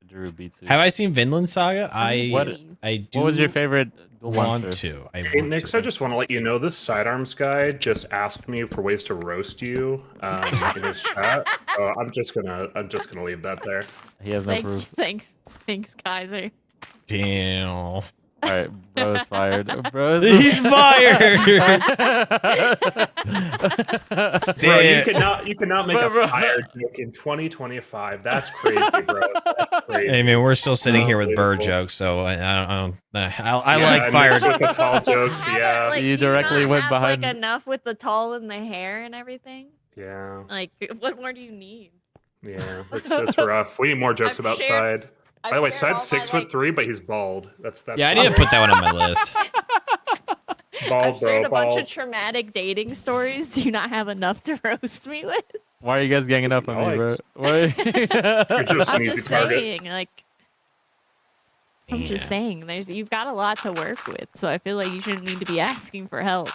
Sheduru Pizza. Have I seen Vinland Saga? What- I do. What was your favorite duel want monster? to? I Hey, want Nix, to. I just want to let you know this sidearms guy just asked me for ways to roast you in his chat. So I'm just gonna leave that there. He has no proof. Thanks, Kaiser. Damn. All right, bro is fired. Bro is He's fired. Bro, Damn. you cannot make Bro. a fire joke in 2025. That's crazy, bro. That's crazy. Hey man, we're still sitting here with bird Unbelievable. jokes, so I Yeah, like and fire. mixed with the tall jokes. Have it, Yeah, like, You do directly not went have, behind- like enough with the tall and the hair and everything. yeah, Like, what more do you need? yeah. It's rough. We need more jokes I've about shared- Side. By the way, Side's 6'3", but he's bald. That's Yeah, I need to put that one on my list. bald, I've bro. shared a bunch Bald. of traumatic dating stories. Do you not have enough to roast me with? Why are you guys ganging up on me, bro? Alex. Why? You're just I'm an easy just target. saying, like, I'm just Yeah. saying, you've got a lot to work with, so I feel like you shouldn't need to be asking for help.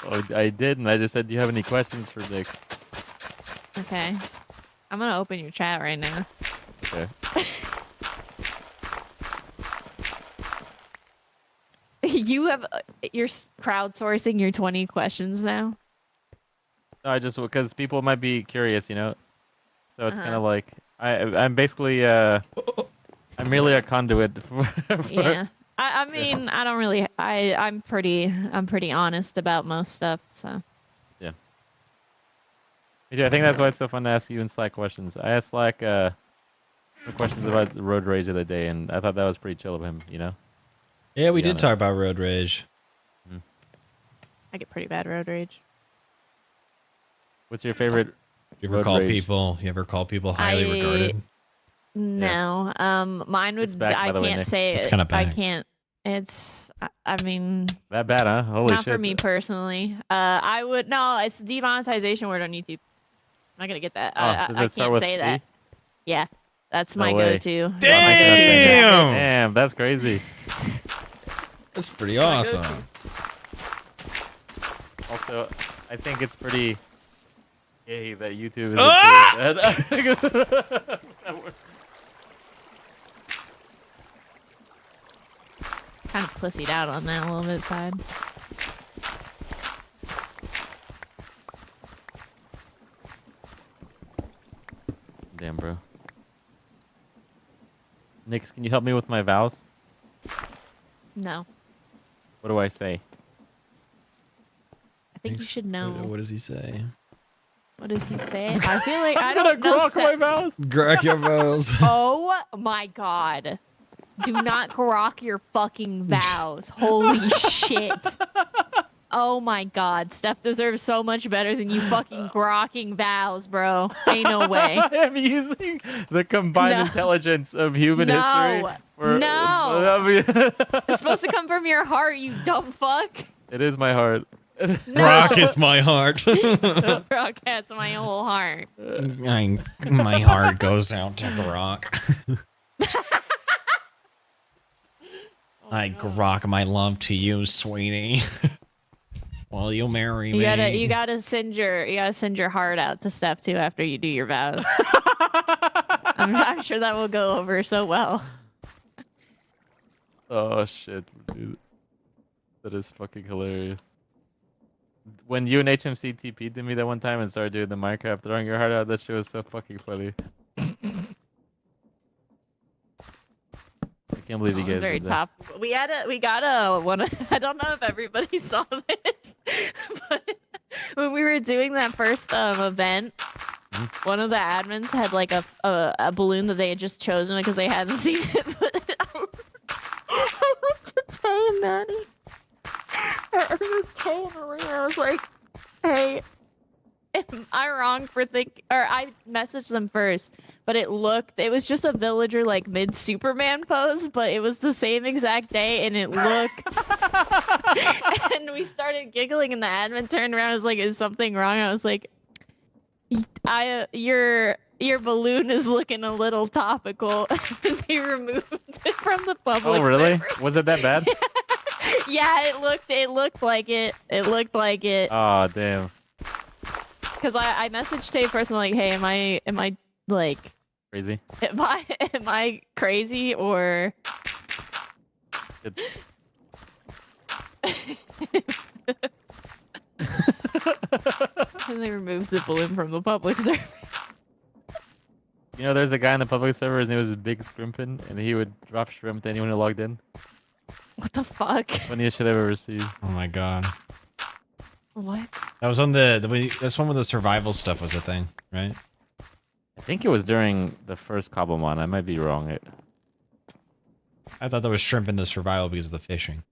Oh, I did, and I just said, do you have any questions for Nick? Okay, I'm gonna open your chat right now. Okay. You have you're crowdsourcing your 20 questions now. No, I just because people might be curious, you know. So it's kind Uh-huh. of like I'm basically I'm merely a conduit for Yeah. I mean, I don't really. I'm pretty honest about most stuff. So Yeah, I think that's why it's so fun to ask you and Slack questions. I asked Slack some questions about the road rage of the day, and I thought that was pretty chill of him, you know. Yeah, we Be did honest. talk about road rage. I get pretty bad road rage. What's your favorite? You ever Road call rage. people? You ever call people highly I- regarded? No. Mine would. It's back, by I the way, can't Nick. say It's it. kinda I back. can't. It's. I mean, That bad, huh? Holy not shit! for me personally. I would no. It's demonetization word on YouTube. I'm not gonna get that. Oh, does I it start can't with say C? that. Yeah, that's No my way. go-to. Damn! Damn, that's crazy. That's pretty my awesome. go-to. Also, I think it's pretty gay that YouTube is Ah! into it. Kind of pussied out on that a little bit side. Damn, bro. Nix, can you help me with my vows? No, What do I say? I think you should know. What does he say? What does he say? I feel like I I'm gonna don't know. grok my vows. Grok your vows. Oh my god. Do not grok your fucking vows. Holy shit. Oh my god. Steph deserves so much better than you fucking grokking vows, bro. Ain't no way. I am using the combined No. intelligence of human history. No. I mean, It's supposed to come from your heart, you dumb fuck. it is my heart. No. Grok is my heart. Grok has my whole heart. My heart goes out to Grok. I grok my love to you, sweetie. Will you marry me? You gotta send your heart out to Steph too after you do your vows. I'm sure that will go over so well. Oh shit, dude. That is fucking hilarious. When you and HMC TP'd to me that one time and started doing the Minecraft throwing your heart out, that shit was so fucking funny. I can't believe you It was guys very did that. top. We got a one. I don't know if everybody saw this, but when we were doing that first event, one of the admins had like a balloon that they had just chosen because they hadn't seen it. But I went to Tay and Maddie. I think it was Tay and Maria. I was like, "Hey, am I wrong for thinking?" Or I messaged them first, but it was just a villager like mid Superman pose, but it was the same exact day, and it looked. And we started giggling, and the admin turned around and was like, "Is something wrong?" I was like, your balloon is looking a little topical." And he removed it from the public. Oh really? server. Was it that bad? Yeah, it looked like it. It looked like it. Oh damn. Because I messaged Tay first and like, "Hey, am I like Crazy. am I crazy or?" Good. And they removed the balloon from the public server. You know, there's a guy in the public server. His name was Big Scrimpin, and he would drop shrimp to anyone who logged in. What the fuck? Funniest shit I've ever received. Oh my god. What? That was on that's one where the survival stuff was a thing, right? I think it was during the first Cobblemon. I might be wrong. I thought there was shrimp in the survival because of the fishing.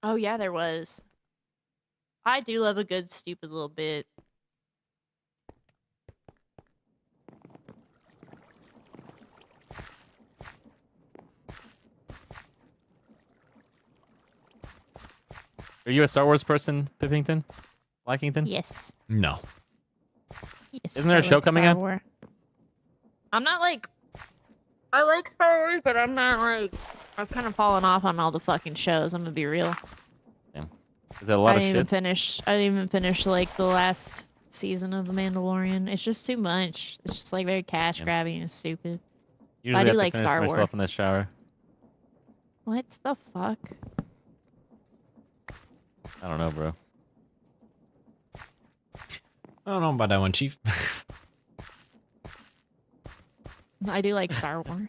Oh yeah, there was. I do love a good stupid little bit. Are you a Star Wars person, Pippington? Likington? Yes. No. Yes. Isn't there a I show like coming Star out? Wars. I'm not like. I like Star Wars, but I'm not like. I've kind of fallen off on all the fucking shows. I'm gonna be real. Is that a lot I of didn't even shit? finish. I didn't even finish like the last season of The Mandalorian. It's just too much. It's just like very cash grabby and stupid. Usually I do have to like finish Star Wars. myself in the shower. What the fuck? I don't know, bro. I don't know about that one, Chief. I do like Star Wars.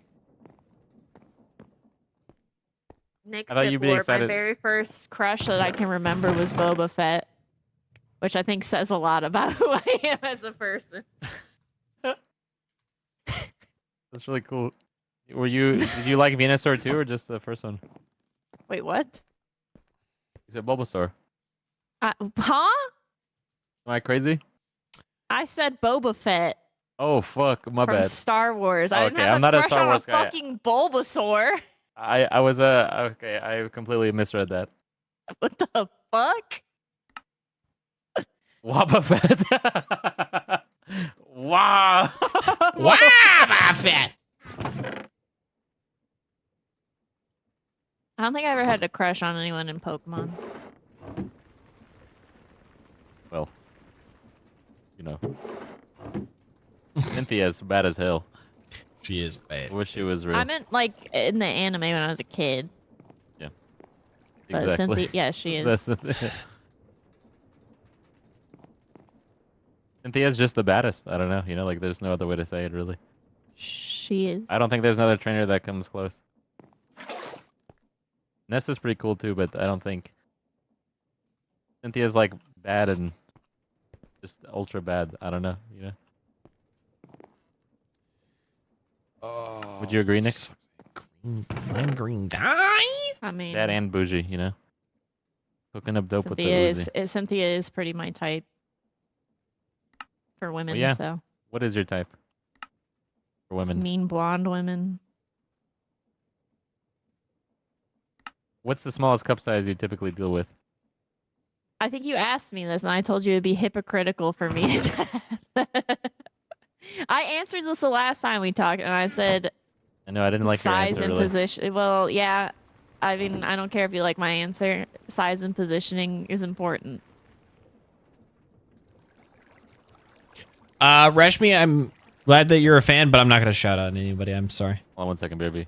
Nick I thought you'd be Tiplor, my excited. very first crush that I can remember was Boba Fett, which I think says a lot about who I am as a person. That's really cool. Did you like Venusaur too, or just the first one? Wait, what? You said Bulbasaur. Huh? Am I crazy? I said Boba Fett Oh fuck, my from bad. Star Wars. I didn't Okay, have I'm a not a crush Star on Wars a guy. fucking Bulbasaur. I was okay. I completely misread that. What the fuck? Wobba Fett. Wow. Wow, my fat. I don't think I ever had a crush on anyone in Pokemon. Well, you know, Cynthia's bad as hell. She is bad. I wish she was real. I meant like in the anime when I was a kid. But Exactly. Cynthia, yeah, she is. That's the thing. Cynthia's just the baddest. I don't know. You know, like there's no other way to say it, really. She is. I don't think there's another trainer that comes close. Nessa's pretty cool too, but I don't think Cynthia's like bad and just ultra bad. I don't know. You know. Oh, Would you agree, Nick? Green dye. I mean, Bad and bougie. You know. Cooking up dope with the Uzi. Cynthia is pretty my type for women. yeah. So What is your type for women? mean blonde women. What's the smallest cup size you typically deal with? I think you asked me this, and I told you it'd be hypocritical for me. I answered this the last time we talked, and I said I know I didn't like your size answer, and really. position. Well, yeah. I mean, I don't care if you like my answer. Size and positioning is important. Rashmi, I'm glad that you're a fan, but I'm not gonna shout out anybody. I'm sorry. Hold on 1 second, baby.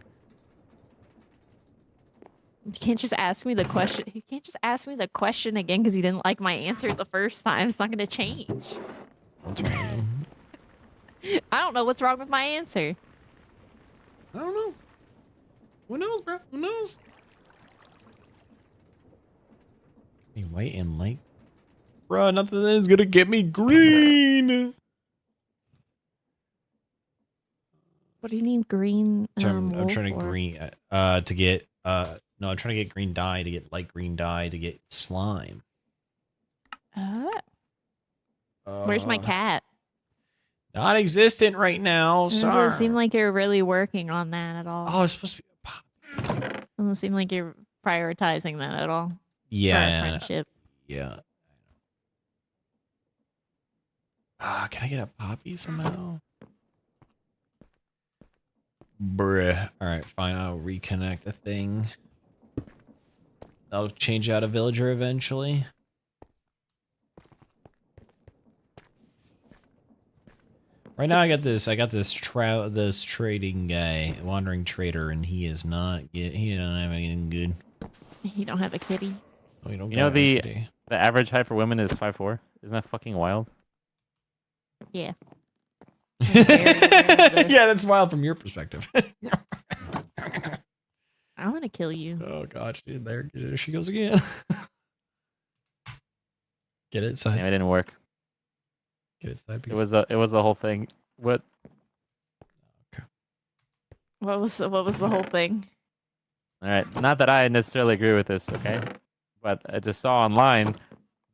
You can't just ask me the question. You can't just ask me the question again because you didn't like my answer the first time. It's not going to change. What's wrong? I don't know what's wrong with my answer. I don't know. Who knows, bro? Who knows? Be white and light. Bro, nothing is gonna get me green. What do you need green? I'm trying to wool for? green to get no, I'm trying to get green dye to get light green dye to get slime. Where's my cat? Not existent right now. Doesn't Sorry. seem like you're really working on that at all. Oh, it's supposed to be a pop. Doesn't seem like you're prioritizing that at all. For our Yeah. friendship. Yeah. Can I get a poppy somehow? Bruh. Alright, fine. I'll reconnect the thing. I'll change out a villager eventually. Right now I got this trading guy, wandering trader, and he is not he don't have anything good. You don't have a kitty. Oh, you don't You know got anything. the average height for women is 5'4". Isn't that fucking wild? Yeah. Yeah, that's wild from your perspective. I'm gonna kill you. Oh gosh, dude, there she goes again. Get it, side. Damn, it didn't work. Get it, side. It was a whole thing. What? What was the whole thing? All right, not that I necessarily agree with this, okay? But I just saw online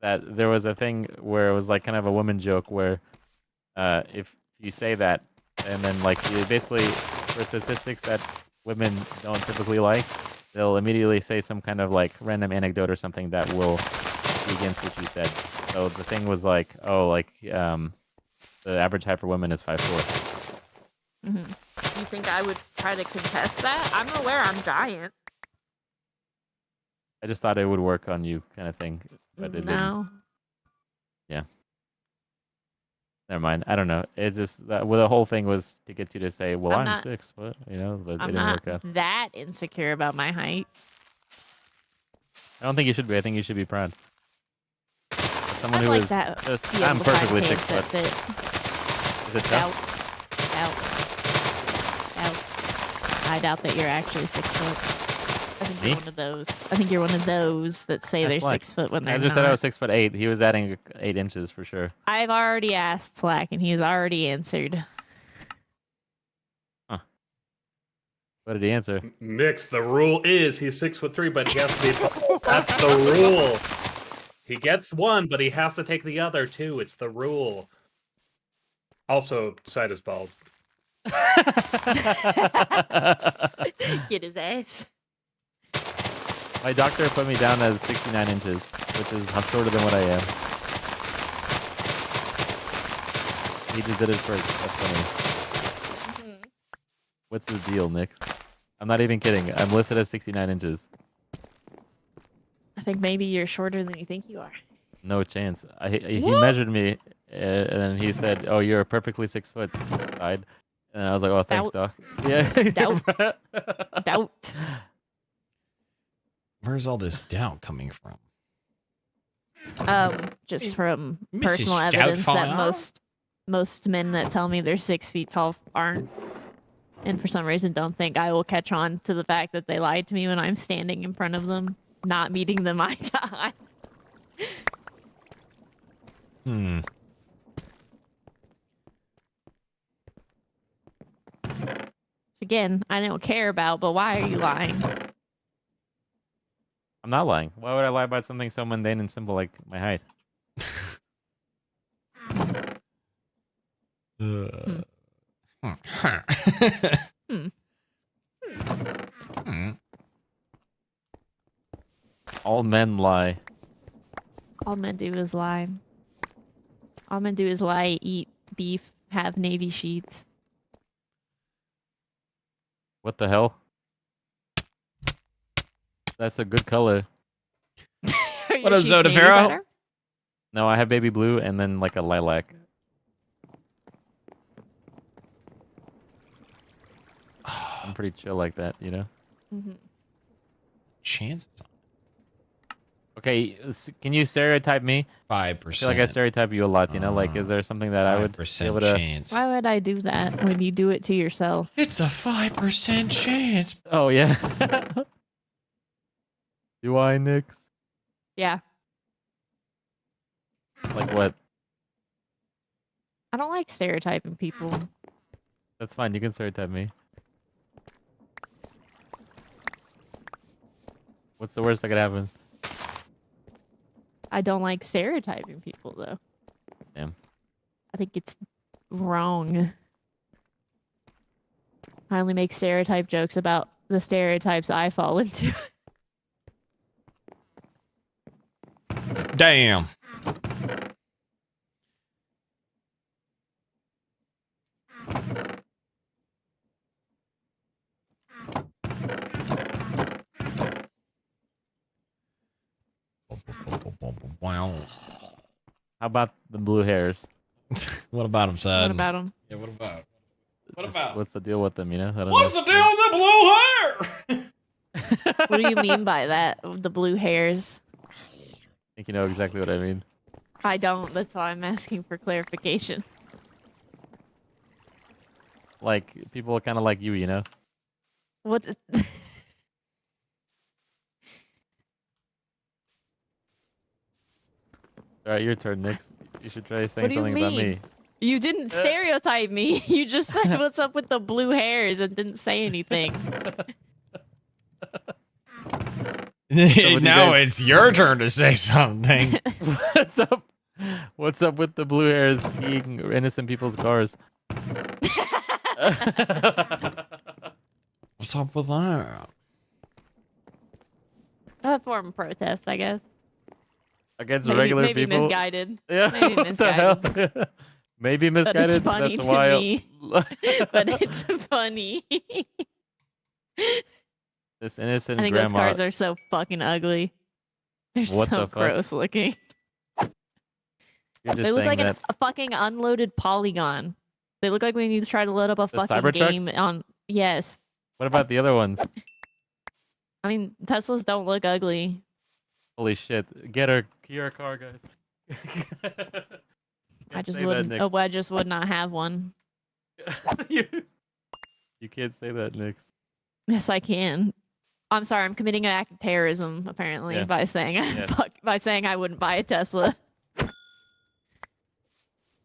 that there was a thing where it was like kind of a woman joke where if you say that and then like you basically for statistics that women don't typically like, they'll immediately say some kind of like random anecdote or something that will be against what you said. So the thing was like, oh, like the average height for women is 5'4". Mm-hmm. You think I would try to contest that? I'm aware I'm giant. I just thought it would work on you, kind of thing, but it didn't. No. Yeah. Never mind. I don't know. It just well, the whole thing was to get you to say, "Well, I'm not- 6 foot," you know, but it I'm didn't not work out. that insecure about my height. I don't think you should be. I think you should be proud. As someone I'd who like is that. just, Be able I'm to find perfectly 6 pants that foot. fit. Is it tough? Doubt. I doubt that you're actually 6 foot. I think Me? you're one of those. I think you're one of those that say That's they're Slack. 6 foot when they're Ezra not. said I was 6'8". He was adding 8 inches for sure. I've already asked Slack, and he's already answered. What did he answer? Mix. The rule is he's 6'3", but he has to be. That's the rule. He gets one, but he has to take the other too. It's the rule. Also, side is bald. Get his ass. My doctor put me down as 69 inches, which is shorter than what I am. he just did it for funny. Mhm. What's the deal, Nick? I'm not even kidding. I'm listed as 69 inches. I think maybe you're shorter than you think you are. No chance. He What? measured me, and then he said, "Oh, you're a perfectly 6 foot side." And I was like, "Oh, thanks, Doubt. Doc." Yeah. Doubt. Doubt. Where's all this doubt coming from? Just from Mrs. personal evidence that Doubtfire? most men that tell me they're 6 feet tall aren't, and for some reason don't think I will catch on to the fact that they lied to me when I'm standing in front of them, not meeting them eye to eye. Hmm. Again, I don't care about, but why are you lying? I'm not lying. Why would I lie about something so mundane and simple like my height? Hmm. Hmm. Hmm. All men lie. All men do is lie. All men do is lie, eat beef, have navy sheets. What the hell? That's a good color. Are What your up, sheets Zoda navy Pharaoh? side arms? No, I have baby blue and then like a lilac. I'm pretty chill like that, you know? Mhm. Chances Okay, can you stereotype me? I 5%. feel like I stereotype you a lot, you know? Like, is there something that I would be 5% able to... chance. Why would I do that when you do it to yourself? It's a 5% chance. Oh, yeah. Do I, Nix? Yeah. Like what? I don't like stereotyping people. That's fine, you can stereotype me. What's the worst that could happen? I don't like stereotyping people, though. Damn. I think it's wrong. I only make stereotype jokes about the stereotypes I fall into. Damn. Wow. How about the blue hairs? What about him, son? What about them? Yeah, what about? What Just about? What's the deal with them, you know? I don't What's know. the deal with the blue hair? What do you mean by that? The blue hairs? I think you know exactly what I mean. I don't. That's why I'm asking for clarification. Like, people kind of like you know? What? Alright, your turn, Nick. You should try saying What do you something about mean? me. You didn't stereotype me. You just said what's up with the blue hairs and didn't say anything. Now guys? it's your turn to say something. What's up? What's up with the blue hairs being innocent people's cars? What's up with that? A form of protest, I guess. Against Maybe, regular maybe people? misguided. Yeah, Maybe what the hell? Maybe But misguided? it's funny That's to why me. But it's funny. this innocent I think those grandma... cars are so fucking ugly. They're What so the fuck? gross looking. You're just They look saying like that... a fucking unloaded polygon. They look like when you try to load up a The fucking game Cybertrucks? on. Yes. What about the other ones? I mean, Teslas don't look ugly. Holy shit. Get her car, guys. I Can't just say that, wouldn't. Nix. Oh, I just would not have one. you can't say that, Nix. Yes, I can. I'm sorry. I'm committing an act of terrorism, apparently, Yeah. by saying Yeah. by saying I wouldn't buy a Tesla.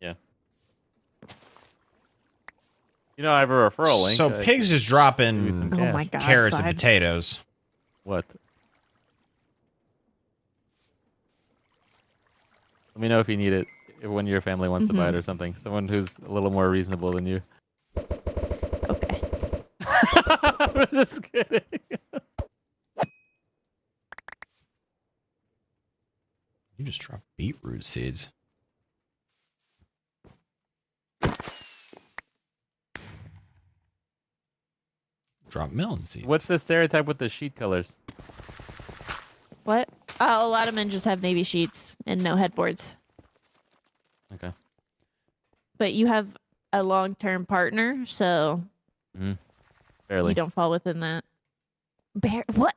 Yeah. You know, I have a referral link. So pigs just drop give you some in Oh my cash. god. carrots and Side. potatoes. What? Let me know if you need it when your family wants to buy it or something. Someone who's a little more reasonable than you. Okay. I'm just kidding. You just dropped beetroot seeds. Drop melon seeds. What's the stereotype with the sheet colors? What? Oh, a lot of men just have navy sheets and no headboards. Okay. But you have a long-term partner, so Barely. you don't fall within that. What?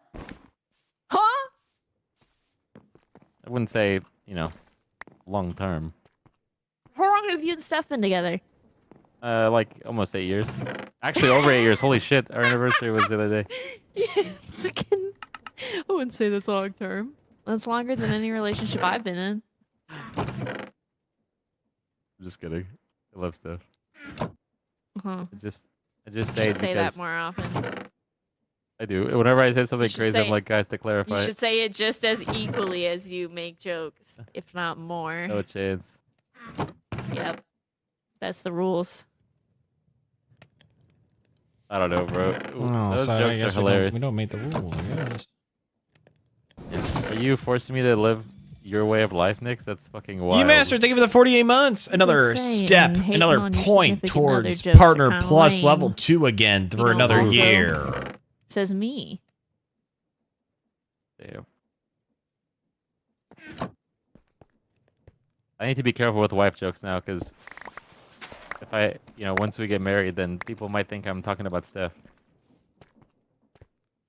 Huh? I wouldn't say, long term. How long have you and Steph been together? Like almost 8 years. Actually, over 8 years. Holy shit! Our anniversary was the other day. Yeah, fucking. I wouldn't say that's long-term. That's longer than any relationship I've been in. I'm just kidding. I love stuff. Huh. I just say it Say because that more often. I do. Whenever I say something should crazy, say- I'm like, guys, to You clarify, should say it just as equally as you make jokes, if not more. no chance. Yep. That's the rules. I don't know, bro. Oh, Those so I jokes are guess hilarious. we don't make the rule, I guess. Are you forcing me to live your way of life, Nick? That's fucking wild. You master, thank you for the 48 months. Another saying, step, hating another on your point significant other towards jokes are partner kinda plus lame. level 2 again for know, another also- year. Says me. Damn. I need to be careful with wife jokes now, because if I, once we get married, then people might think I'm talking about Steph.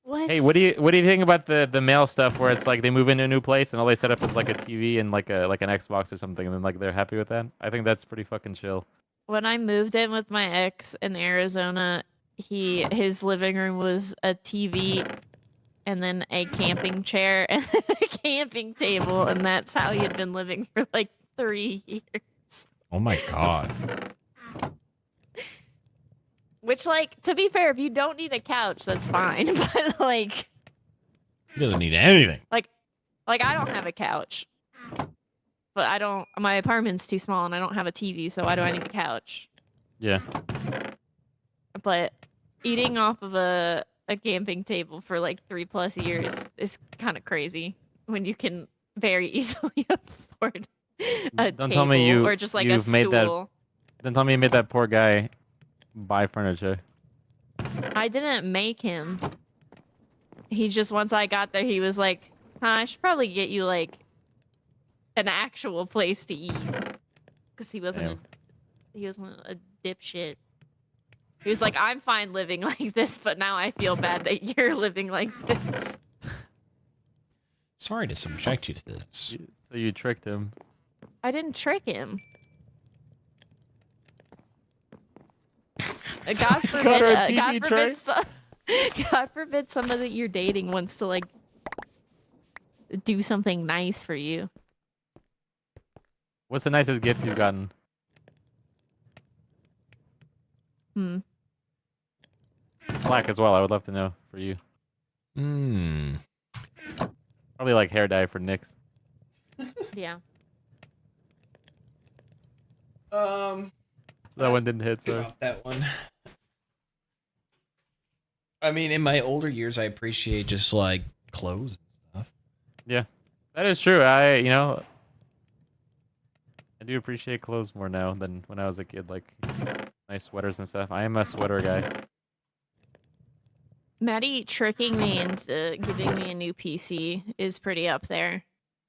What? Hey, what do you think about the male stuff where it's like they move into a new place and all they set up is like a TV and like an Xbox or something, and then like they're happy with that? I think that's pretty fucking chill. When I moved in with my ex in Arizona, his living room was a TV and then a camping chair and then a camping table, and that's how he had been living for like 3 years. Oh my god. Which, like, to be fair, if you don't need a couch, that's fine. But like He doesn't need anything. I don't have a couch. But my apartment's too small and I don't have a TV, so why do I need a couch? Yeah. But eating off of a camping table for like 3+ years is kind of crazy when you can very easily afford a Don't table tell me or just like a you've made that- stool. Don't tell me you made that poor guy buy furniture. I didn't make him. He just, once I got there, he was like, I should probably get you like an actual place to eat. Because he wasn't a dipshit. He was like, I'm fine living like this, but now I feel bad that you're living like this. Sorry to subject you to this. So you tricked him. I didn't trick him. God forbid, Got her a TV tray? God forbid somebody that you're dating wants to like do something nice for you. What's the nicest gift you've gotten? Black as well. I would love to know for you. Probably like hair dye for Nick's. Yeah. That one didn't hit, so. That one. I mean, in my older years, I appreciate just like clothes and stuff. Yeah, that is true. I do appreciate clothes more now than when I was a kid. Like nice sweaters and stuff. I am a sweater guy. Maddie tricking me into giving me a new PC is pretty up there.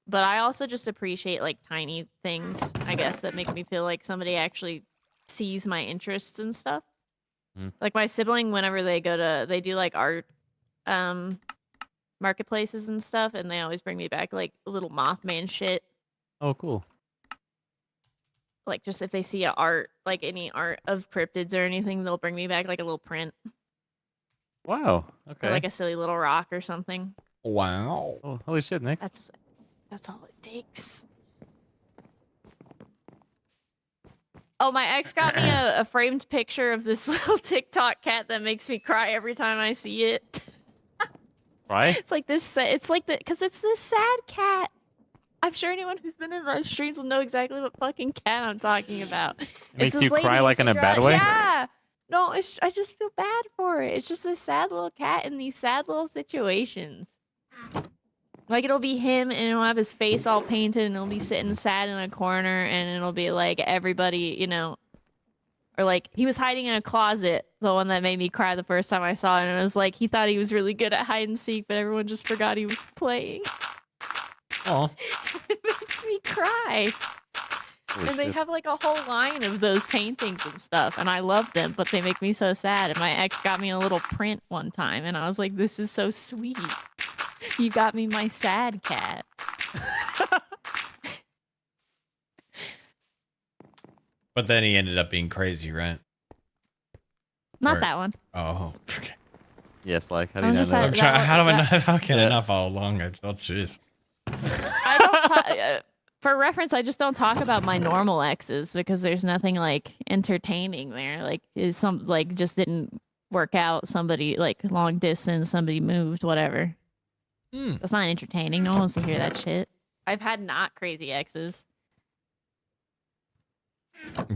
But I also just appreciate like tiny things, I guess, that make me feel like somebody actually sees my interests and stuff. Like my sibling, whenever they do like art marketplaces and stuff, and they always bring me back like little Mothman shit. Oh, cool. Like just if they see like any art of cryptids or anything, they'll bring me back like a little print. Wow. Okay. Or like a silly little rock or something. Wow. Oh, holy shit, Nick. That's all it takes. Oh, my ex got me a framed picture of this little TikTok cat that makes me cry every time I see it. Right? It's like this. It's like because it's this sad cat. I'm sure anyone who's been in my streams will know exactly what fucking cat I'm talking about. It makes this you lady cry like makes in a me bad cry- way? Yeah. No, I just feel bad for it. It's just a sad little cat in these sad little situations. Like it'll be him and it'll have his face all painted and he'll be sitting sad in a corner and it'll be like everybody, Or like he was hiding in a closet, the one that made me cry the first time I saw it. And it was like he thought he was really good at hide and seek, but everyone just forgot he was playing. Oh, It makes me cry. Holy And they shit. have like a whole line of those paintings and stuff, and I love them, but they make me so sad. And my ex got me a little print one time, and I was like, "This is so sweet. You got me my sad cat." but then he ended up being crazy, right? Not Or- that one. Oh, okay. Yes, like how do I'm you not just know? sad- I'm trying. that- How do I that- not? How can I Yeah. not follow along? Oh, jeez. I don't. For reference, I just don't talk about my normal exes because there's nothing like entertaining there. Like, is some like just didn't work out. Somebody like long distance. Somebody moved. Whatever. Hmm. That's not entertaining. No one wants to hear that shit. I've had not crazy exes.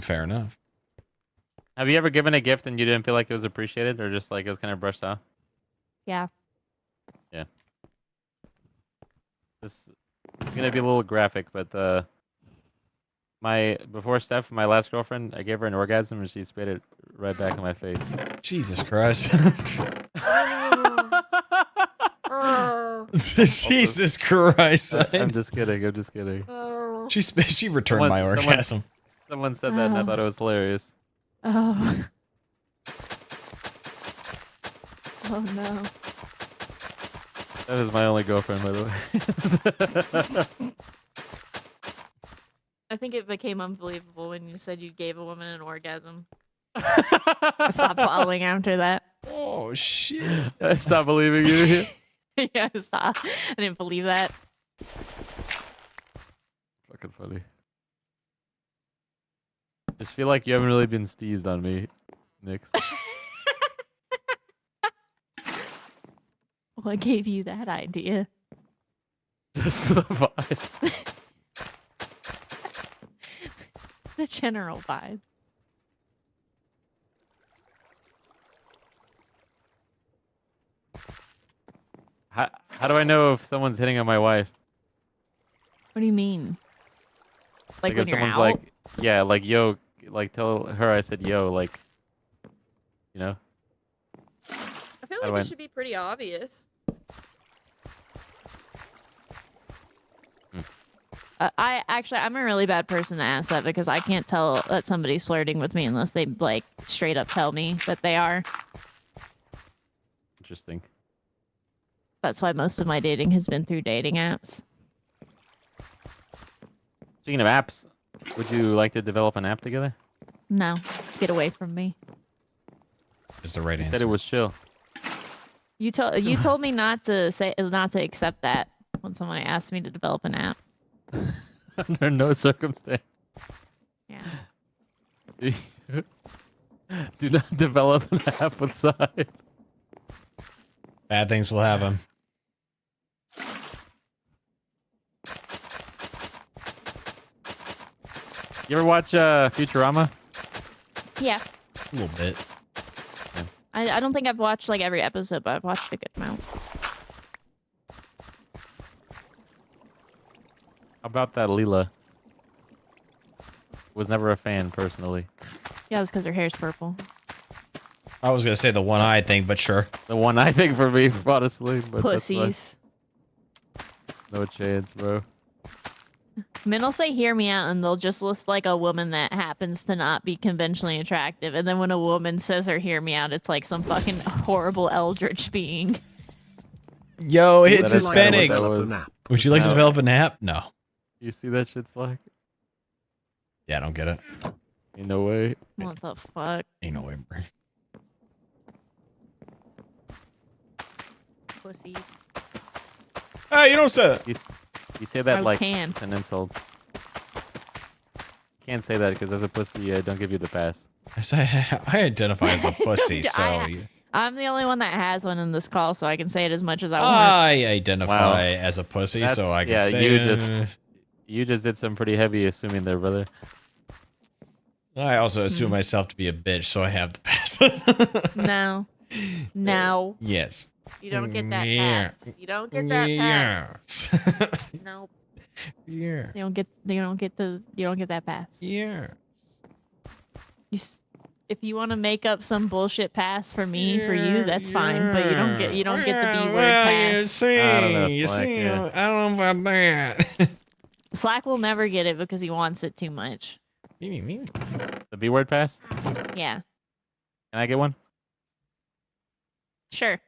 Fair enough. Have you ever given a gift and you didn't feel like it was appreciated, or just like it was kind of brushed off? Yeah. This is gonna be a little graphic, but before Steph, my last girlfriend, I gave her an orgasm and she spit it right back in my face. Jesus Christ. Jesus Christ. I'm just kidding. I'm just kidding. She returned my orgasm. Someone said that and I thought it was hilarious. Oh. Oh no. That is my only girlfriend, by the way. I think it became unbelievable when you said you gave a woman an orgasm. I stopped following after that. Oh shit. I stopped believing you. Yeah, I stopped. I didn't believe that. Fucking funny. Just feel like you haven't really been steezed on me, Nix. What gave you that idea? Just the vibe. The general vibe. How do I know if someone's hitting on my wife? What do you mean? Like when if you're someone's out? like, yeah, like yo, like tell her I said yo, like, you know. I feel I like went- it should be pretty obvious. I'm a really bad person to ask that because I can't tell that somebody's flirting with me unless they like straight up tell me that they are. Interesting. That's why most of my dating has been through dating apps. Speaking of apps, would you like to develop an app together? No, get away from me. Is the right You answer. said it was chill. You told me not to accept that when someone asked me to develop an app. Under no circumstance. Yeah. Do not develop an app with side. Bad things will happen. You ever watch Futurama? Yeah. A little bit. I don't think I've watched like every episode, but I've watched a good amount. How about that Leela? Was never a fan personally. Yeah, it's because her hair's purple. I was gonna say the one-eyed thing, but sure. The one I think for me, honestly. But that's fine. Pussies. No chance, bro. Men will say "hear me out" and they'll just list like a woman that happens to not be conventionally attractive, and then when a woman says her "hear me out," it's like some fucking horrible eldritch being. Yo, it's That is kinda Hispanic. what that was. Would you like to No. develop an app? No. You see that shit's like? Yeah, I don't get it. Ain't no way. What the fuck? Ain't no way, bro. Pussies. Hey, you don't say that. You say that I like can. it's an insult. Can't say that because as a pussy, I don't give you the pass. I identify as a pussy, so I'm the only one that has one in this call, so I can say it as much as I want. I identify Wow. as a pussy, That's- so I can yeah, say you just- You just did some pretty heavy assuming there, brother. I also assume Hmm. myself to be a bitch, so I have the pass. No. No. Yes. You don't get that Yeah. pass. You don't get that pass. Yes. Nope. Yeah. You don't get that pass. Yeah. You s- if you want to make up some bullshit pass for me for you, that's fine. But you don't get the B word pass. I don't know, You Slack, see, yeah. I don't know about that. Slack will never get it because he wants it too much. Me. The B word pass? Yeah, Can I get one? sure.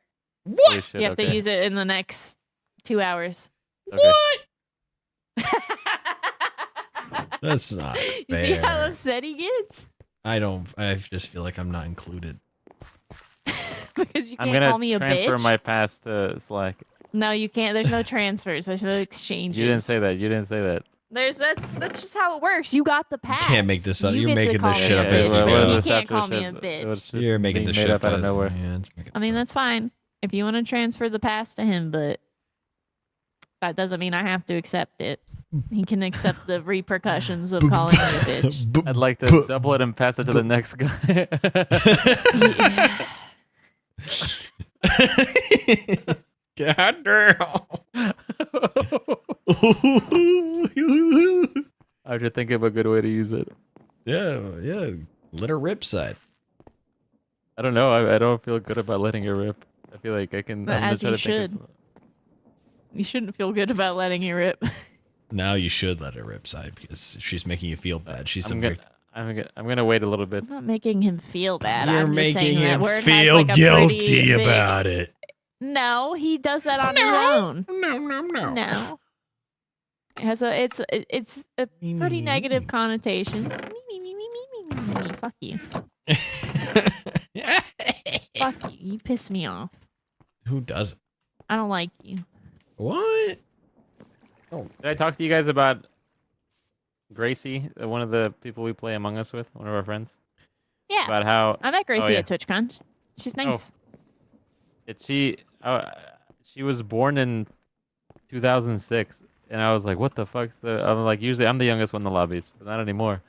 Holy shit, You have okay. to use it in the next 2 hours. Okay. That's not You fair. see how upset he gets? I just feel like I'm not included. Because you I'm can't gonna call me a transfer bitch. my pass to Slack. No, you can't. There's no transfers. There's no exchanges. You didn't say that. You didn't say that. That's just how it works. You got the pass. can't make this up. You You're get to making call this me shit a up bitch, as you but go. you This can't after call me a shit, bitch. it was just You're making being this made shit up out of nowhere. Yeah, it's making I mean, that's fine. If you want to transfer the pass to him, but that doesn't mean I have to accept it. He can accept the repercussions of calling me a bitch. I'd like to double it and pass it to the next guy. God damn. I have to think of a good way to use it. yeah. Let her rip side. I don't know. I don't feel good about letting it rip. I feel like I can. But I'm gonna as try you to think of should. You shouldn't feel good about letting it rip. Now you should let her rip side because she's making you feel bad. She's I'm gonna, subject. I'm gonna wait a little bit. I'm not making him feel bad. You're I'm just making saying that him word has, feel like, a guilty pretty big- about it. No, he does that on his own. No. No. It has it's a pretty negative connotation. Me. Fuck you. Fuck you. You piss me off. Who doesn't? I don't like you. What? Did I talk to you guys about Gracie, one of the people we play Among Us with, one of our friends? Yeah. About how I met Gracie yeah. at TwitchCon. She's nice. she was born in 2006, and I was like, what the fuck? I'm like, usually I'm the youngest one in the lobbies, but not anymore.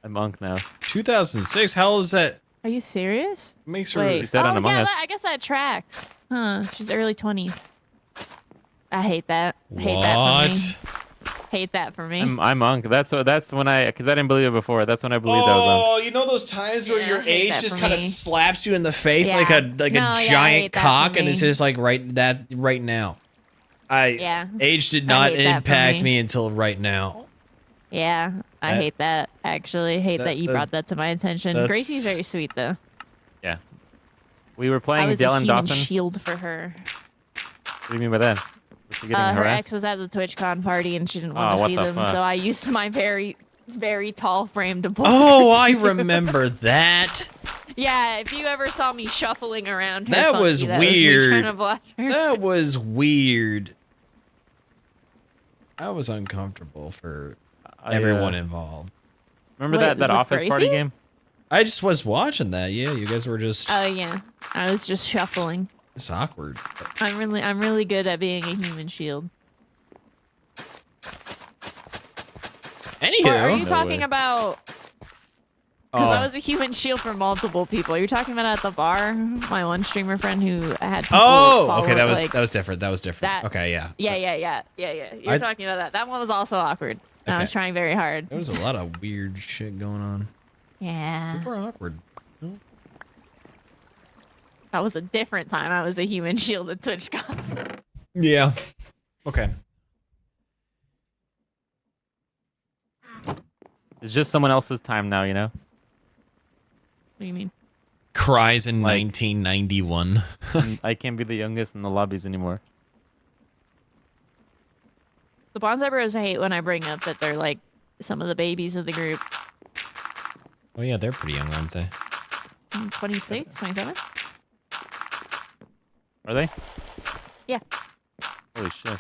I'm Monk now. 2006? How old is that? Are you serious? Makes her. Wait. She said on Among Us. I guess that tracks. Huh. She's early 20s. I hate that. Hate that for me. Hate that for me. I'm Monk. That's when because I didn't believe it before. That's when I believed I was Monk. Oh, you know those times where Yeah, your I hate age that just for kind of me. slaps you in the face Yeah. like a No, yeah, I giant hate that cock, for and it's me. just like right now. Yeah. Age did I not hate that for impact me. me until right now. Yeah. I That- hate that, actually. Hate that you that- brought that to my attention. that's- Gracie's very sweet, though. We were I playing was a Dylan human Dawson. shield for her. What do you mean by that? Was she getting Her harassed? ex was at the TwitchCon party and she didn't want Oh, to what see the them, fuck? so I used my very, very tall frame to block Oh, her I view. remember that. Yeah, if you ever saw me shuffling around her That funky, was that was me weird. trying to block her. That was weird. I was uncomfortable for everyone involved. Remember Wait, that with office party Gracie? game? I just was watching that. Yeah, you guys were just. Oh yeah, I was just shuffling. It's awkward. I'm really good at being a human shield. Anywho. Or are you No talking way. about? Because I Oh. was a human shield for multiple people. You're talking about at the bar, my one streamer friend who had people Oh, follow, okay, that was like, different. That was different. that- Okay, yeah. Yeah. You're I- talking about that. That one was also awkward. And I was Okay. trying very hard. There was a lot of weird shit going on. Yeah. People are awkward. That was a different time. I was a human shield at TwitchCon. Yeah. Okay. It's just someone else's time now, you know? What do you mean? Cries in Like- 1991. I can't be the youngest in the lobbies anymore. The Bonsai Bros hate when I bring up that they're like some of the babies of the group. Oh yeah, they're pretty young, aren't they? 26, 27? Are they? Yeah. Holy shit.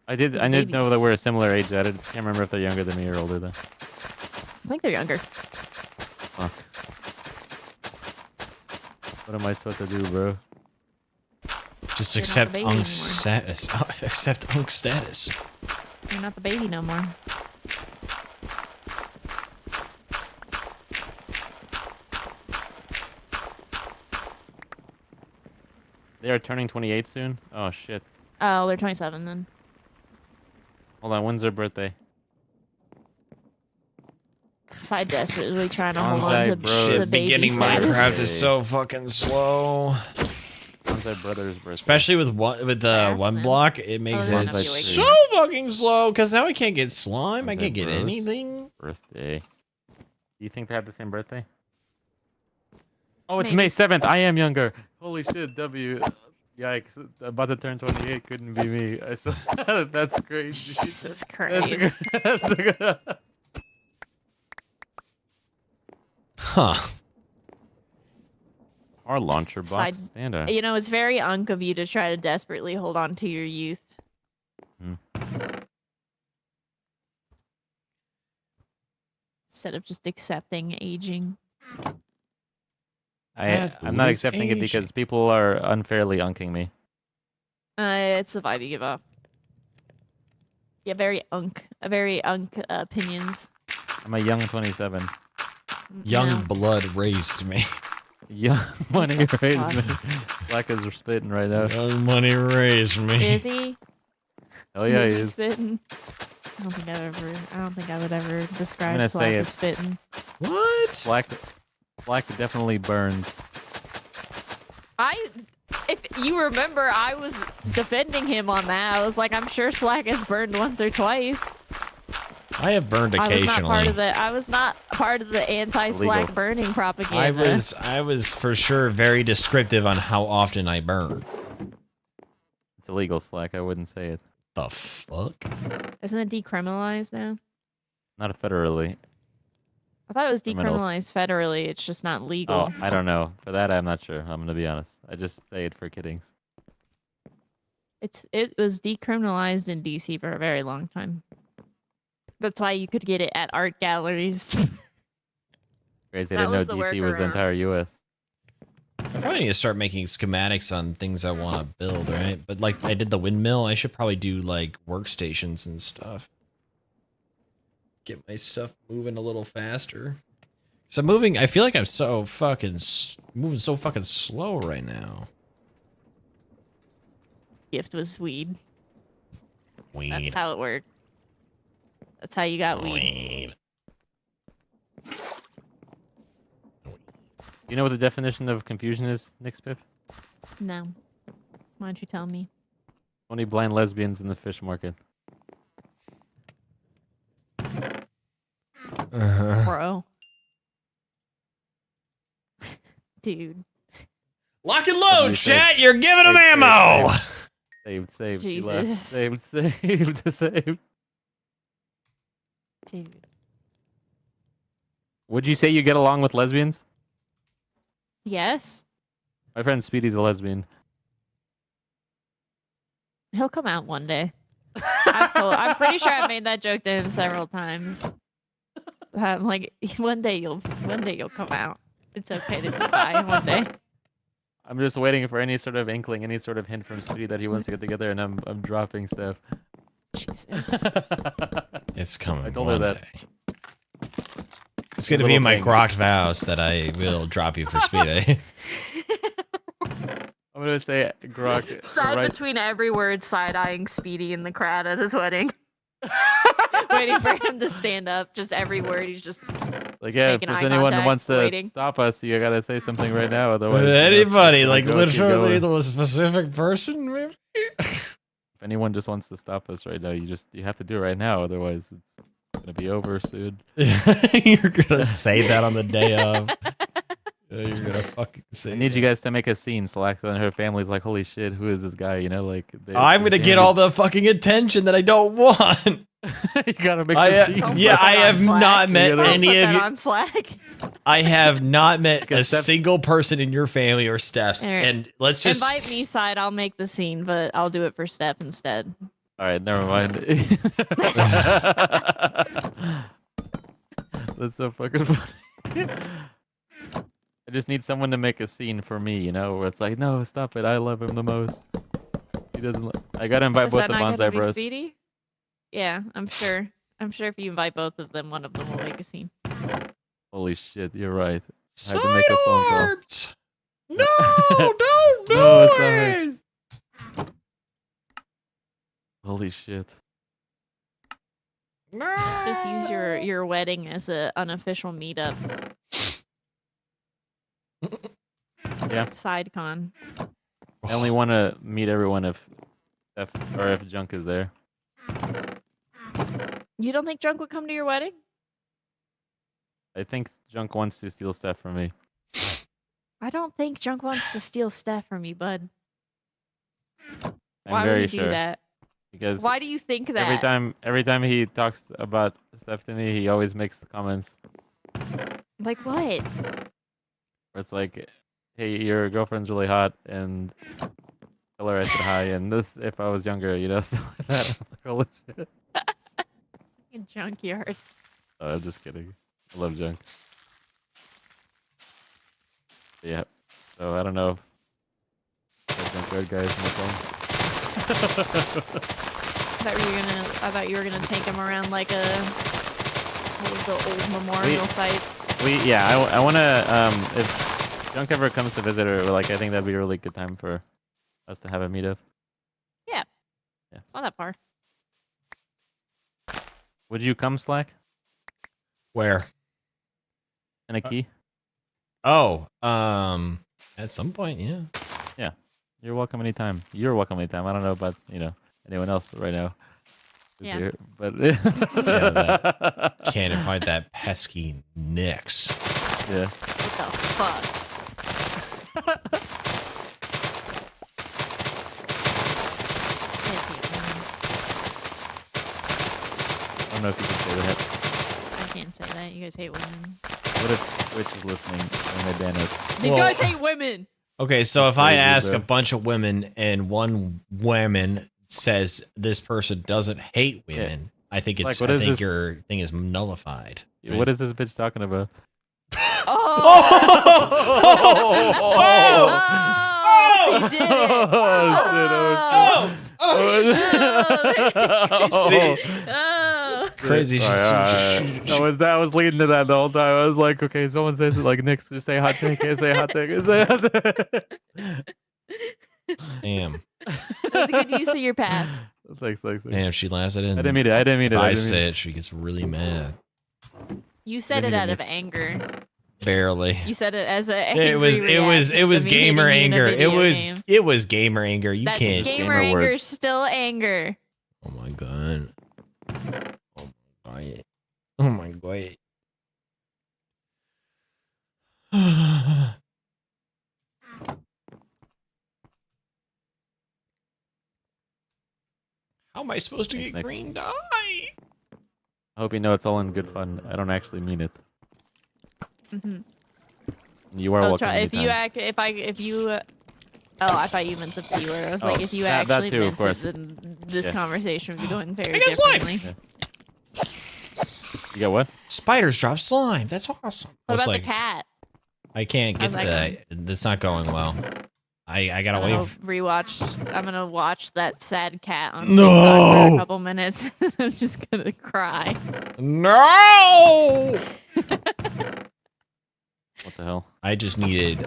I didn't know that Babies. we're a similar age. I can't remember if they're younger than me or older than. I think they're younger. Fuck. What am I supposed to do, bro? Just You're not the accept baby Unk anymore. status. Accept Unk status. You're not the baby no more. They are turning 28 soon? Oh, shit. Oh, they're 27 then. Hold on, when's their birthday? Side desperately trying to hold Bonsai on to, Bros. to Shit, baby beginning status. Minecraft is so fucking slow. Bonsai Brothers birthday. Especially with the Ask one them. block, it makes Other than it if you so wake fucking slow. Because now I can't get slime. I Bonsai can't get Bros. anything. birthday. Do you think they have the same birthday? Oh, it's Maybe. May 7th. I am younger. Holy shit, W. Yikes. About to turn 28. Couldn't be me. That's crazy. Jesus Christ. That's Huh. Our launcher Side- box standard. You know, it's very unk of you to try to desperately hold on to your youth. Instead of just accepting aging. I'm not accepting it because people are unfairly unking me. It's the vibe you give off. Yeah, very unk opinions. I'm a young 27. Young No. blood raised me. Young money raised me. God. Black is spitting right now. Young money raised me. Is he? Oh yeah, he he is. spitting? I don't think I would ever describe gonna Slack say as it. spitting. What? Black definitely burned. If you remember, I was defending him on that. I was like, I'm sure Slack has burned once or twice. I have burned I occasionally. was not part of the anti-Slack Illegal. burning propaganda. I was for sure very descriptive on how often I burn. It's illegal, Slack. I wouldn't say it. The fuck? Isn't it decriminalized now? Not federally. I thought it was Criminals. decriminalized federally. It's just not legal. Oh, I don't know. For that, I'm not sure. I'm gonna be honest. I just say it for kiddings. It was decriminalized in DC for a very long time. That's why you could get it at art galleries. Crazy. I That didn't know was the DC was the workaround. entire U.S. I probably need to start making schematics on things I want to build, right? But like I did the windmill, I should probably do like workstations and stuff. Get my stuff moving a little faster. Cause I'm moving. I feel like I'm so fucking moving so fucking slow right now. Gift was weed. Weed. That's how it worked. That's how you got weed. Weed. You know what the definition of confusion is, Nick Spiff? No. Why don't you tell me? Only blind lesbians in the fish market. Bro. Dude. Lock and What do load, you say? chat. You're giving them Save, ammo. Saved. She left. Jesus. Saved. Dude. Would you say you get along with lesbians? Yes. My friend Speedy's a lesbian. He'll come out one day. I'm pretty sure I've made that joke to him several times. I'm like, one day you'll come out. It's okay to be bi one day. I'm just waiting for any sort of inkling, any sort of hint from Speedy that he wants to get together, and I'm dropping stuff. Jesus. It's coming. I told her one that. day. It's going to be Little in my thing. crocked vows that I will drop you for speed. Eh? I'm gonna say Grok. Side right. between every word, side-eyeing Speedy in the crowd at his wedding. Waiting for him to stand up. Just every word, he's just... Like, yeah, if making there's eye anyone who contact, wants to waiting. stop us, you gotta say something right now. Otherwise, you know, Anybody, it's like gonna go, keep literally going. the specific person, maybe? If anyone just wants to stop us right now, you have to do it right now. Otherwise, it's gonna be over soon. You're gonna say that on the day of. You're gonna fucking say. I need that. you guys to make a scene. Slack and her family's like, "Holy shit, who is this guy?" You know, like I'm gonna get all the fucking attention that I don't want. you gotta make I, a scene. Don't yeah, put I that on have Slack. not met You gotta- Don't put any of that you. on Slack. I have not met a Because Steph's- single person in your family or Steph's. Alright. And let's just. Invite me side, I'll make the scene, but I'll do it for Steph instead. All right, never mind. That's so fucking funny. I just need someone to make a scene for me, you know, where it's like, no, stop it. I love him the most. He doesn't. I gotta invite Is both that the not Bonsai gonna be Bros. Speedy? Yeah, I'm sure. I'm sure if you invite both of them, one of them will make a scene. Holy shit, you're right. I had to make a phone call. Sidearms! No, don't do No, it's not it. Holy shit. Just use your wedding as an unofficial meetup. Yeah. Side con. I only want to meet everyone if Junk is there. You don't think Drunk would come to your wedding? I think Junk wants to steal stuff from me. I don't think Drunk wants to steal stuff from you, bud. I'm Why very would he sure. do that? Because Why do you think that? every time he talks about stuff to me, he always makes comments. Like what? Where it's like, hey, your girlfriend's really hot, and tell her I said hi, and this if I was younger, you know, stuff like that. I'm like, holy shit. Junkyard. Oh, I'm just kidding. I love Junk. But yeah. So I don't know if the Junkyard guy is on the phone. I thought you were gonna take him around like one of the old memorial sites. I wanna if Junk ever comes to visit, or like, I think that'd be a really good time for us to have a meetup. Yeah. Yeah. It's not that far. Would you come, Slack? Where? And a key? Oh, at some point, yeah. Yeah. You're welcome anytime. You're welcome anytime. I don't know about, anyone else right now. Who's Yeah. here, but Can't invite that pesky Nix. yeah. What the fuck? I don't know if you can say that. I can't say that. You guys hate women. What if Twitch is listening and they ban us? These Well- guys hate women. Okay, so if I Crazy, ask bro. a bunch of women and one woman says this person doesn't hate women, I think Like, what I is think this? your thing is nullified. What is this bitch talking about? Oh! Oh! He did it! Oh, See? Oh! Crazy. That was leading to that the whole time. I was like, okay, someone says it like, Nick's just say hot take, say hot take, say hot take. Damn. That was a good use of your pass. Thanks. Damn, she laughs. I I didn't mean it. If I say it, she gets really mad. You said it Didn't out mean of it. anger. Barely. You said it as a It was gamer anger. It was gamer anger. You That's can't. gamer gamer anger, words. still anger. Oh my god. Oh my god. Oh my god. How am I supposed to Thanks, get Nick. green dye? I hope you know it's all in good fun. I don't actually mean it. Mm-hmm. You are welcome. If you anytime. oh, I thought you meant the P word. I was like, Oh, if you that actually too, of meant course. it, then this Yeah. conversation would be going very I got slime! differently. You got what? Spiders drop slime. That's awesome. I What was about like, the cat? I can't get How's that that. It's not going well. I gotta I'm wait. gonna rewatch. I'm gonna watch that sad cat on No! TikTok for a couple minutes. I'm just gonna cry. No! What the hell? I just needed.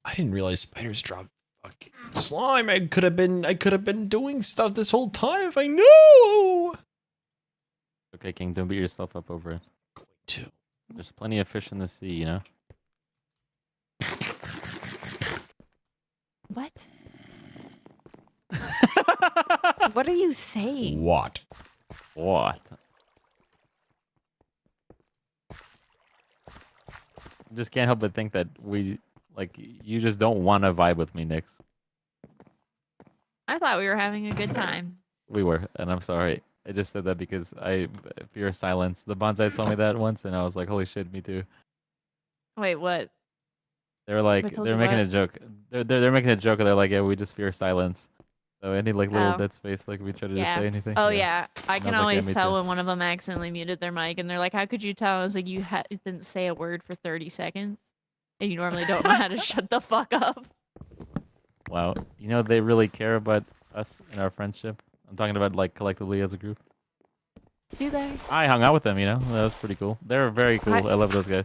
I didn't realize spiders drop fucking slime. I could have been doing stuff this whole time if I knew. Okay, King, don't beat yourself up over it. Going to. There's plenty of fish in the sea, you know? What? What are you saying? What? What? Just can't help but think that you just don't want to vibe with me, Nix. I thought we were having a good time. We were, and I'm sorry. I just said that because I fear silence. The bonsais told me that once, and I was like, holy shit, me too. Wait, what? They were like, told they're you making what? a joke. They're making a joke, and they're like, yeah, we just fear silence. So any like little Oh. dead space, like we try to just Yeah. say anything. Oh yeah, I And can I was like, yeah, always me tell too. when one of them accidentally muted their mic, and they're like, "How could you tell?" I was like, "You didn't say a word for 30 seconds, and you normally don't know how to shut the fuck up." Wow. You know, they really care about us and our friendship. I'm talking about like collectively as a group. Do they? I hung out with them, you know. That was pretty cool. They're very cool. I love those guys.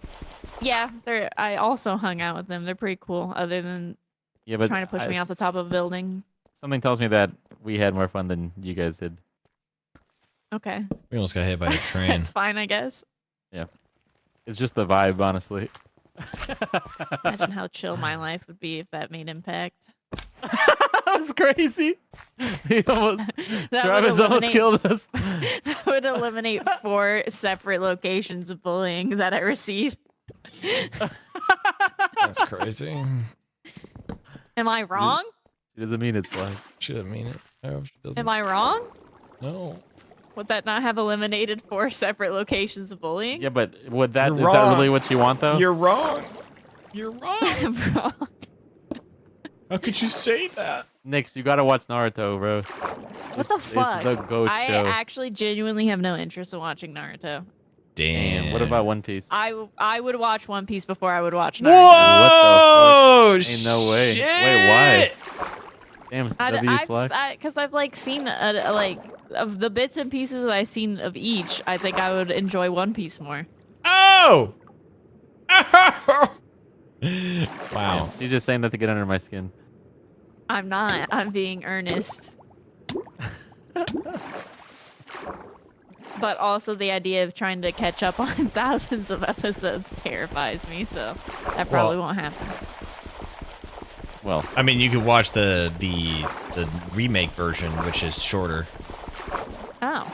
Yeah, they're. I also hung out with them. They're pretty cool. Other than Yeah, but trying to push me off the top of a building. Something tells me that we had more fun than you guys did. Okay. We almost got hit by a train. That's fine, I guess. It's just the vibe, honestly. Imagine how chill my life would be if that made impact. That's crazy. He almost That Travis almost killed us. That would eliminate 4 separate locations of bullying that I received. That's crazy. Am I wrong? She doesn't mean it's like. She didn't mean it. I hope she doesn't. Am I wrong? No. Would that not have eliminated 4 separate locations of bullying? Yeah, but would that You're is that wrong. really what you want though? You're wrong. You're wrong. I'm wrong. How could you say that? Nix, you gotta watch Naruto, bro. What the fuck? It's the GOAT I show. actually genuinely have no interest in watching Naruto. Damn. What about One Piece? I would watch One Piece before I would watch Whoa! Naruto. What the fuck? Ain't no way. Shit! Wait, why? Damn, W Slack. Because I've like seen like of the bits and pieces that I've seen of each. I think I would enjoy One Piece more. Oh! Wow. She's just saying that to get under my skin. I'm not. I'm being earnest. But also the idea of trying to catch up on thousands of episodes terrifies me, so that probably won't happen. Well, I mean, you could watch the remake version, which is shorter. Oh.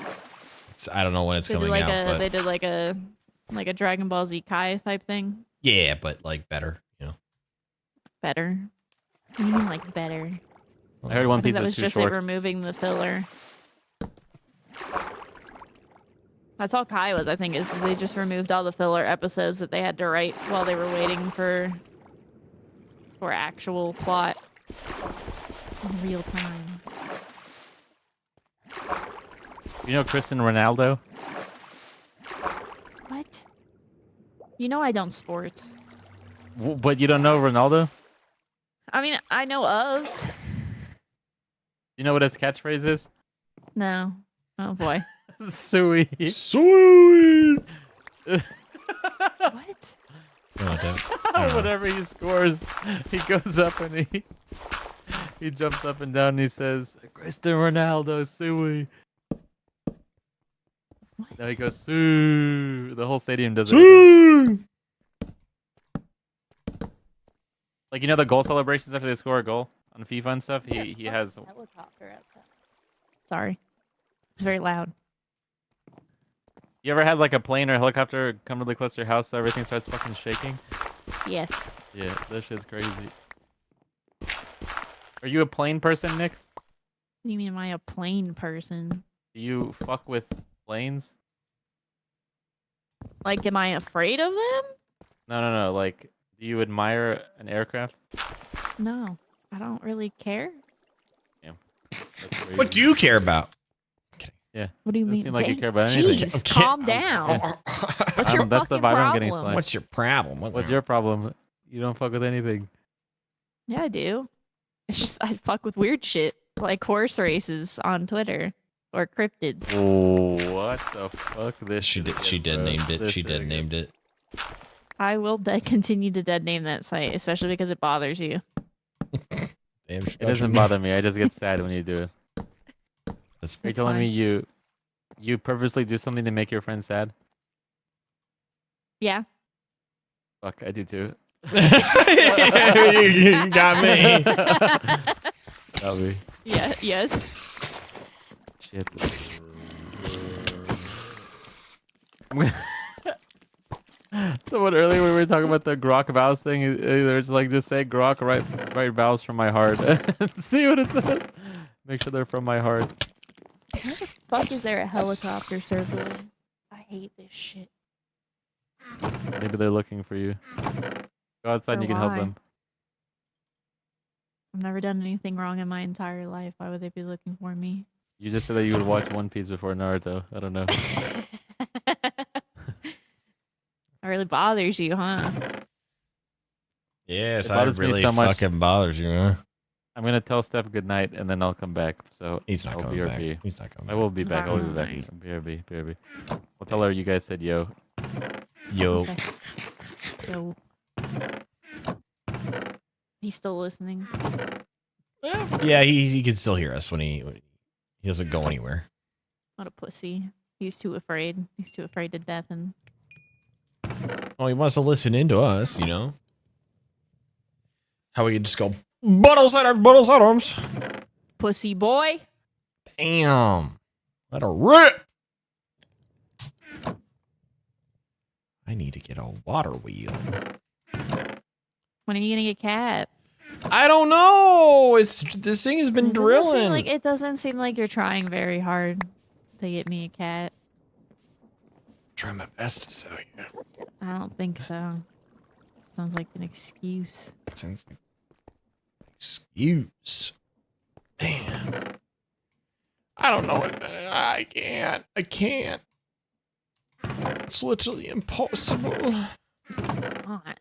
I don't know when it's coming out, but they did like a Dragon Ball Z Kai type thing. yeah, but like better, you know. Better. What do you mean like better? I heard One I think Piece that is was too just short. it removing the filler. That's all Kai was, I think, is they just removed all the filler episodes that they had to write while they were waiting for actual plot in real time. You know Cristiano Ronaldo? What? You know I don't sports. But you don't know Ronaldo? I mean, I know of. You know what his catchphrase is? No. Oh boy. Sui. Sweet. What? No, I don't. Whenever he scores, he goes up and he jumps up and down and he says, Cristiano Ronaldo, Sui. What? Now he goes, Sue. The whole stadium does it. with him. Like, you know the goal celebrations after they score a goal on FIFA and stuff? He has... Helicopter outside. Sorry. It's very loud. You ever had like a plane or a helicopter come really close to your house so everything starts fucking shaking? Yes. Yeah, that shit's crazy. Are you a plane person, Nix? What do you mean, am I a plain person? Do you fuck with planes? Like, am I afraid of them? No. Like, do you admire an aircraft? No. I don't really care. That's crazy. What do you care about? What do you Doesn't mean? seem like you Dang, care about anything. Jeez, calm down. What's your That's the fucking vibe I'm getting, problem? Sly. What's your problem? What's your problem? You don't fuck with anything. Yeah, I do. It's just I fuck with weird shit like horse races on Twitter or cryptids. Oh, what the fuck? This She shit did. again, She did bro. named it. This She shit did again. named it. I will continue to dead name that site, especially because it bothers you. Damn, It doesn't bother me. I just get sad when you do it. That's Are you It's telling me fine. you purposely do something to make your friend sad? Yeah. Fuck, I do too. You got me. Got me. Yeah. Yes. Shit. Someone earlier when we were talking about the grok vowels thing, they're just like, just say grok, write vowels from my heart. See what it says? Make sure they're from my heart. Why the fuck is there a helicopter circling? I hate this shit. Maybe they're looking for you. Go outside and Or you can help why? them. I've never done anything wrong in my entire life. Why would they be looking for me? You just said that you would watch One Piece before Naruto. I don't know. That really bothers you, huh? Yes, It that bothers me really so much. fucking bothers you, huh? I'm gonna tell Steph good night and then I'll come back. So He's not I'll coming back. BRB. He's not coming I back. will be back. I'll be back. Nice. BRB. We'll tell her you guys said yo. Yo. Okay. So he's still listening. Yeah, he can still hear us when he doesn't go anywhere. What a pussy. He's too afraid. He's too afraid to death. And Well, he wants to listen into us, you know? How we could just go, Buttles arms. pussy boy. Damn. Let her rip. I need to get a water wheel. When are you gonna get cat? I don't know. This thing has been drilling. It doesn't seem like you're trying very hard to get me a cat. Try my best to sell you. I don't think so. Sounds like an excuse. Sounds like excuse. Man. I don't know what I can't. It's literally impossible. It's not.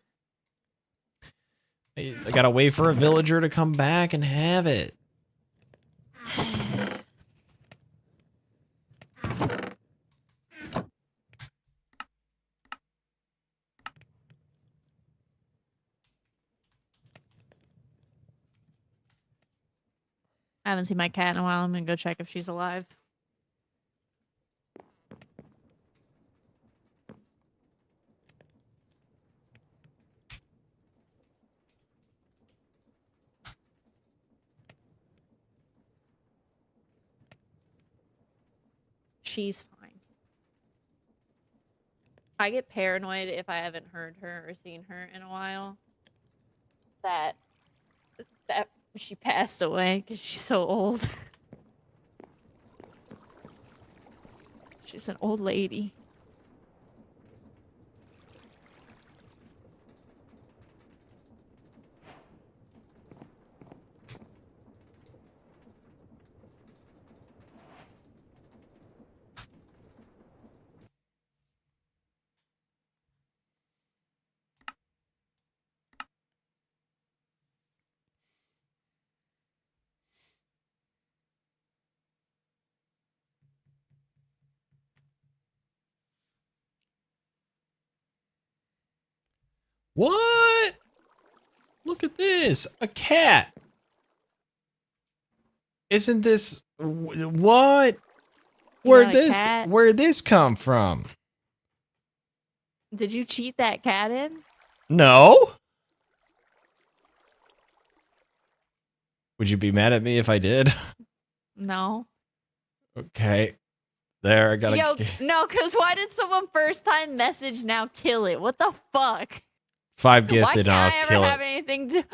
I gotta wait for a villager to come back and have it. I haven't seen my cat in a while. I'm gonna go check if she's alive. She's fine. I get paranoid if I haven't heard her or seen her in a while. That she passed away because she's so old. She's an old lady. What? Look at this. A cat. Isn't this what? got a cat? Where'd this come from? Did you cheat that cat in? No. Would you be mad at me if I did? No. Okay. There, I got Yo, a no, because why did someone first time message now kill it? What the fuck? 5 Why gifted can't and I I'll ever kill have it. anything to...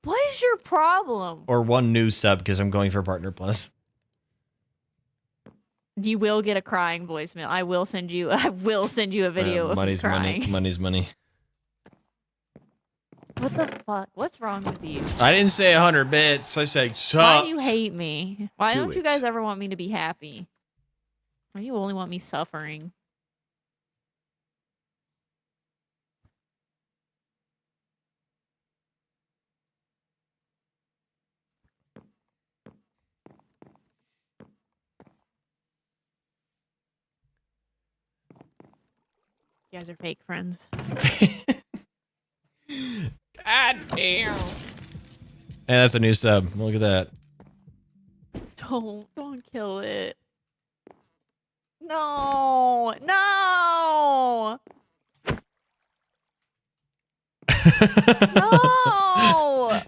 What is your problem? Or 1 new sub because I'm going for Partner Plus. You will get a crying voicemail. I will send you a video of me Money's crying. money. Money's money. What the fuck? What's wrong with you? I didn't say 100 bits. I said subs. Why do you hate me? Why Do don't you it. guys ever want me to be happy? Why do you only want me suffering? You guys are fake friends. God damn. And that's a new sub. Look at that. Don't kill it. No, no, no.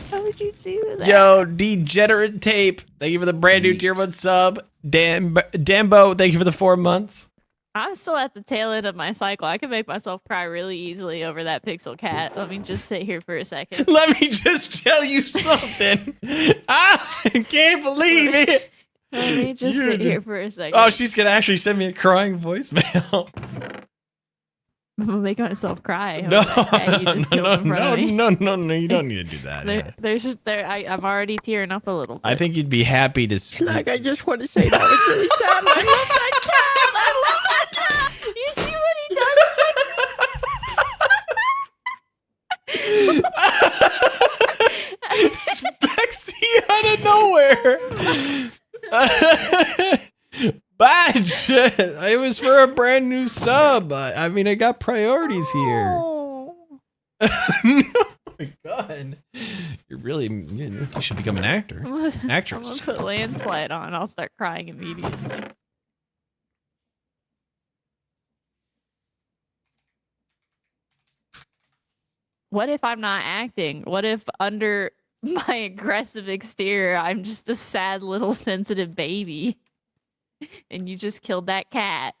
How would you do that? Yo, Degenerate Tape. Thank you for the brand new tier 1 sub. Dambo, thank you for the 4 months. I'm still at the tail end of my cycle. I can make myself cry really easily over that pixel cat. Let me just sit here for a second. Let me just tell you something. I can't believe it. Let me just sit here for a second. Oh, she's going to actually send me a crying voicemail. I'm gonna make myself cry. over No, that cat you just killed in front of me. no, you don't need to do that. I'm already tearing up a little bit. I think you'd be happy to Like, I just want to say that was really sad. I love that cat. I love that cat. You see what he does? Spexy out of nowhere. Badge. It was for a brand new sub. I mean, I got priorities here. Oh. No. my god. You should become an actor. I'm Actress. gonna put landslide on. I'll start crying immediately. What if I'm not acting? What if under my aggressive exterior, I'm just a sad little sensitive baby and you just killed that cat?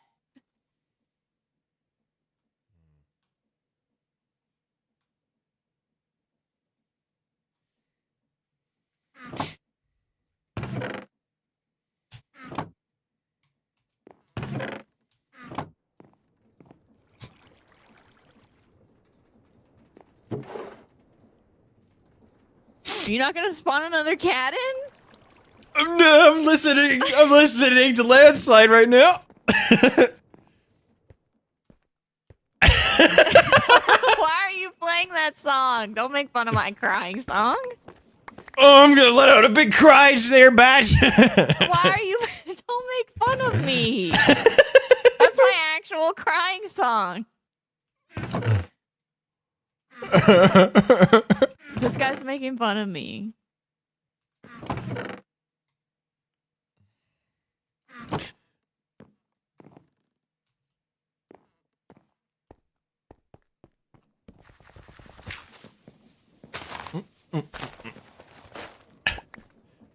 You're not gonna spawn another cat in? No, I'm listening. I'm listening to landslide right now. Why are you playing that song? Don't make fun of my crying song. Oh, I'm gonna let out a big cry there, batch. Why are you? Don't make fun of me. That's my actual crying song. This guy's making fun of me.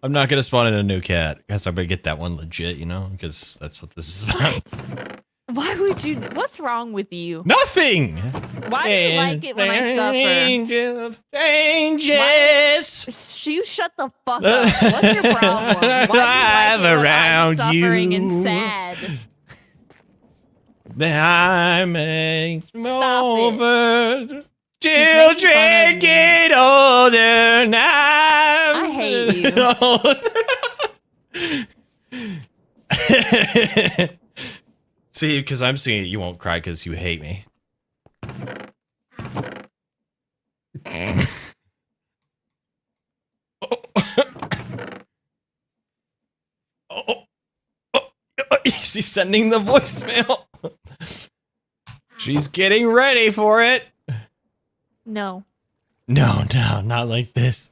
I'm not gonna spawn in a new cat. Guess I'm gonna get that one legit, you know, because that's what this is about. What? Why would you? What's wrong with you? Nothing. Why do you like it when I suffer? Changes. Changes. You shut the fuck up. What's your problem? Why do you like it when I'm suffering and sad? I'm over. He's making fun Children of get older now. I hate you. See, because I'm singing it, you won't cry because you hate me. She's sending the voicemail. She's getting ready for it. No. No, not like this.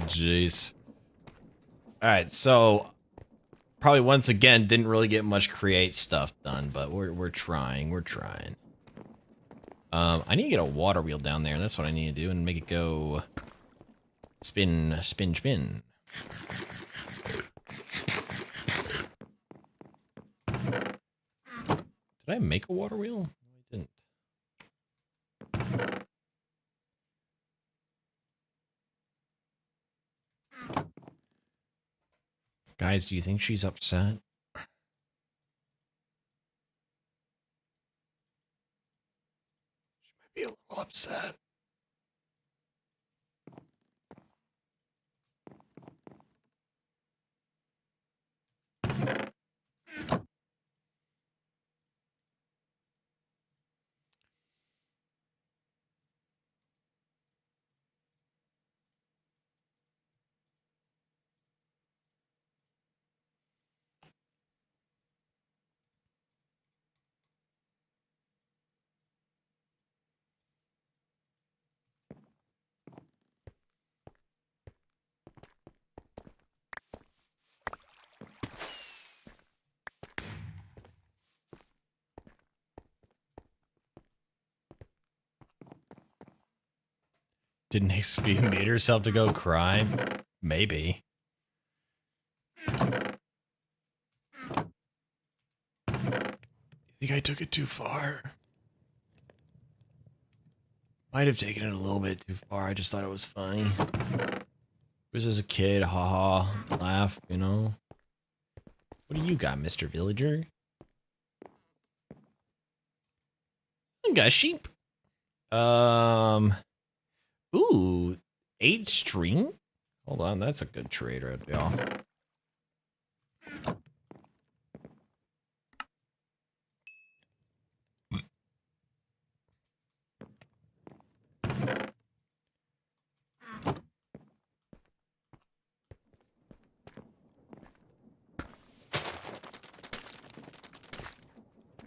Jeez. All right, so probably once again didn't really get much create stuff done, but we're trying. We're trying. I need to get a water wheel down there. That's what I need to do, and make it go spin, spin, spin. Did I make a water wheel? I didn't. Guys, do you think she's upset? She might be a little upset. Did Nixie made herself to go cry? Maybe. You think I took it too far? Might have taken it a little bit too far. I just thought it was funny. It was as a kid, haha, laugh, you know? What do you got, Mr. Villager? I got sheep. Ooh, 8 string? Hold on, that's a good trade right y'all.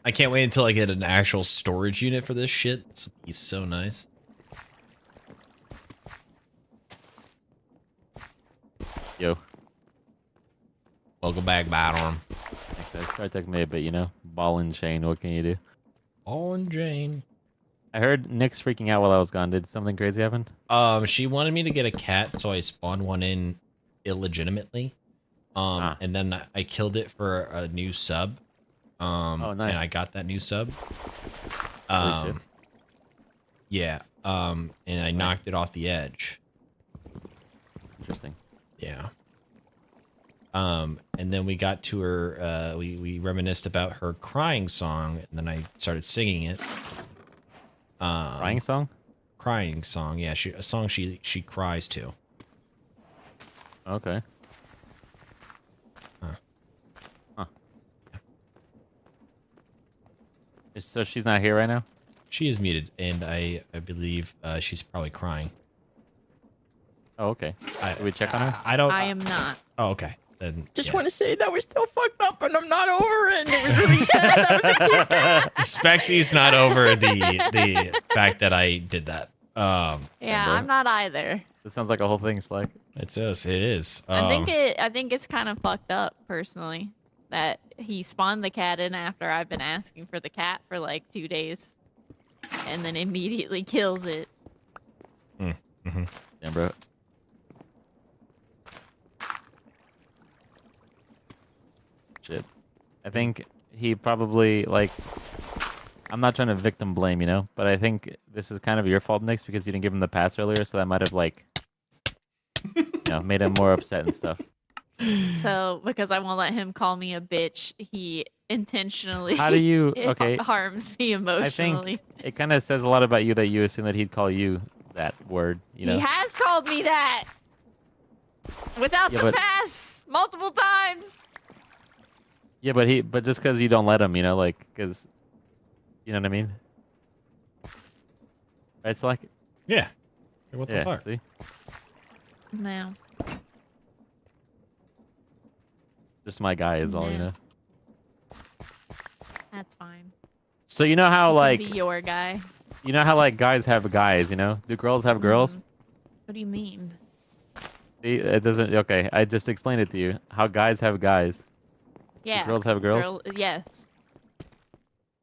I can't wait until I get an actual storage unit for this shit. He's so nice. Yo. Welcome back, Battlearm. Thanks, guys. Sorry it took me a bit, you know? Ball and chain, what can you do? Ball and Jane. I heard Nick's freaking out while I was gone. Did something crazy happen? She wanted me to get a cat, so I spawned one in illegitimately. And then I killed it for a new sub. Oh, nice. And I got that new sub. Holy shit. Yeah. And I knocked it off the edge. Interesting. Yeah. And then we got to her, we reminisced about her crying song, and then I started singing it. Crying song? Crying song, yeah, a song she cries to. Okay. Huh. Huh. So she's not here right now? She is muted, and I believe she's probably crying. Oh, okay. Did we check on her? I don't. I am not. Oh, okay. Then Just yeah. want to say that we're still fucked up and I'm not over it. And it was really sad. That was a cute cat. Spexy's not over the fact that I did that. Yeah, bro. I'm not either. This sounds like a whole thing, Slack. It is. I think it's kind of fucked up personally that he spawned the cat in after I've been asking for the cat for like 2 days, and then immediately kills it. Mm-hmm. Yeah, bro. Shit. I think he probably, like... I'm not trying to victim blame, you know? But I think this is kind of your fault, Nix, because you didn't give him the pass earlier, so that might have, like... made him more upset and stuff. So, because I won't let him call me a bitch, he intentionally How do you... Okay, harms me emotionally. I think it kind of says a lot about you that you assume that he'd call you that word, you know? He has called me that! Without Yeah, the but- pass! Multiple times! Yeah, but just because you don't let him, you know, like, because... You know what I mean? Right, it's like... Yeah. What the Yeah, fuck? see? No. Just my guy is all, you Yeah. know? That's fine. So you know how, He can like... be your guy. You know how, like, guys have guys, you know? Do girls have girls? Mhm. What do you mean? See, it doesn't... Okay, I just explained it to you. How guys have guys. Yeah. Do girls have girls? Yes.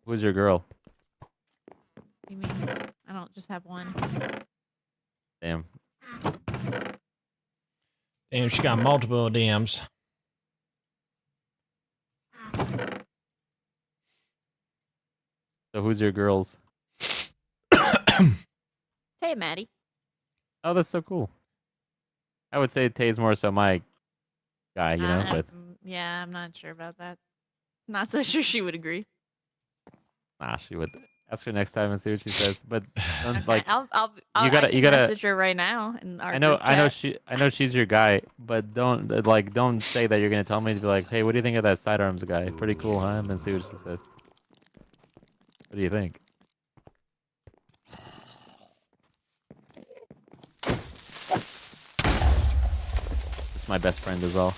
Who's your girl? What do you mean? I don't just have one. Damn. Damn, she got multiple DMs. So who's your girls? Hey, Maddie. Oh, that's so cool. I would say Tay's more so my guy, you know, but... Yeah, I'm not sure about that. Not so sure she would agree. Nah, she would. Ask her next time and see what she says. But don't, Okay, like, I'll you gotta- I can you gotta- message her right now. In our I know group chat. I know she's your guy, but don't say that you're gonna tell me to be like, hey, what do you think of that sidearms guy? Pretty cool, huh? And then see what she says. What do you think? Just my best friend as well.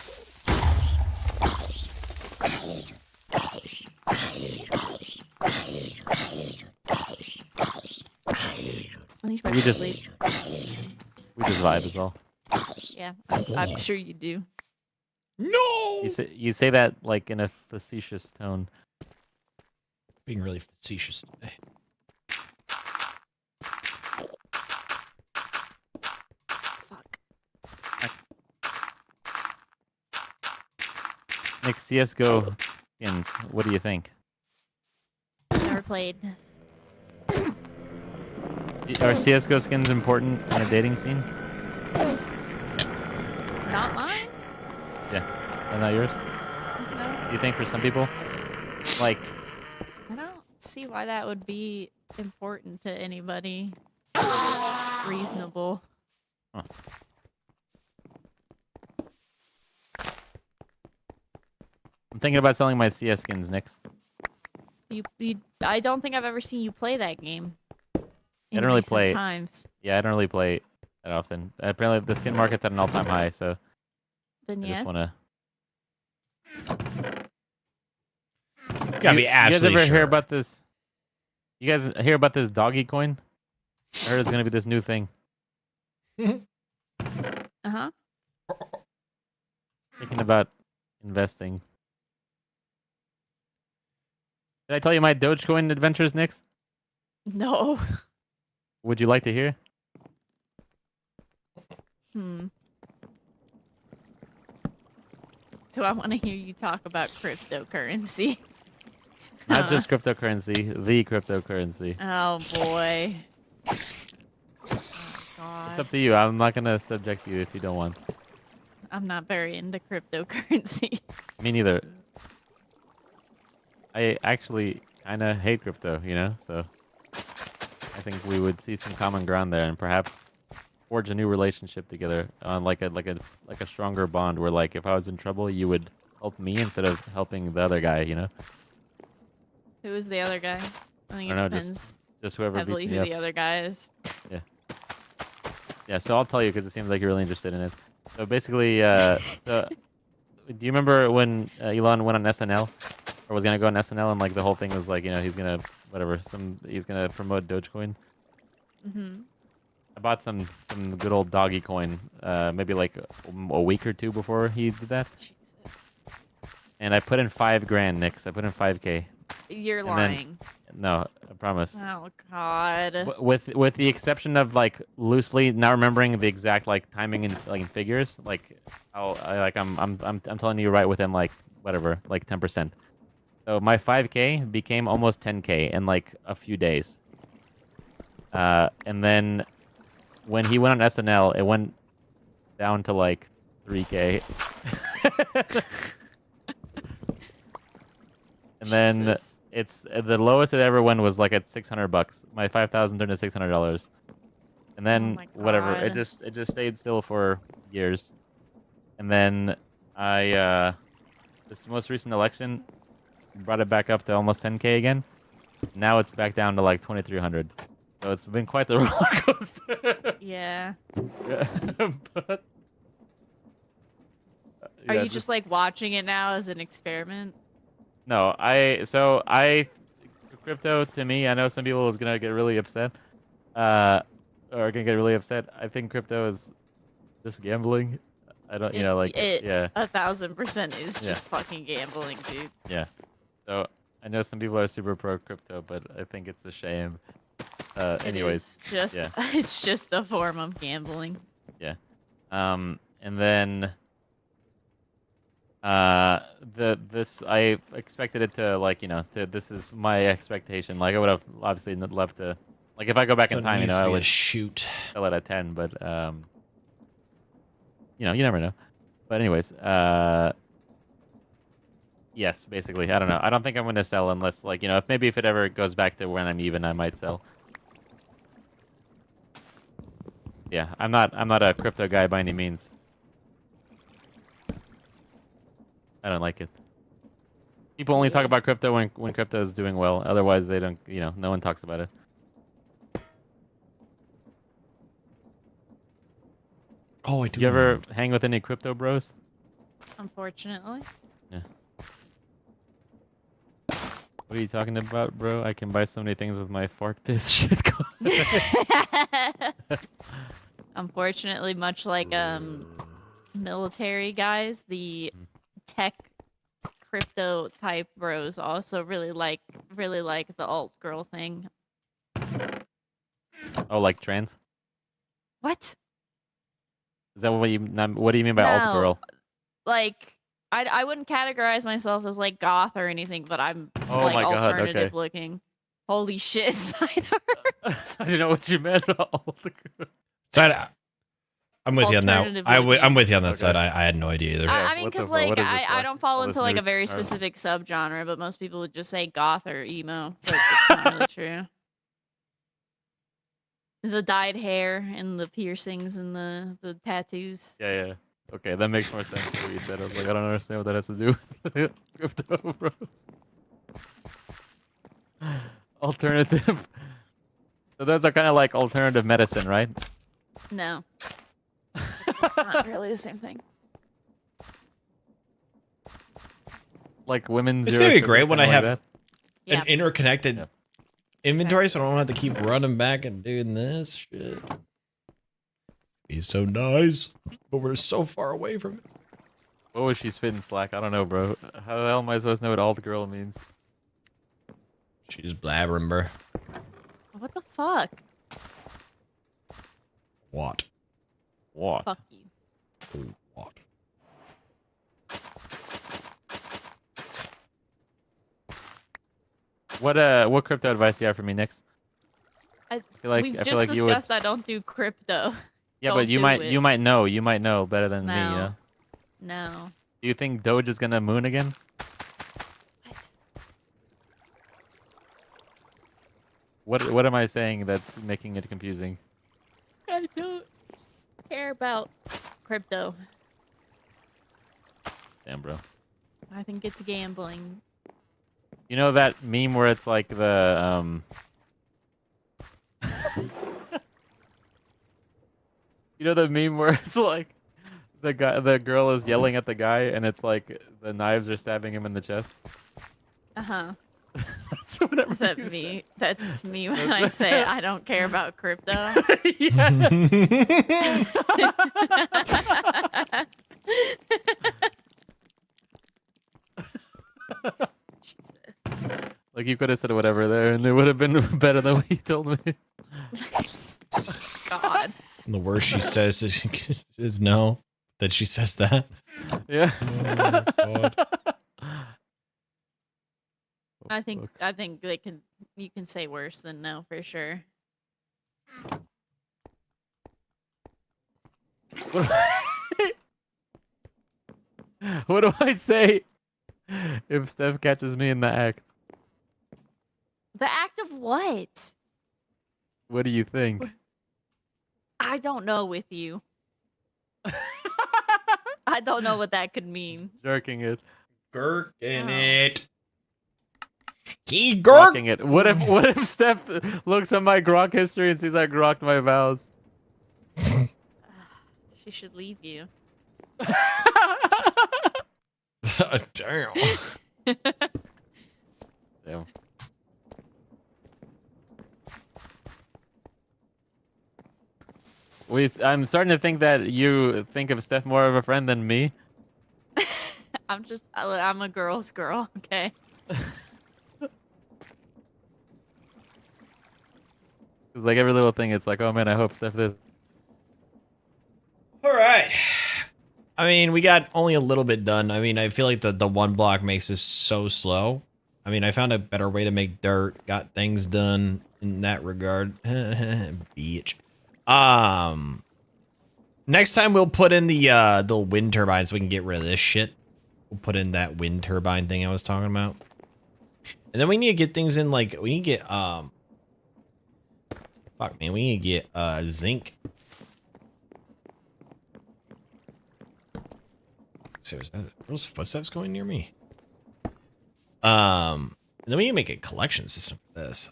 I think she might We be just asleep. we just vibe as well. Yeah, I'm sure you do. No! You say that like in a facetious tone. Being really facetious today. Fuck. Nick, CS:GO skins. What do you think? Never played. Are CS:GO skins important in a dating scene? Not mine. Are not yours? No, You think for some people, like, I don't see why that would be important to anybody. Reasonable. I'm thinking about selling my CS skins, Nix. I don't think I've ever seen you play that game. I don't really recent play it. times. Yeah, I don't really play that often. Apparently, the skin market's at an all-time high, so Then I yes. just want to. Gotta be You guys absolutely ever sure. hear about this? You guys hear about this doggy coin? I heard it's gonna be this new thing. Uh-huh. Thinking about investing. Did I tell you my Dogecoin adventures, Nix? No. Would you like to hear? Hmm. Do I want to hear you talk about cryptocurrency? Not just cryptocurrency, the cryptocurrency. Oh boy. Oh It's god. up to you. I'm not gonna subject you if you don't want. I'm not very into cryptocurrency. Me neither. I actually kind of hate crypto, you know. So I think we would see some common ground there, and perhaps forge a new relationship together on like a stronger bond. Where like if I was in trouble, you would help me instead of helping the other guy, you know. Who is the other guy? I think I it don't know, depends Just whoever heavily beats me who up. the other guy is. Yeah, so I'll tell you because it seems like you're really interested in it. So basically, do you remember when Elon went on SNL, or was gonna go on SNL, and like the whole thing was like, you know, he's gonna he's gonna promote Dogecoin. Mm-hmm. I bought some good old doggy coin, maybe like a week or two before he did that, Jesus. and I put in $5,000, Nix. I put in 5K. You're And then- lying. No, I promise. Oh god. With the exception of like loosely not remembering the exact like timing and like in figures, like I'm telling you right within like whatever, like 10%. So my 5K became almost 10K in like a few days. And then when he went on SNL, it went down to like 3K. And then Jesus. it's the lowest it ever went was like at $600. My 5,000 turned to $600, and then my whatever. It God. just stayed still for years, and then I this most recent election brought it back up to almost 10K again. Now it's back down to like 2,300. So it's been quite the roller coaster. Yeah. Yeah, but Are yeah, you just like watching it now as an experiment? No, crypto to me, I know some people is gonna get really upset, or gonna get really upset. I think crypto is just gambling. I don't, you know, like, yeah, 1000% is Yeah. just fucking gambling, dude. yeah. So I know some people are super pro crypto, but I think it's a shame. Anyways, It is just yeah. it's just a form of gambling. And then this I expected it to like, you know, this is my expectation. Like I would have obviously loved to, like if I go back So in it time, you needs know, to I be a would shoot. sell it at 10, but you know, you never know. But anyways, yes, basically, I don't know. I don't think I'm gonna sell unless, like, you know, if it ever goes back to when I'm even, I might sell. Yeah, I'm not a crypto guy by any means. I don't like it. People only talk Yeah. about crypto when crypto is doing well. Otherwise, they don't. You know, no one talks about it. Oh, I do. You ever hang with any crypto bros? Unfortunately. What are you talking about, bro? I can buy so many things with my fart piss shit coin. Unfortunately, much like military guys, the tech crypto type bros also really like the alt girl thing. Oh, like trans? What? Is that what you? What do you mean by alt No. girl? Like I wouldn't categorize myself as like goth or anything, but I'm Oh like my God, alternative okay. looking. Holy shit, Cider. I didn't know what you meant. Alt girl. So I'm with you on that. Alternative I'm looking. with you on that Okay. side. I had no idea either. Yeah, I mean, what the because fuck? like What is this, I like, don't fall all this into like new a very term? specific subgenre, but most people would just say goth or emo, but it's not really true. The dyed hair and the piercings and the tattoos. Yeah. Okay, that makes more sense than what you said. I was like, I don't understand what that has to do with crypto bros. Alternative. So those are kind of like alternative medicine, right? No, it's not really the same thing. like women's. It's Zero gonna be Sugar, great when I kinda like have that? Yeah. an interconnected Yeah. inventory, so I don't have to keep running back and doing this shit. He's so nice, but we're so far away from it. What was she spitting slack? I don't know, bro. How the hell am I supposed to know what alt girl means? She's blabbering, bro. What the fuck? What? What? Fuck you. Oh, what? What crypto advice do you have for me, Nix? I feel like We've I feel just like you would. discussed I don't do crypto. Yeah, Don't but you do might it. you might know better than me. You No. know. No. Do you think Doge is gonna moon again? What am I saying that's making it confusing? I don't care about crypto. Damn, bro. I think it's gambling. You know that meme where it's like the You know the meme where it's like the girl is yelling at the guy and it's like the knives are stabbing him in the chest. Uh-huh. That's whatever Is that you me? That's me when I say I don't care about crypto. said. Yes. Like you could have said whatever there and it would have been better than what you told me. God. And the worst she says is no. That she says that. Yeah. Oh my God. I think you can say worse than no for sure. What do I say if Steph catches me in the act? The act of what? What do you think? I don't know with you. I don't know what that could mean. Jerking it. Gurking Oh. it. He gurk. Grokking it. What if Steph looks at my grok history and sees I grokked my vows? She should leave you. Damn. Damn. I'm starting to think that you think of Steph more of a friend than me. I'm a girl's girl, okay? Because like every little thing, it's like, oh man, I hope Steph this. All right. I mean, we got only a little bit done. I mean, I feel like the one block makes this so slow. I mean, I found a better way to make dirt. Got things done in that regard. Bitch. Next time we'll put in the wind turbines so we can get rid of this shit. We'll put in that wind turbine thing I was talking about. And then we need to get things in, like, we need to get, fuck, man, we need to get, zinc. So is that, are those footsteps going near me? And then we need to make a collection system for this.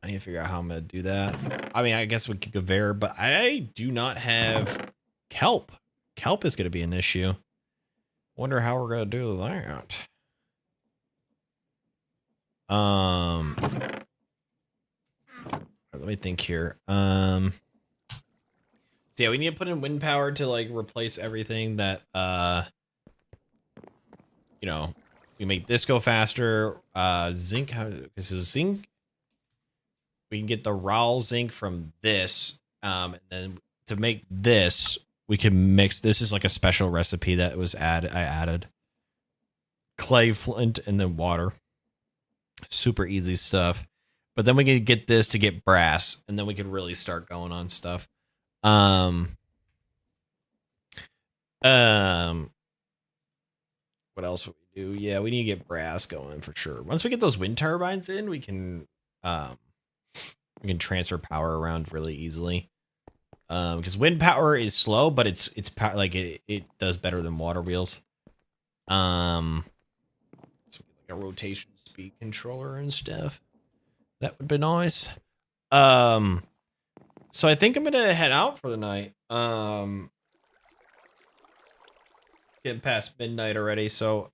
I need to figure out how I'm gonna do that. I mean, I guess we could conveyor, but I do not have kelp. Kelp is gonna be an issue. Wonder how we're gonna do that. Let me think here. So yeah, we need to put in wind power to like replace everything that you know, we make this go faster. Zinc, how this is zinc. We can get the raw zinc from this. And then to make this, we can mix, this is like a special recipe that was I added clay, flint, and then water. Super easy stuff. But then we can get this to get brass, and then we can really start going on stuff. What else would we do? Yeah, we need to get brass going for sure. Once we get those wind turbines in, we can transfer power around really easily. Because wind power is slow, but it's like it does better than water wheels. So like a rotation speed controller and stuff. That would be nice. So I think I'm gonna head out for the night. getting past midnight already, so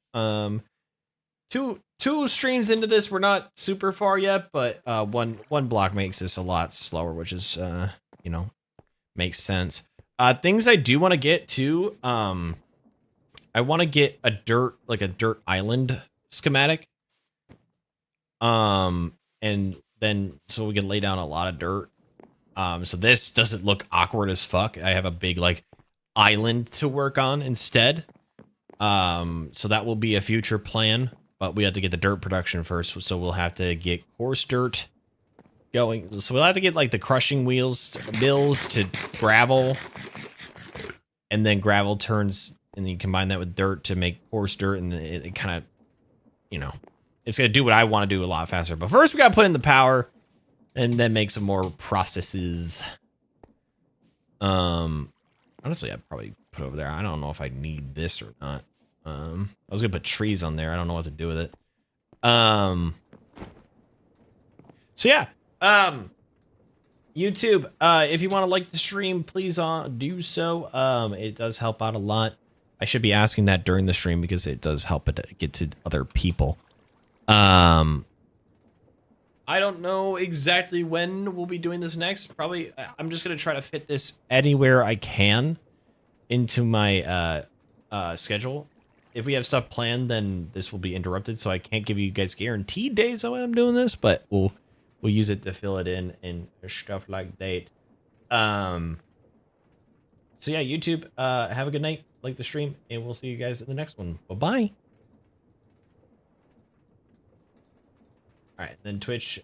two streams into this, we're not super far yet, but one block makes this a lot slower, which is you know, makes sense. Things I do want to get to, I want to get a dirt island schematic. And then so we can lay down a lot of dirt. So this doesn't look awkward as fuck. I have a big like island to work on instead. So that will be a future plan, but we have to get the dirt production first. So we'll have to get coarse dirt going. So we'll have to get like the crushing mills to gravel, and then gravel turns, and then you combine that with dirt to make coarse dirt, and it kind of, you know, it's gonna do what I want to do a lot faster. But first, we gotta put in the power, and then make some more processes. Honestly, I'd probably put over there. I don't know if I need this or not. I was gonna put trees on there. I don't know what to do with it. So yeah. YouTube, if you want to like the stream, please do so. It does help out a lot. I should be asking that during the stream because it does help it get to other people. I don't know exactly when we'll be doing this next. Probably, I'm just gonna try to fit this anywhere I can into my schedule. If we have stuff planned, then this will be interrupted, so I can't give you guys guaranteed days on when I'm doing this, but we'll use it to fill it in and stuff like that. So yeah, YouTube, have a good night, like the stream, and we'll see you guys in the next one. Bye-bye. All right, then Twitch,